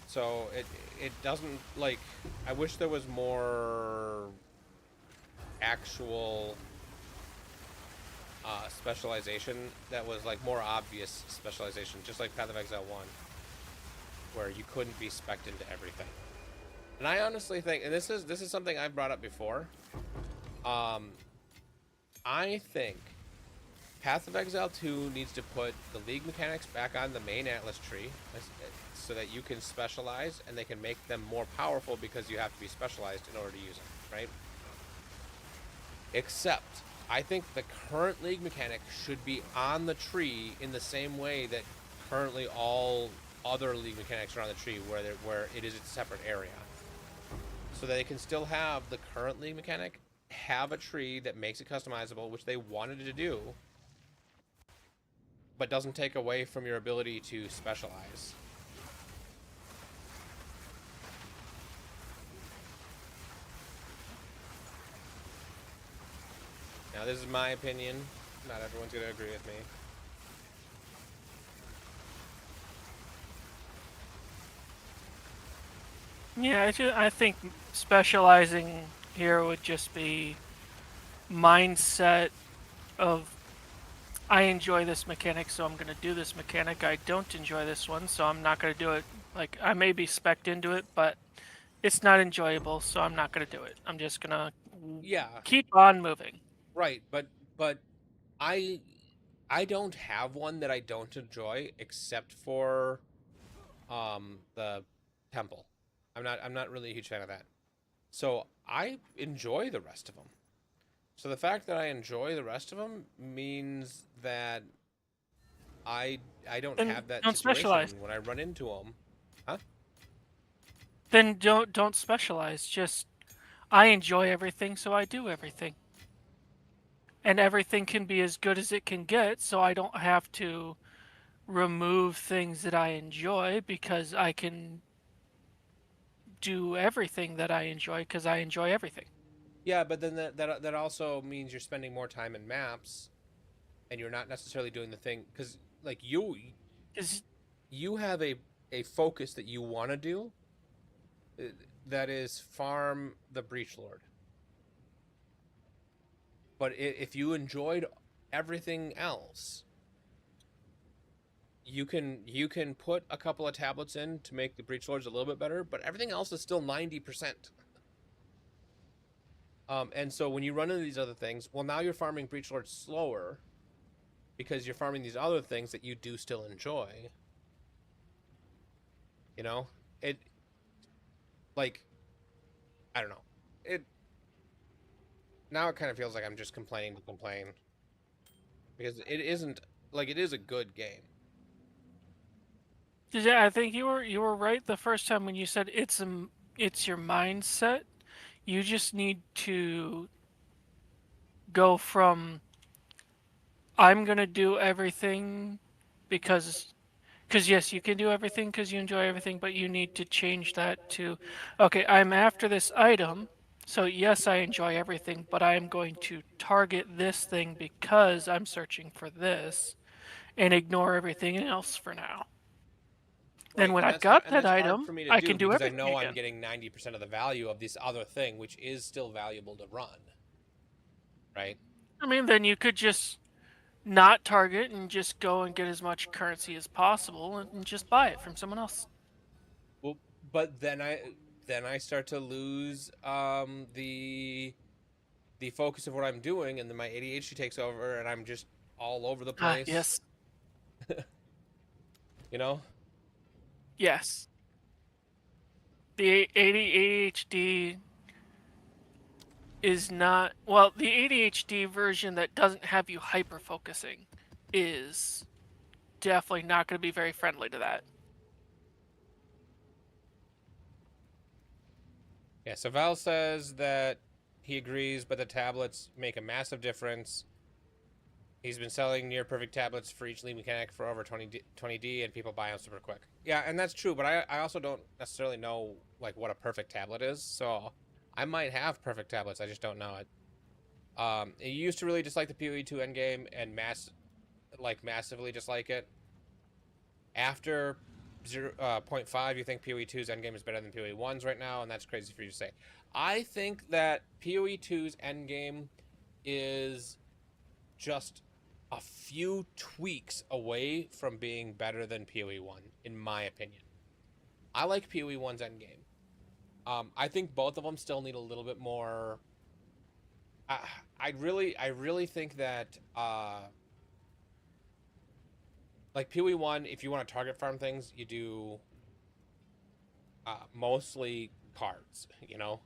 So it doesn't, like, I wish there was more actual specialization that was like more obvious specialization, just like Path of Exile 1, where you couldn't be spec'd into everything. And I honestly think, and this is something I've brought up before, I think Path of Exile 2 needs to put the League mechanics back on the main Atlas tree so that you can specialize, and they can make them more powerful because you have to be specialized in order to use them, right? Except, I think the current League mechanic should be on the tree in the same way that currently all other League mechanics are on the tree, where it is a separate area. So that they can still have the current League mechanic have a tree that makes it customizable, which they wanted to do, but doesn't take away from your ability to specialize. Now, this is my opinion. Not everyone's going to agree with me. Yeah, I think specializing here would just be mindset of, I enjoy this mechanic, so I'm going to do this mechanic. I don't enjoy this one, so I'm not going to do it. Like, I may be spec'd into it, but it's not enjoyable, so I'm not going to do it. I'm just going to keep on moving. Right, but I don't have one that I don't enjoy except for the temple. I'm not really a huge fan of that. So I enjoy the rest of them. So the fact that I enjoy the rest of them means that I don't Then have that don't specialize. situation when I run into them. Huh? Then don't specialize. Just I enjoy everything, so I do everything. And everything can be as good as it can get, so I don't have to remove things that I enjoy because I can do everything that I enjoy because I enjoy everything. Yeah, but then that also means you're spending more time in maps, and you're not necessarily doing the thing because like you have a focus that you want to do. That is farm the Breach Lord. But if you enjoyed everything else, you can put a couple of tablets in to make the Breach Lords a little bit better, but everything else is still 90%. And so when you run into these other things, well, now you're farming Breach Lords slower because you're farming these other things that you do still enjoy. You know, it like I don't know. It now it kind of feels like I'm just complaining to complain because it isn't like it is a good game. Yeah, I think you were right the first time when you said it's your mindset. You just need to go from I'm gonna do everything because yes, you can do everything because you enjoy everything, but you need to change that to okay, I'm after this item. So yes, I enjoy everything, but I am going to target this thing because I'm searching for this and ignore everything else for now. Then Right, when and I've got that that's hard item, for me to I do can do because I everything know I'm again. getting 90% of the value of this other thing, which is still valuable to run. Right? I mean, then you could just not target and just go and get as much currency as possible and just buy it from someone else. Well, but then I start to lose the focus of what I'm doing, and then my ADHD takes over, and I'm just all over the Ah, place. yes. You know? Yes. The ADHD is not well, the ADHD version that doesn't have you hyper focusing is definitely not going to be very friendly to that. Yeah. So Val says that he agrees, but the tablets make a massive difference. He's been selling near perfect tablets for each lead mechanic for over 20D, and people buy them super quick. Yeah, and that's true, but I also don't necessarily know like what a perfect tablet is, so I might have perfect tablets. I just don't know it. You used to really dislike the PoE2 endgame and massively dislike it. After 0.5, you think PoE2's endgame is better than PoE1's right now, and that's crazy for you to say. I think that PoE2's endgame is just a few tweaks away from being better than PoE1, in my opinion. I like PoE1's endgame. I think both of them still need a little bit more. I really think that like PoE1, if you want to target farm things, you do mostly cards. You know,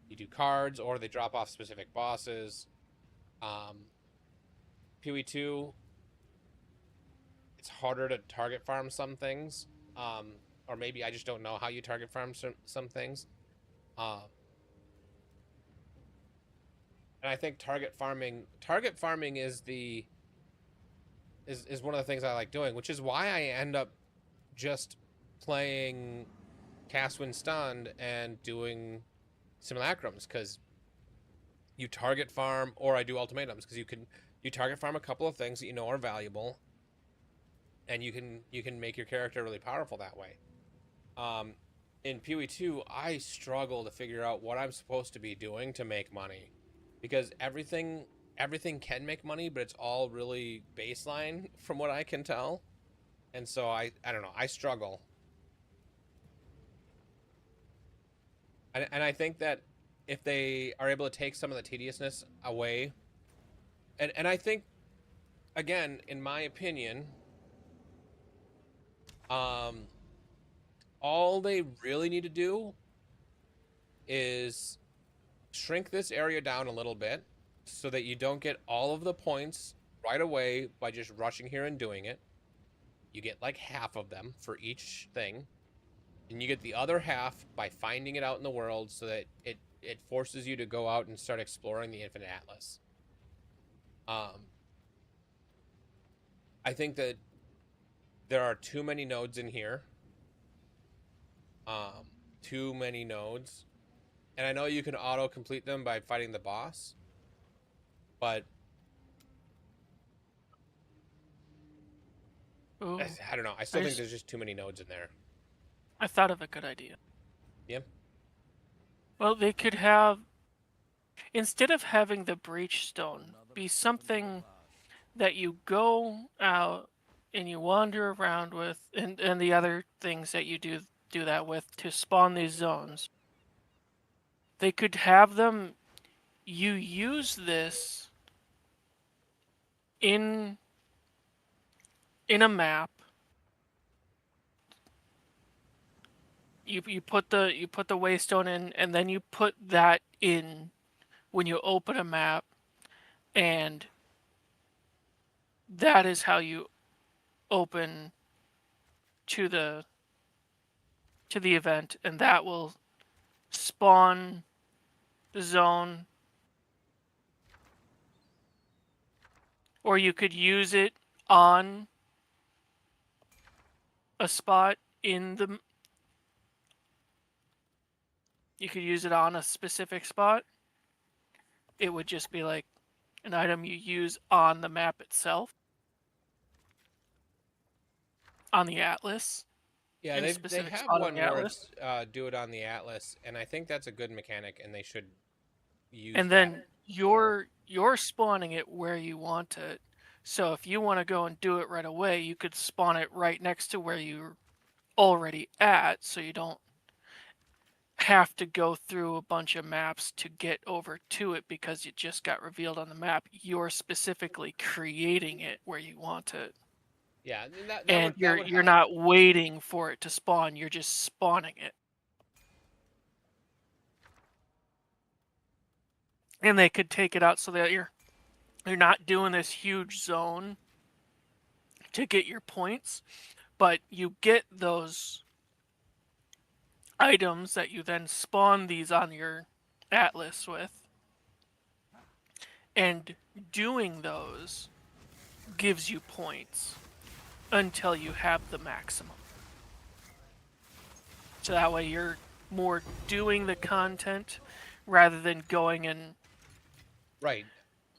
you do cards or they drop off specific bosses. PoE2, it's harder to target farm some things, or maybe I just don't know how you target farm some things. And I think target farming is one of the things I like doing, which is why I end up just playing Cast Win Stunned and doing simulacrums, because you target farm, or I do ultimatums because you target farm a couple of things that you know are valuable, and you can make your character really powerful that way. In PoE2, I struggle to figure out what I'm supposed to be doing to make money, because everything can make money, but it's all really baseline from what I can tell. And so I don't know, I struggle. And I think that if they are able to take some of the tediousness away, and I think, again, in my opinion, all they really need to do is shrink this area down a little bit so that you don't get all of the points right away by just rushing here and doing it. You get like half of them for each thing, and you get the other half by finding it out in the world so that it forces you to go out and start exploring the Infinite Atlas. I think that there are too many nodes in here. Too many nodes. And I know you can auto-complete them by fighting the boss, but Ooh, I don't know. I still think there's just too many nodes in there. I thought of a good idea. Yeah. Well, they could have, instead of having the breach stone be something that you go out and you wander around with, and the other things that you do that with to spawn these zones, they could have them, you use this in a map. You put the waystone in, and then you put that in when you open a map, and that is how you open to the event, and that will spawn the zone. Or you could use it on a spot in the, you could use it on a specific spot. It would just be like an item you use on the map itself, on the Atlas. Yeah, they have one where it's do it on the Atlas, and I think that's a good mechanic, and they should use. And then you're spawning it where you want it. So if you want to go and do it right away, you could spawn it right next to where you're already at, so you don't have to go through a bunch of maps to get over to it because it just got revealed on the map. You're specifically creating it where you want it. Yeah, and you're not waiting for it to spawn. You're just spawning it. And they could take it out so that you're not doing this huge zone to get your points, but you get those items that you then spawn these on your Atlas with. And doing those gives you points until you have the maximum. So that way you're more doing the content rather than going and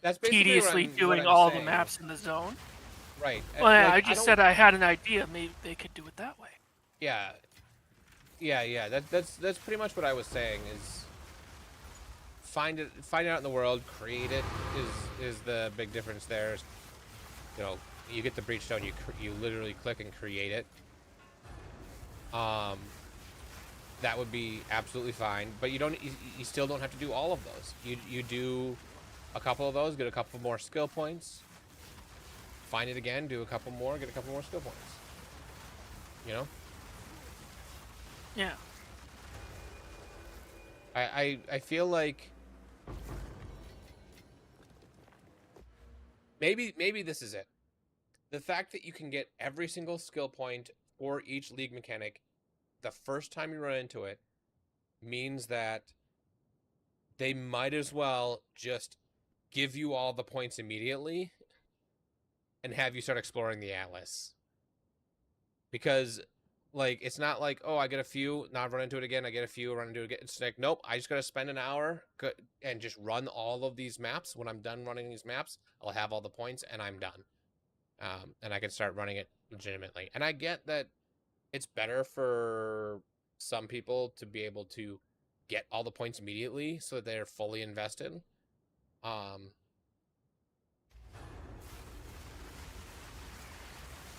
that's basically tediously doing all the maps in the zone. Right. Well, yeah, I just said I had an idea. Maybe they could do it that way. Yeah. That's pretty much what I was saying. Is find it out in the world, create it is the big difference there. You know, you get the breach stone, you literally click and create it. That would be absolutely fine, but you still don't have to do all of those. You do a couple of those, get a couple more skill points. Find it again, do a couple more, get a couple more skill points. You know? Yeah. I feel like maybe this is it. The fact that you can get every single skill point for each league mechanic the first time you run into it means that they might as well just give you all the points immediately and have you start exploring the Atlas. Because, like, it's not like, oh, I get a few, now I've run into it again, I get a few, run into it again. It's like, nope, I just got to spend an hour and just run all of these maps. When I'm done running these maps, I'll have all the points and I'm done. And I can start running it legitimately. And I get that it's better for some people to be able to get all the points immediately so that they're fully invested.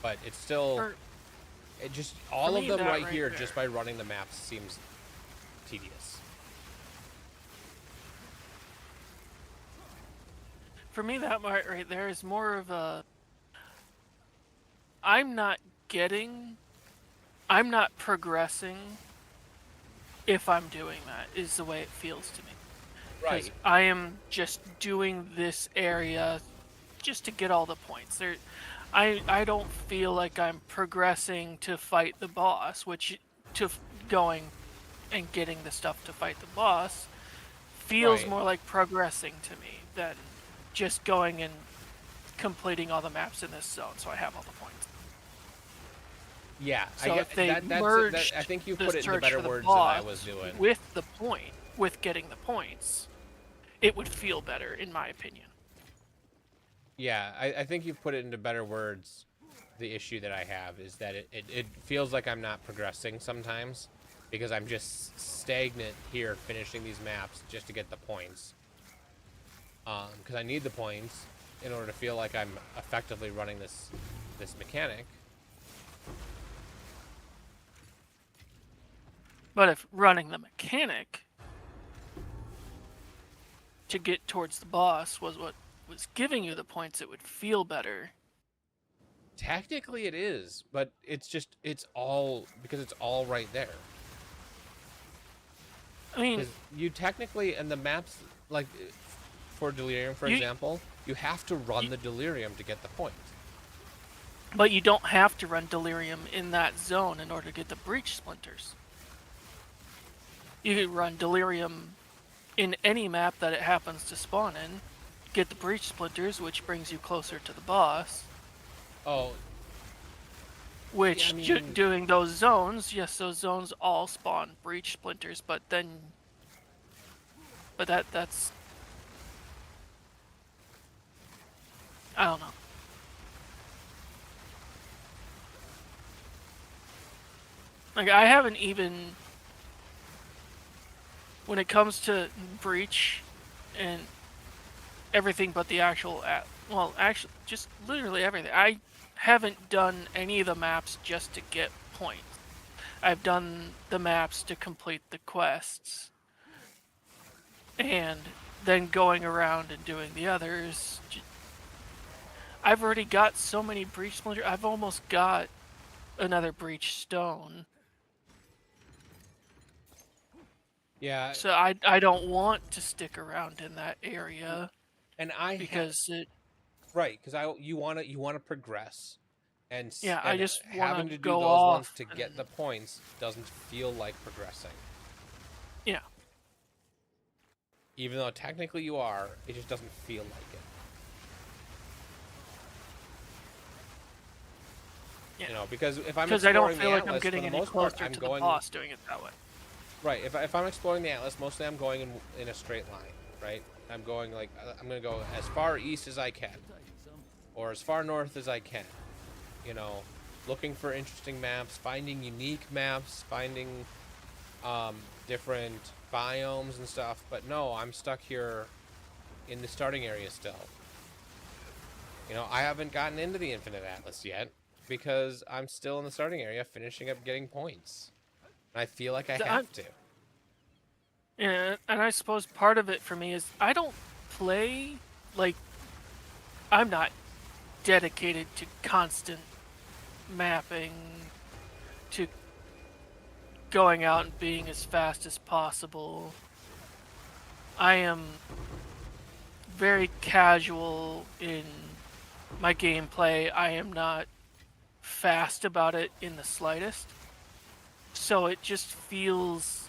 But it's still, it just, all of them right here, just by running the maps, seems tedious. For me, that part right there is more of a, I'm not progressing if I'm doing that, is the way it feels to me. Because Right. I am just doing this area just to get all the points. I don't feel like I'm progressing to fight the boss, going and getting the stuff to fight the boss feels Right. more like progressing to me than just going and completing all the maps in this zone so I have all the points. Yeah, So I if get they that. merged I think you the put it into search better for the words than I boss was doing. with getting the points, it would feel better in my opinion. Yeah, I think you've put it into better words. The issue that I have is that it feels like I'm not progressing sometimes because I'm just stagnant here finishing these maps just to get the points. Because I need the points in order to feel like I'm effectively running this mechanic. But if running the mechanic to get towards the boss was what was giving you the points, it would feel better. Technically it is, but it's all because it's all right there. I mean, Because you technically, and the maps, like for Delirium, for example, you have to run the Delirium to get the points. but you don't have to run Delirium in that zone in order to get the Breach Splinters. You can run Delirium in any map that it happens to spawn in, get the Breach Splinters, which brings you closer to the boss. Oh. Which, yeah, I mean, doing those zones, yes, those zones all spawn Breach Splinters, but that's... I don't know. Like, I haven't even... When it comes to Breach and everything but the actual... Well, actually, just literally everything. I haven't done any of the maps just to get points. I've done the maps to complete the quests. And then going around and doing the others. I've already got so many Breach Splinters. I've almost got another Breach Stone. Yeah. So I don't want to stick around in that area. And because right, because you want to progress, and yeah, and I just having want to to do go those ones off to and, get the points doesn't feel like progressing. Yeah. Even though technically you are, it just doesn't feel like it. Yeah. You know, because if I'm because I don't exploring feel the like I'm Atlas, for getting the any most part, closer I'm to going. the boss doing it that way. Right. If I'm exploring the Atlas, mostly I'm going in a straight line. Right. I'm going like I'm gonna go as far east as I can, or as far north as I can. You know, looking for interesting maps, finding unique maps, finding different biomes and stuff. But no, I'm stuck here in the starting area still. You know, I haven't gotten into the Infinite Atlas yet because I'm still in the starting area finishing up getting points. And I feel like I have to. Yeah, and I suppose part of it for me is I don't play, like, I'm not dedicated to constant mapping, to going out and being as fast as possible. I am very casual in my gameplay. I am not fast about it in the slightest. So it just feels...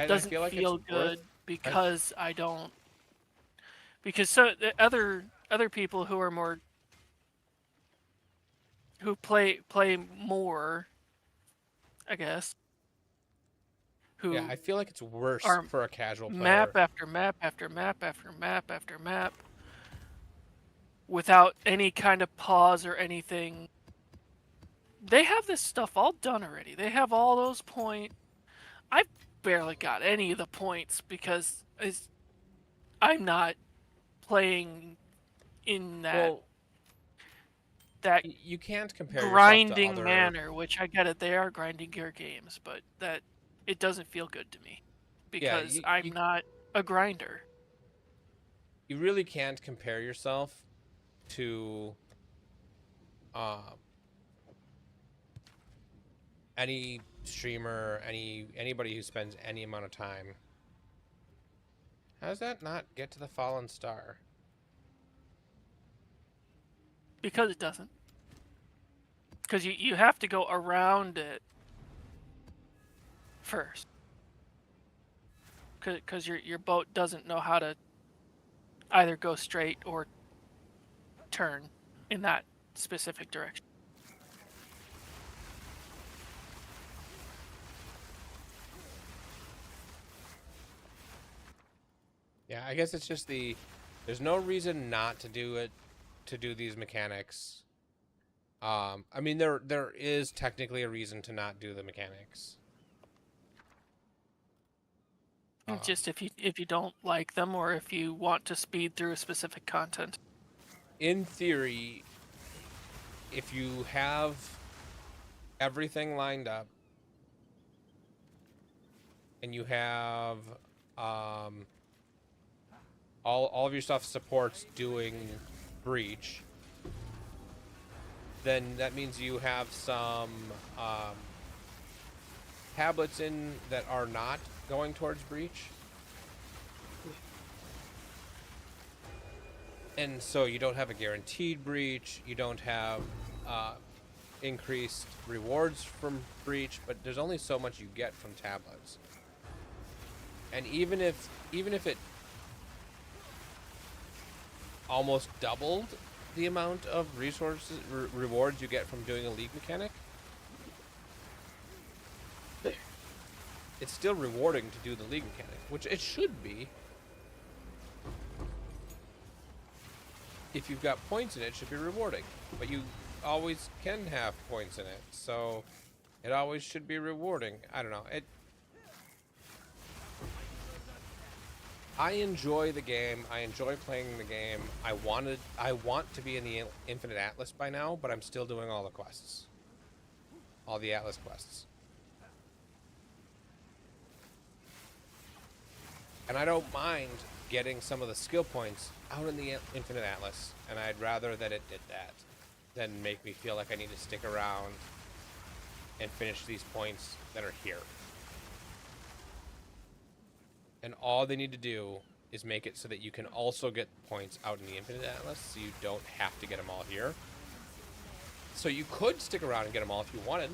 doesn't feel like feel it's good worth... because I don't... Because so the other people who are more... who play more, I guess. Who Yeah, I feel like it's worse are for a casual player. map after map after map after map after map without any kind of pause or anything. They have this stuff all done already. They have all those points. I've barely got any of the points because I'm not playing in that you can't compare grinding yourself to other... manner, which I get it. They are grinding gear games, but that it doesn't feel good to me because I'm not a grinder. You really can't compare yourself to any streamer, anybody who spends any amount of time. How does that not get to the fallen star? Because it doesn't. Because you have to go around it first. Because your boat doesn't know how to either go straight or turn in that specific direction. Yeah, I guess it's just there's no reason not to do it, to do these mechanics. I mean, there is technically a reason to not do the mechanics. Just if you don't like them, or if you want to speed through specific content. In theory, if you have everything lined up and you have all of your stuff supports doing breach, then that means you have some tablets in that are not going towards breach. And so you don't have a guaranteed breach, you don't have increased rewards from breach, but there's only so much you get from tablets. And even if it almost doubled the amount of resources rewards you get from doing a league mechanic, it's still rewarding to do the league mechanic, which it should be. If you've got points in it, it should be rewarding. But you always can have points in it, so it always should be rewarding. I don't know. I enjoy the game. I enjoy playing the game. I want to be in the Infinite Atlas by now, but I'm still doing all the quests. All the Atlas quests. And I don't mind getting some of the skill points out in the Infinite Atlas, and I'd rather that it did that than make me feel like I need to stick around and finish these points that are here. And all they need to do is make it so that you can also get points out in the Infinite Atlas, so you don't have to get them all here. So you could stick around and get them all if you wanted,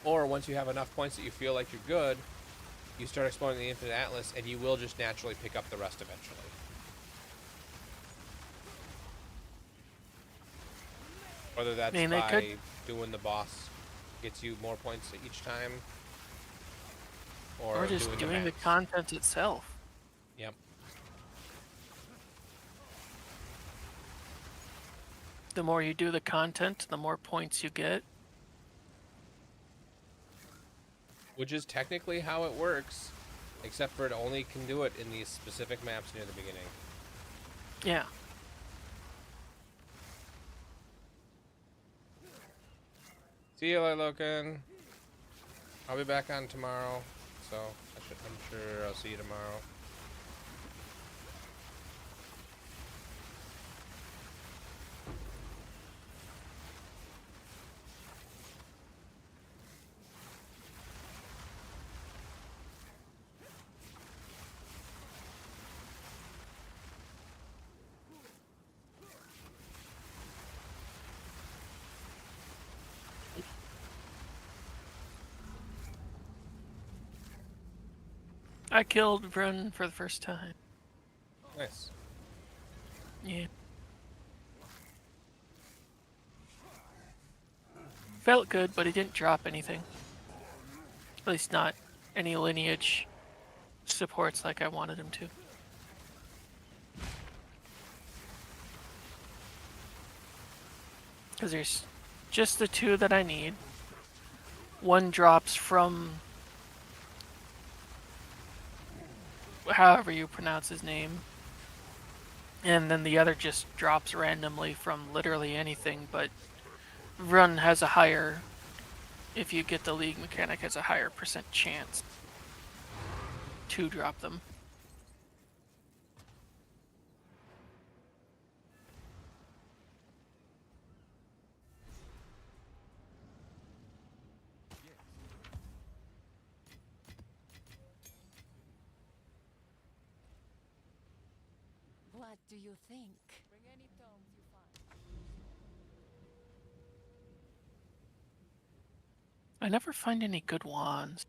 or once you have enough points that you feel like you're good, you start exploring the Infinite Atlas, and you will just naturally pick up the rest eventually. Whether that's by doing the boss gets you more points each time, or just doing the content itself. Yep. The more you do the content, the more points you get. Which is technically how it works, except for it only can do it in these specific maps near the beginning. Yeah. See you, Loken. I'll be back on tomorrow, so I'm sure I'll see you tomorrow. I killed Brun for the first time. Nice. Yeah. Felt good, but he didn't drop anything. At least not any lineage supports like I wanted him to. Because there's just the two that I need. One drops from however you pronounce his name. And then the other just drops randomly from literally anything, but Run has a higher, if you get the league mechanic, has a higher % chance to drop them. What do you think? Bring any tomes you find. I never find any good wands.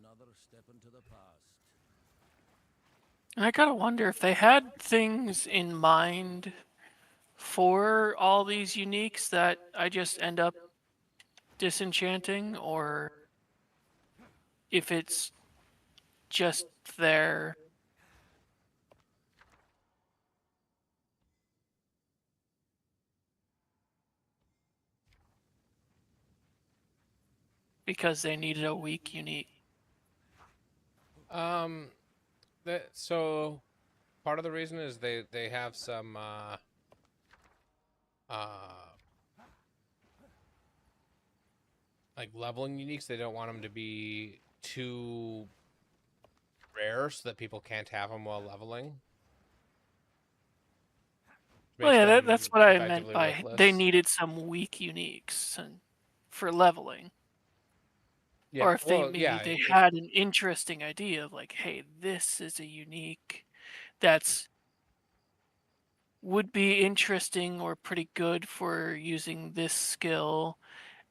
Another step into the past. And I gotta wonder if they had things in mind for all these uniques that I just end up disenchanting, or if it's just there. Because they needed a weak unique. So part of the reason is they have some like leveling uniques. They don't want them to be too rare so that people can't have them while leveling. Well, Makes yeah, them that's what I meant effectively by worthless. they needed some weak uniques and for leveling. Yeah, Or if they well, maybe yeah, they if- had an interesting idea of like, hey, this is a unique that's would be interesting or pretty good for using this skill,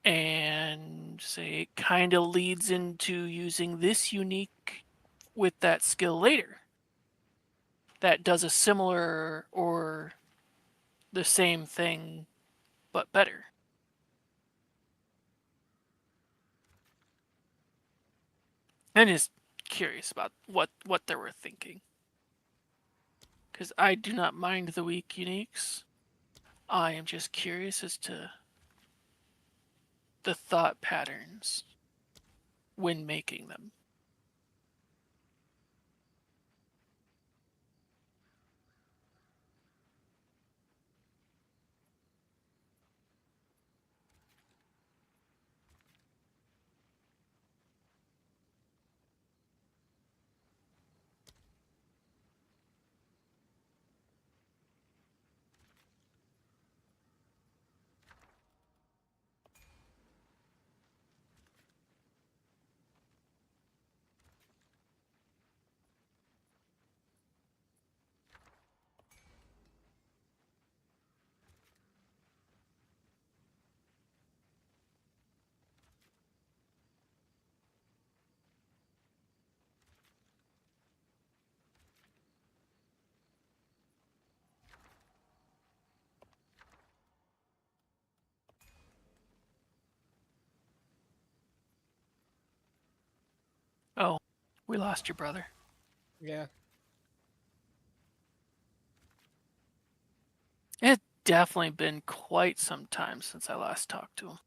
and say it kind of leads into using this unique with that skill later. That does a similar or the same thing but better. I'm just curious about what they were thinking. Because I do not mind the weak uniques. I am just curious as to the thought patterns when making them. Oh, we lost your brother. yeah. It's definitely been quite some time since I last talked to him.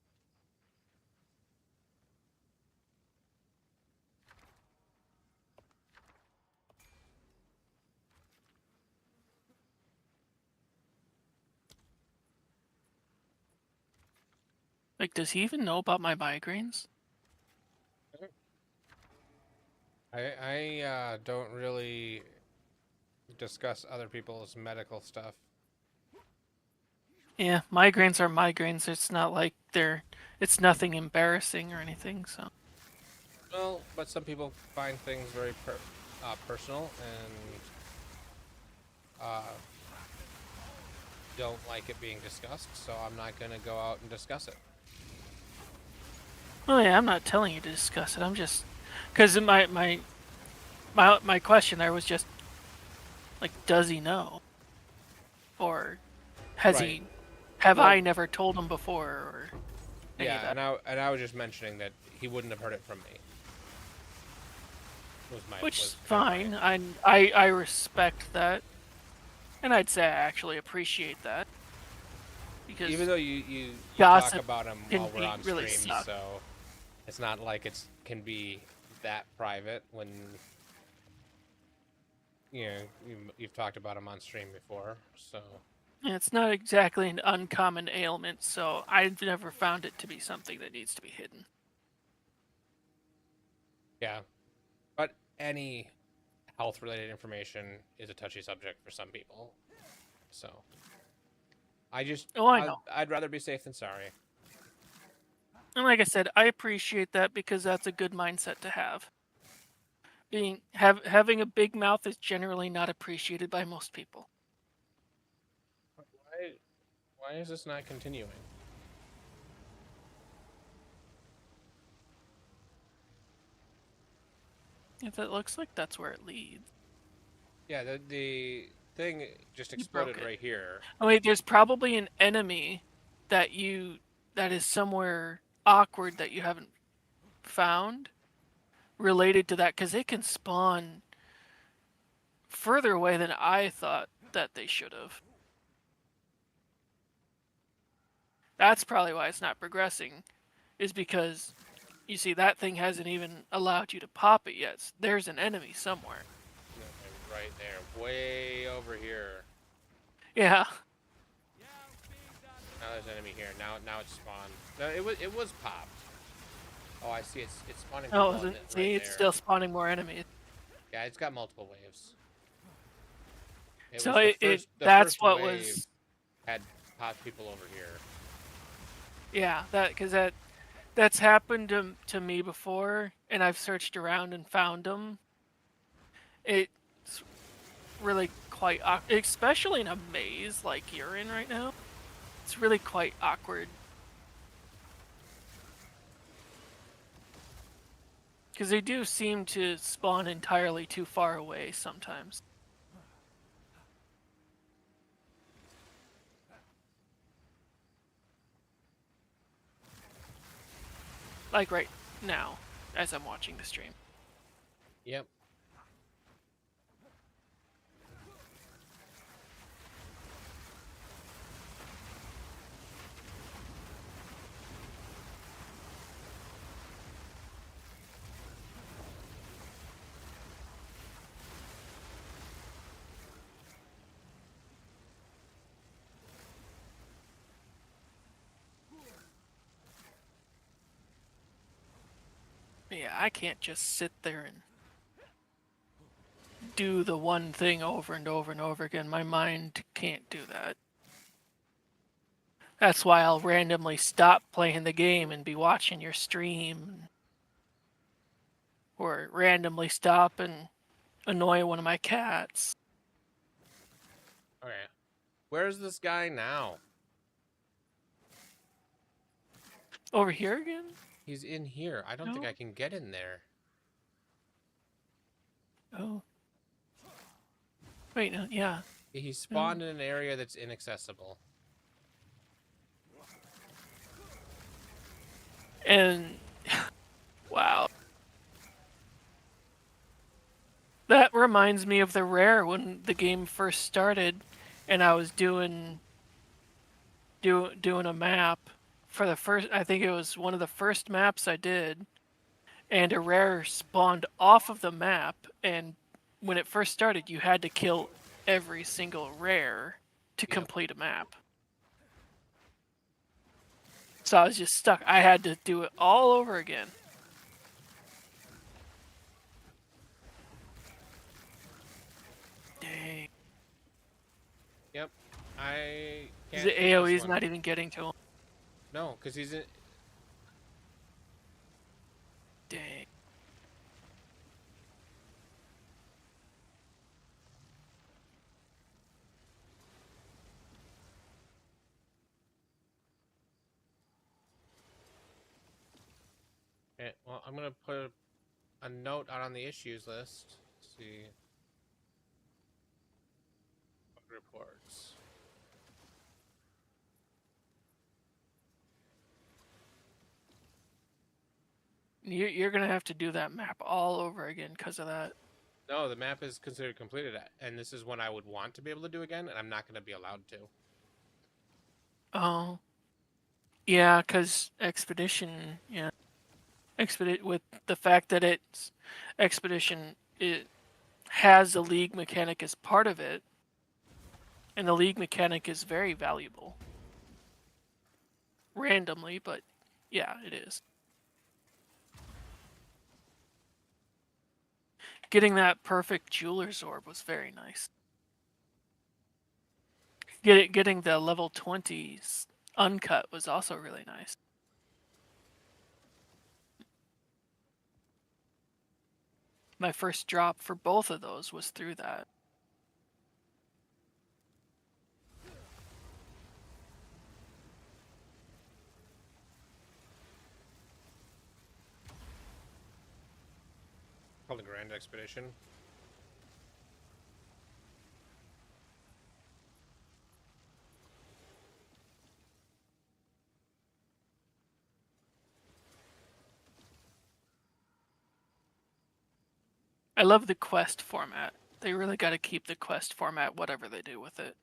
Like, does he even know about my migraines? I don't really discuss other people's medical stuff. Yeah, migraines are migraines. It's not like it's nothing embarrassing or anything, so. Well, but some people find things very personal and don't like it being discussed, so I'm not going to go out and discuss it. Well, yeah, I'm not telling you to discuss it. I'm just, because my question there was just, like, does he know, or has Right. he? Have Well, I never told him before, or any of Yeah, that? and I was just mentioning that he wouldn't have heard it from me. Which is kind fine. of my- I respect that, and I'd say I actually appreciate that, because Even though you talk gossip about him can while we're be on really stream, suck. so it's not like it can be that private when you've talked about them on stream before. So And it's not exactly an uncommon ailment, so I've never found it to be something that needs to be hidden. yeah, but any health-related information is a touchy subject for some people. So I know. I'd rather be safe than sorry. And like I said, I appreciate that because that's a good mindset to have. Having a big mouth is generally not appreciated by most people. Why is this not continuing? If it looks like that's where it leads. Yeah, the thing just exploded right here. Oh wait, there's probably an enemy that is somewhere awkward that you haven't found related to that, because they can spawn further away than I thought that they should have. That's probably why it's not progressing, is because you see that thing hasn't even allowed you to pop it yet. There's an enemy somewhere. Right there, way over here. Yeah. Now there's an enemy here. Now it's spawned. No, it was popped. Oh, I see. It's spawning. Oh, isn't it? See, it's still spawning more enemies. Yeah, it's got multiple waves. So that's what was had popped people over here. Yeah, that's happened to me before, and I've searched around and found them. It's really quite especially in a maze like you're in right now. It's really quite awkward. Because they do seem to spawn entirely too far away sometimes. Like right now, as I'm watching the stream. Yep. Yeah, I can't just sit there and do the one thing over and over and over again. My mind can't do that. That's why I'll randomly stop playing the game and be watching your stream. Or randomly stop and annoy one of my cats. Okay. Where's this guy now? Over here again? He's in here. I don't think I can get in there. Oh. Wait, no, yeah. He spawned in an area that's inaccessible. And wow. That reminds me of the rare when the game first started and I was doing a map for the first, I think it was one of the first maps I did, and a rare spawned off of the map, and when it first started you had to kill every single rare to complete a map. So I was just stuck. I had to do it all over again. Dang. Yep. I can't. The AoE's not even getting to him. No, because he's in. Dang. Okay, well, I'm gonna put a note out on the issues list. Let's see. Reports. You're gonna have to do that map all over again because of that. No, the map is considered completed, and this is one I would want to be able to do again, and I'm not going to be allowed to. Oh. Yeah, because Expedition, yeah. With the fact that it's Expedition, it has a league mechanic as part of it, and the league mechanic is very valuable. Randomly, but yeah, it is. Getting that perfect jeweler's orb was very nice. Getting the level 20s uncut was also really nice. My first drop for both of those was through that. Called the Grand Expedition. I love the quest format. They really got to keep the quest format, whatever they do with it.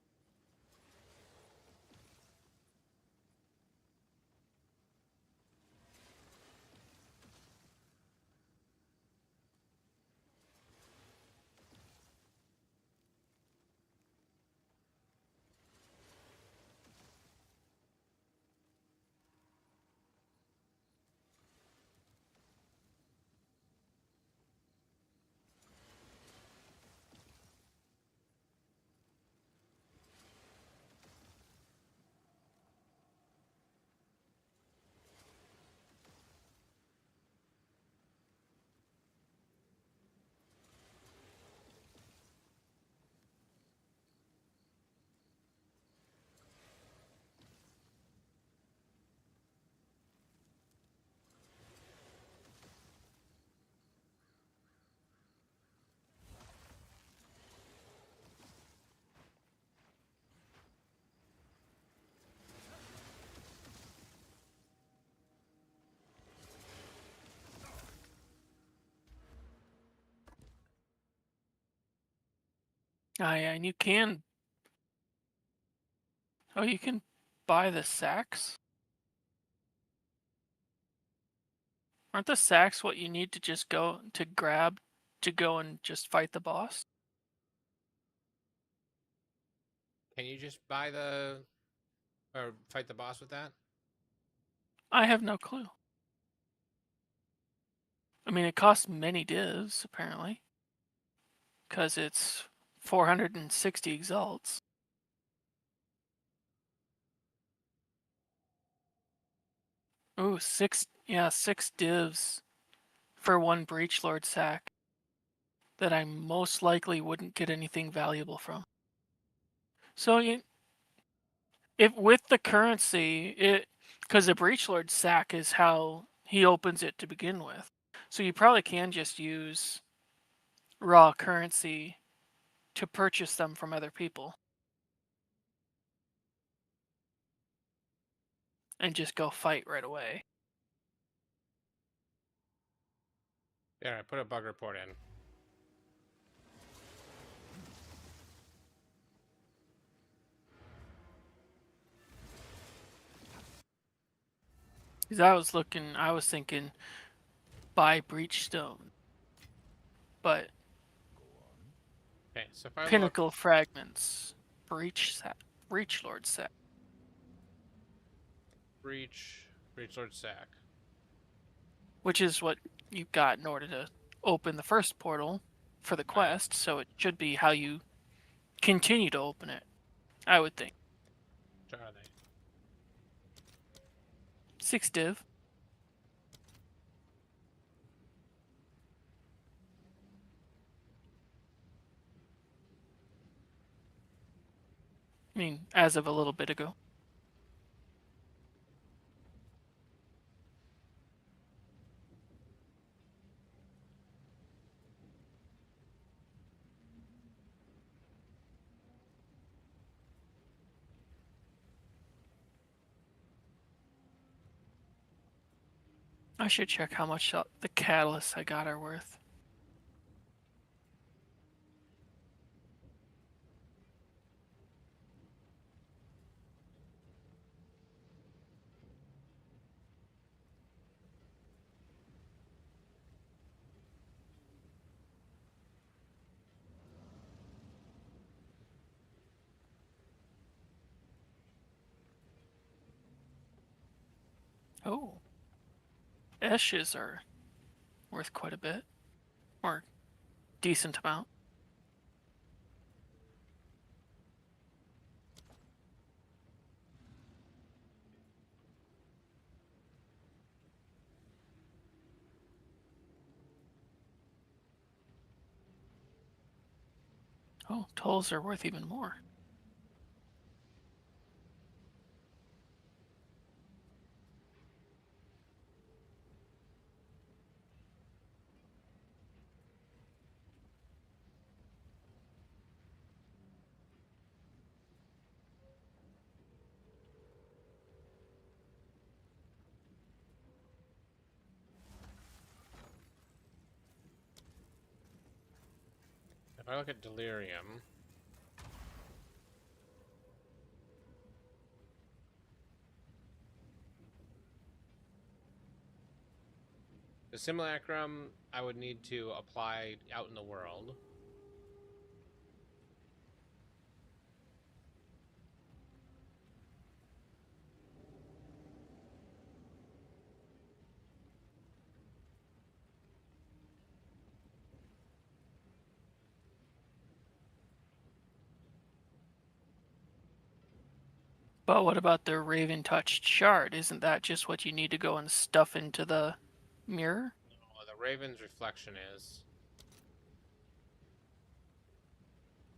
And you can. Oh, you can buy the sacks? Aren't the sacks what you need to just go to grab to go and just fight the boss? Can you just buy the or fight the boss with that? I have no clue. I mean, it costs many divs, apparently. Because it's 460 exalts. Ooh, six divs for one Breachlord sack that I most likely wouldn't get anything valuable from. So if with the currency, because the Breachlord sack is how he opens it to begin with. So you probably can just use raw currency to purchase them from other people. And just go fight right away. Yeah, I put a bug report in. Because I was thinking buy Breachstone. But Okay, so if I Pinnacle Fragments, Breachlord set. Breachlord sack. Which is what you got in order to open the first portal for the quest, so it should be how you continue to open it, I would think. Which are they? 6 div. I mean, as of a little bit ago. I should check how much the catalysts I got are worth. Oh. Ashes are worth quite a bit. Or decent amount. Oh, tolls are worth even more. If I look at Delirium, the Simulacrum I would need to apply out in the world. But what about the Raven Touched Shard? Isn't that just what you need to go and stuff into the mirror? No, the Raven's reflection is.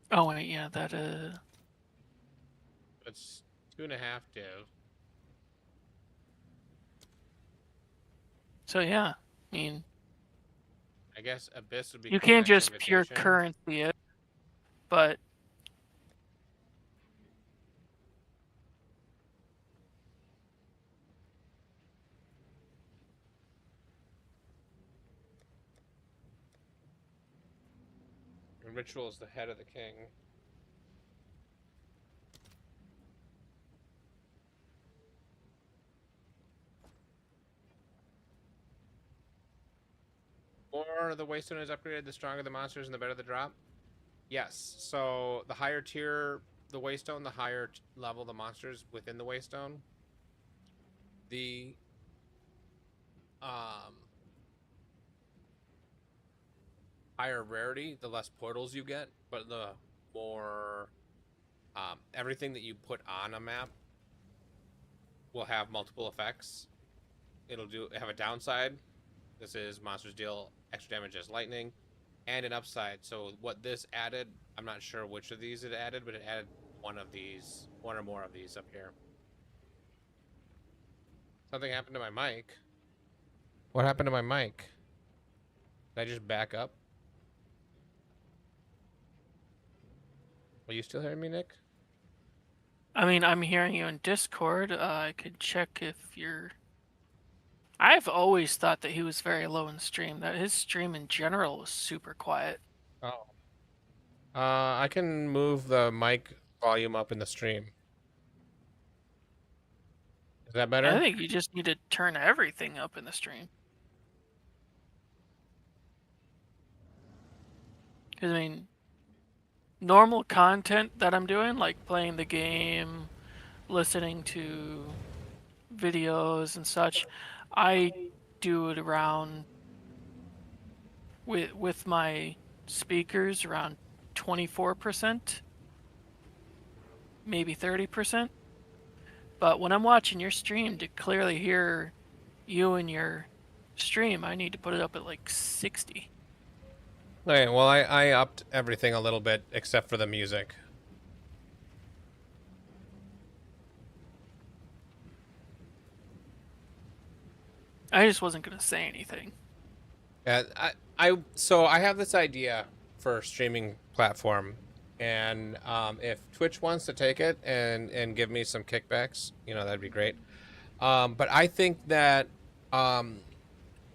Oh wait, yeah, that It's 2.5 div. So yeah, I mean, I guess Abyss would be you cool can't next just pure invitation. currency it, but And Ritual is the head of the king. The more the Waystone is upgraded, the stronger the monsters and the better the drop. Yes. So the higher tier the Waystone, the higher level the monsters within the Waystone. The higher rarity, the less portals you get, but the more everything that you put on a map will have multiple effects. It'll have a downside. This is monsters deal extra damage as lightning, and an upside. So what this added, I'm not sure which of these it added, but it added one of these, one or more of these up here. Something happened to my mic. What happened to my mic? Did I just back up? Are you still hearing me, Nick? I mean, I'm hearing you in Discord. I could check if you're. I've always thought that he was very low in stream. That his stream in general was super quiet. Oh. I can move the mic volume up in the stream. Is that better? I think you just need to turn everything up in the stream. Because, I mean, normal content that I'm doing, like playing the game, listening to videos and such, I do it around, with my speakers, around 24%, maybe 30%. But when I'm watching your stream, to clearly hear you and your stream, I need to put it up at like 60. Okay, well, I upped everything a little bit except for the music. I just wasn't gonna say anything. So I have this idea for a streaming platform, and if Twitch wants to take it and give me some kickbacks, that'd be great. But I think that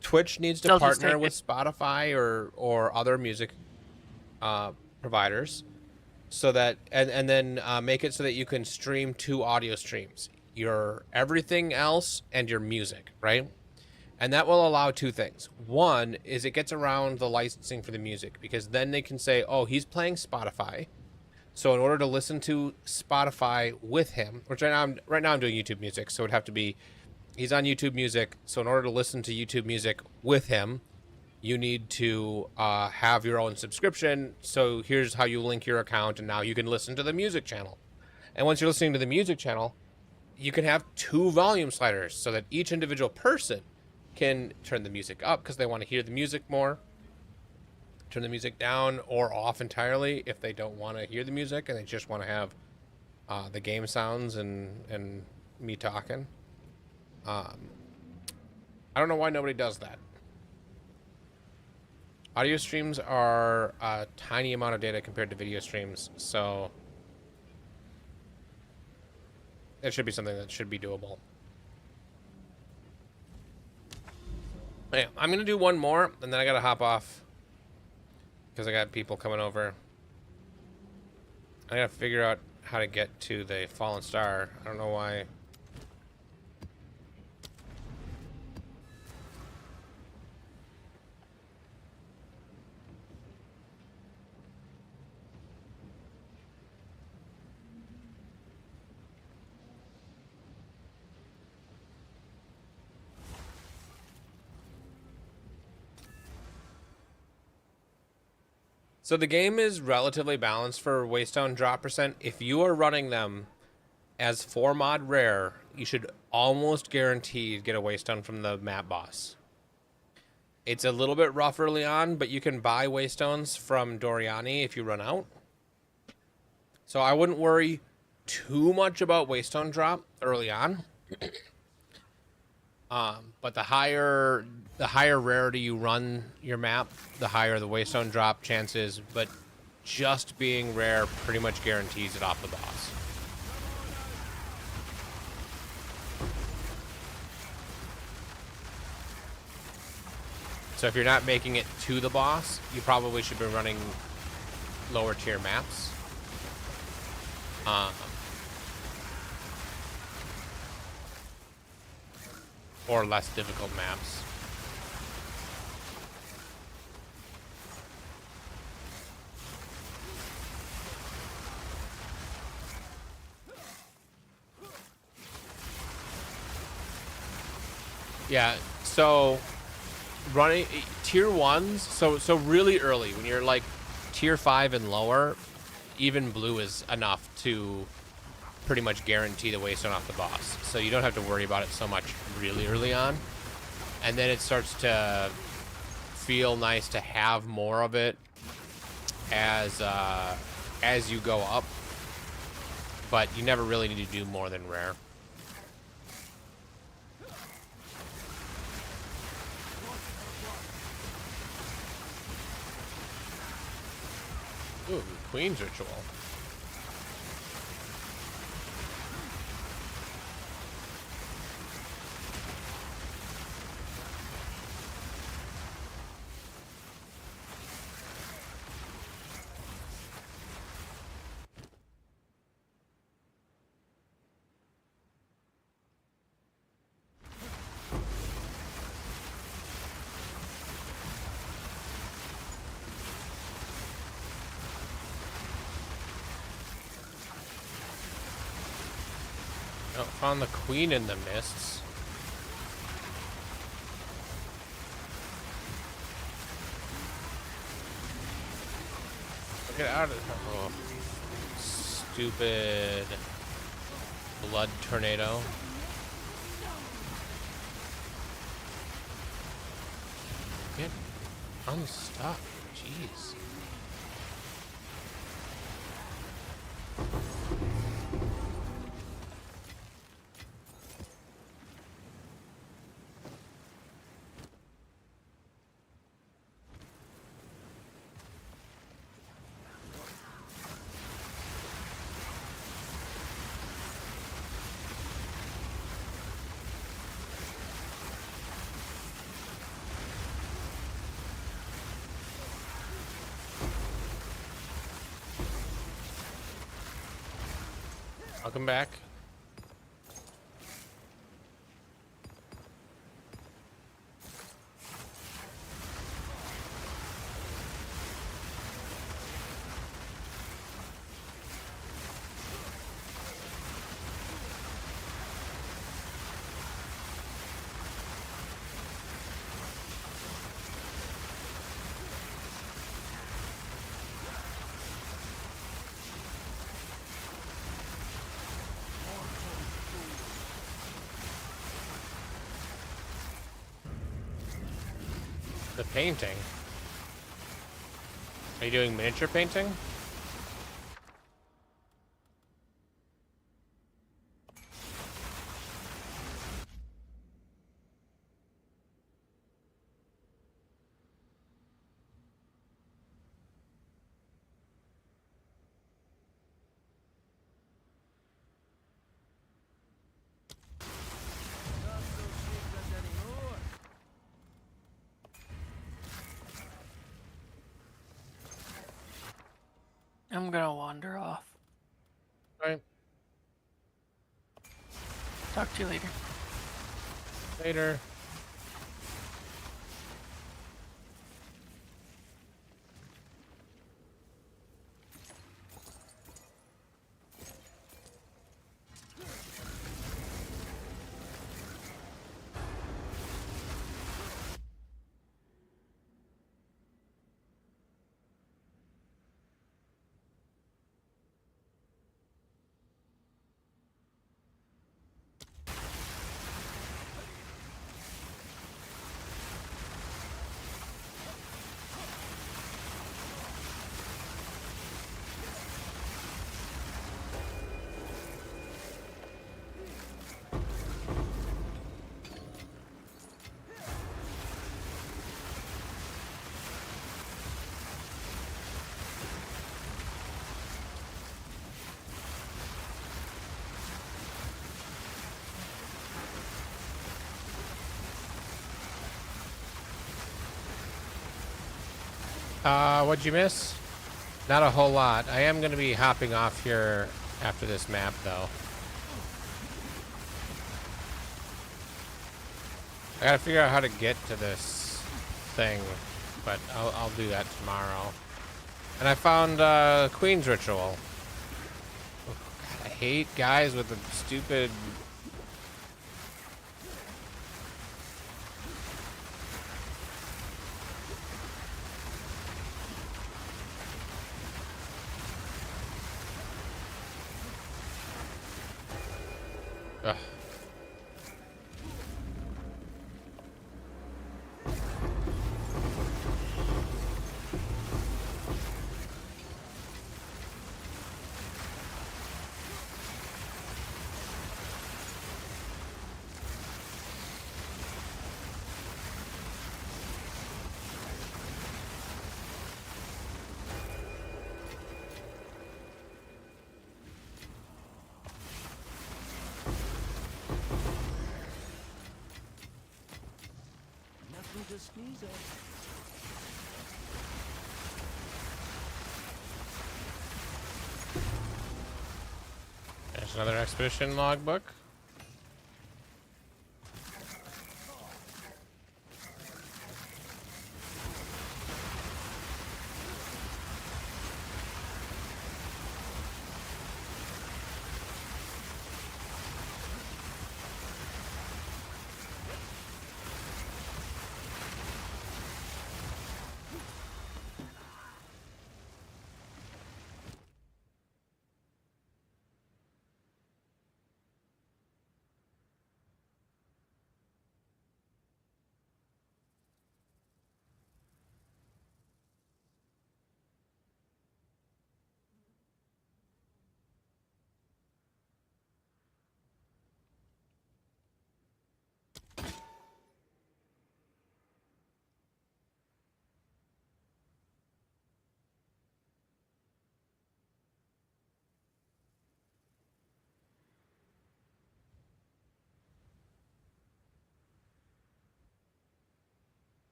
Twitch needs to partner with Spotify or other music providers, so that and then make it so that you can stream 2 audio streams, your everything else and your music, right? And that will allow 2 things. One is it gets around the licensing for the music, because then they can say, oh, he's playing Spotify, so in order to listen to Spotify with him, which right now I'm doing YouTube music, so it would have to be He's on YouTube Music, so in order to listen to YouTube Music with him, you need to have your own subscription. So here's how you link your account, and now you can listen to the music channel. And once you're listening to the music channel, you can have 2 volume sliders so that each individual person can turn the music up because they want to hear the music more, turn the music down or off entirely if they don't want to hear the music and they just want to have the game sounds and me talking. I don't know why nobody does that. Audio streams are a tiny amount of data compared to video streams, so it should be something that should be doable. Yeah, I'm gonna do one more, and then I gotta hop off because I got people coming over. I gotta figure out how to get to the fallen star. I don't know why. So the game is relatively balanced for Waystone drop percent. If you are running them as 4 mod rare, you should almost guaranteed get a Waystone from the map boss. It's a little bit rough early on, but you can buy Waystones from Doriani if you run out. So I wouldn't worry too much about Waystone drop early on. But the higher rarity you run your map, the higher the Waystone drop chances, but just being rare pretty much guarantees it off the boss. So if you're not making it to the boss, you probably should be running lower tier maps. Or less difficult maps. Yeah, so running tier 1s, so really early when you're like tier 5 and lower, even blue is enough to pretty much guarantee the Waystone off the boss. So you don't have to worry about it so much really early on. And then it starts to feel nice to have more of it as you go up. But you never really need to do more than rare. Ooh, Queen's Ritual. Oh, found the Queen in the mists. Get out of there. Oh, stupid blood tornado. Get unstuck. Jeez. Welcome back. The painting. Are you doing miniature painting? I'm gonna wander off. Right. Talk to you later. Later. What'd you miss? Not a whole lot. I am going to be hopping off here after this map, though. I gotta figure out how to get to this thing, but I'll do that tomorrow. And I found Queen's Ritual. Oh, God, I hate guys with the stupid... Ugh. Nothing to sneeze at. There's another expedition logbook.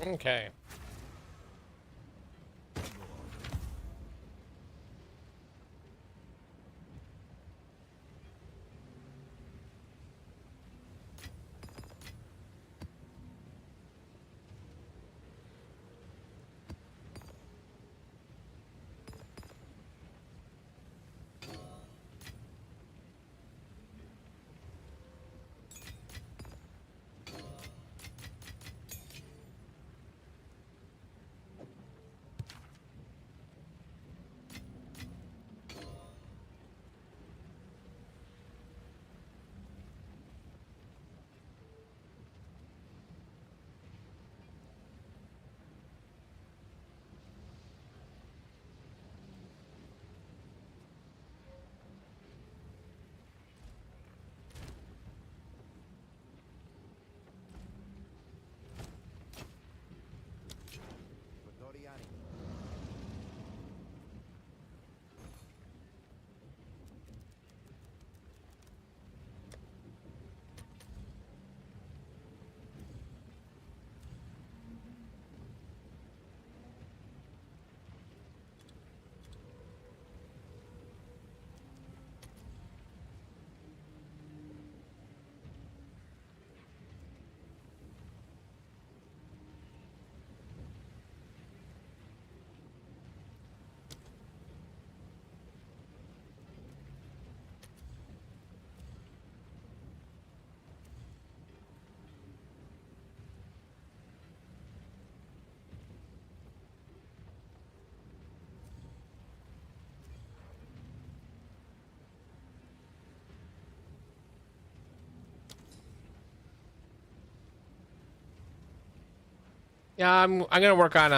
Okay. Yeah, I'm gonna work on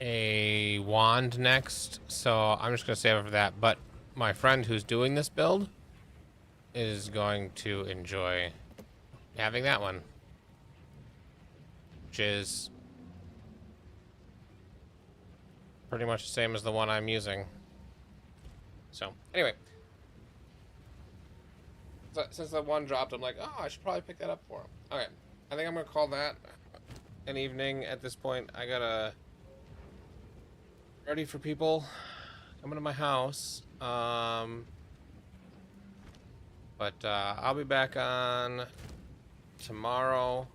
a wand next, so I'm just gonna save it for that. But my friend who's doing this build is going to enjoy having that one, which is pretty much the same as the one I'm using. So anyway, since that one dropped, I'm like, oh, I should probably pick that up for him. Okay, I think I'm gonna call that an evening at this point. I gotta ready for people coming to my house. But I'll be back on tomorrow,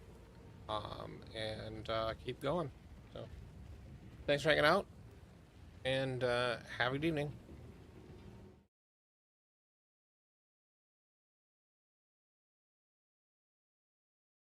and keep going. So thanks for hanging out, and have a good evening.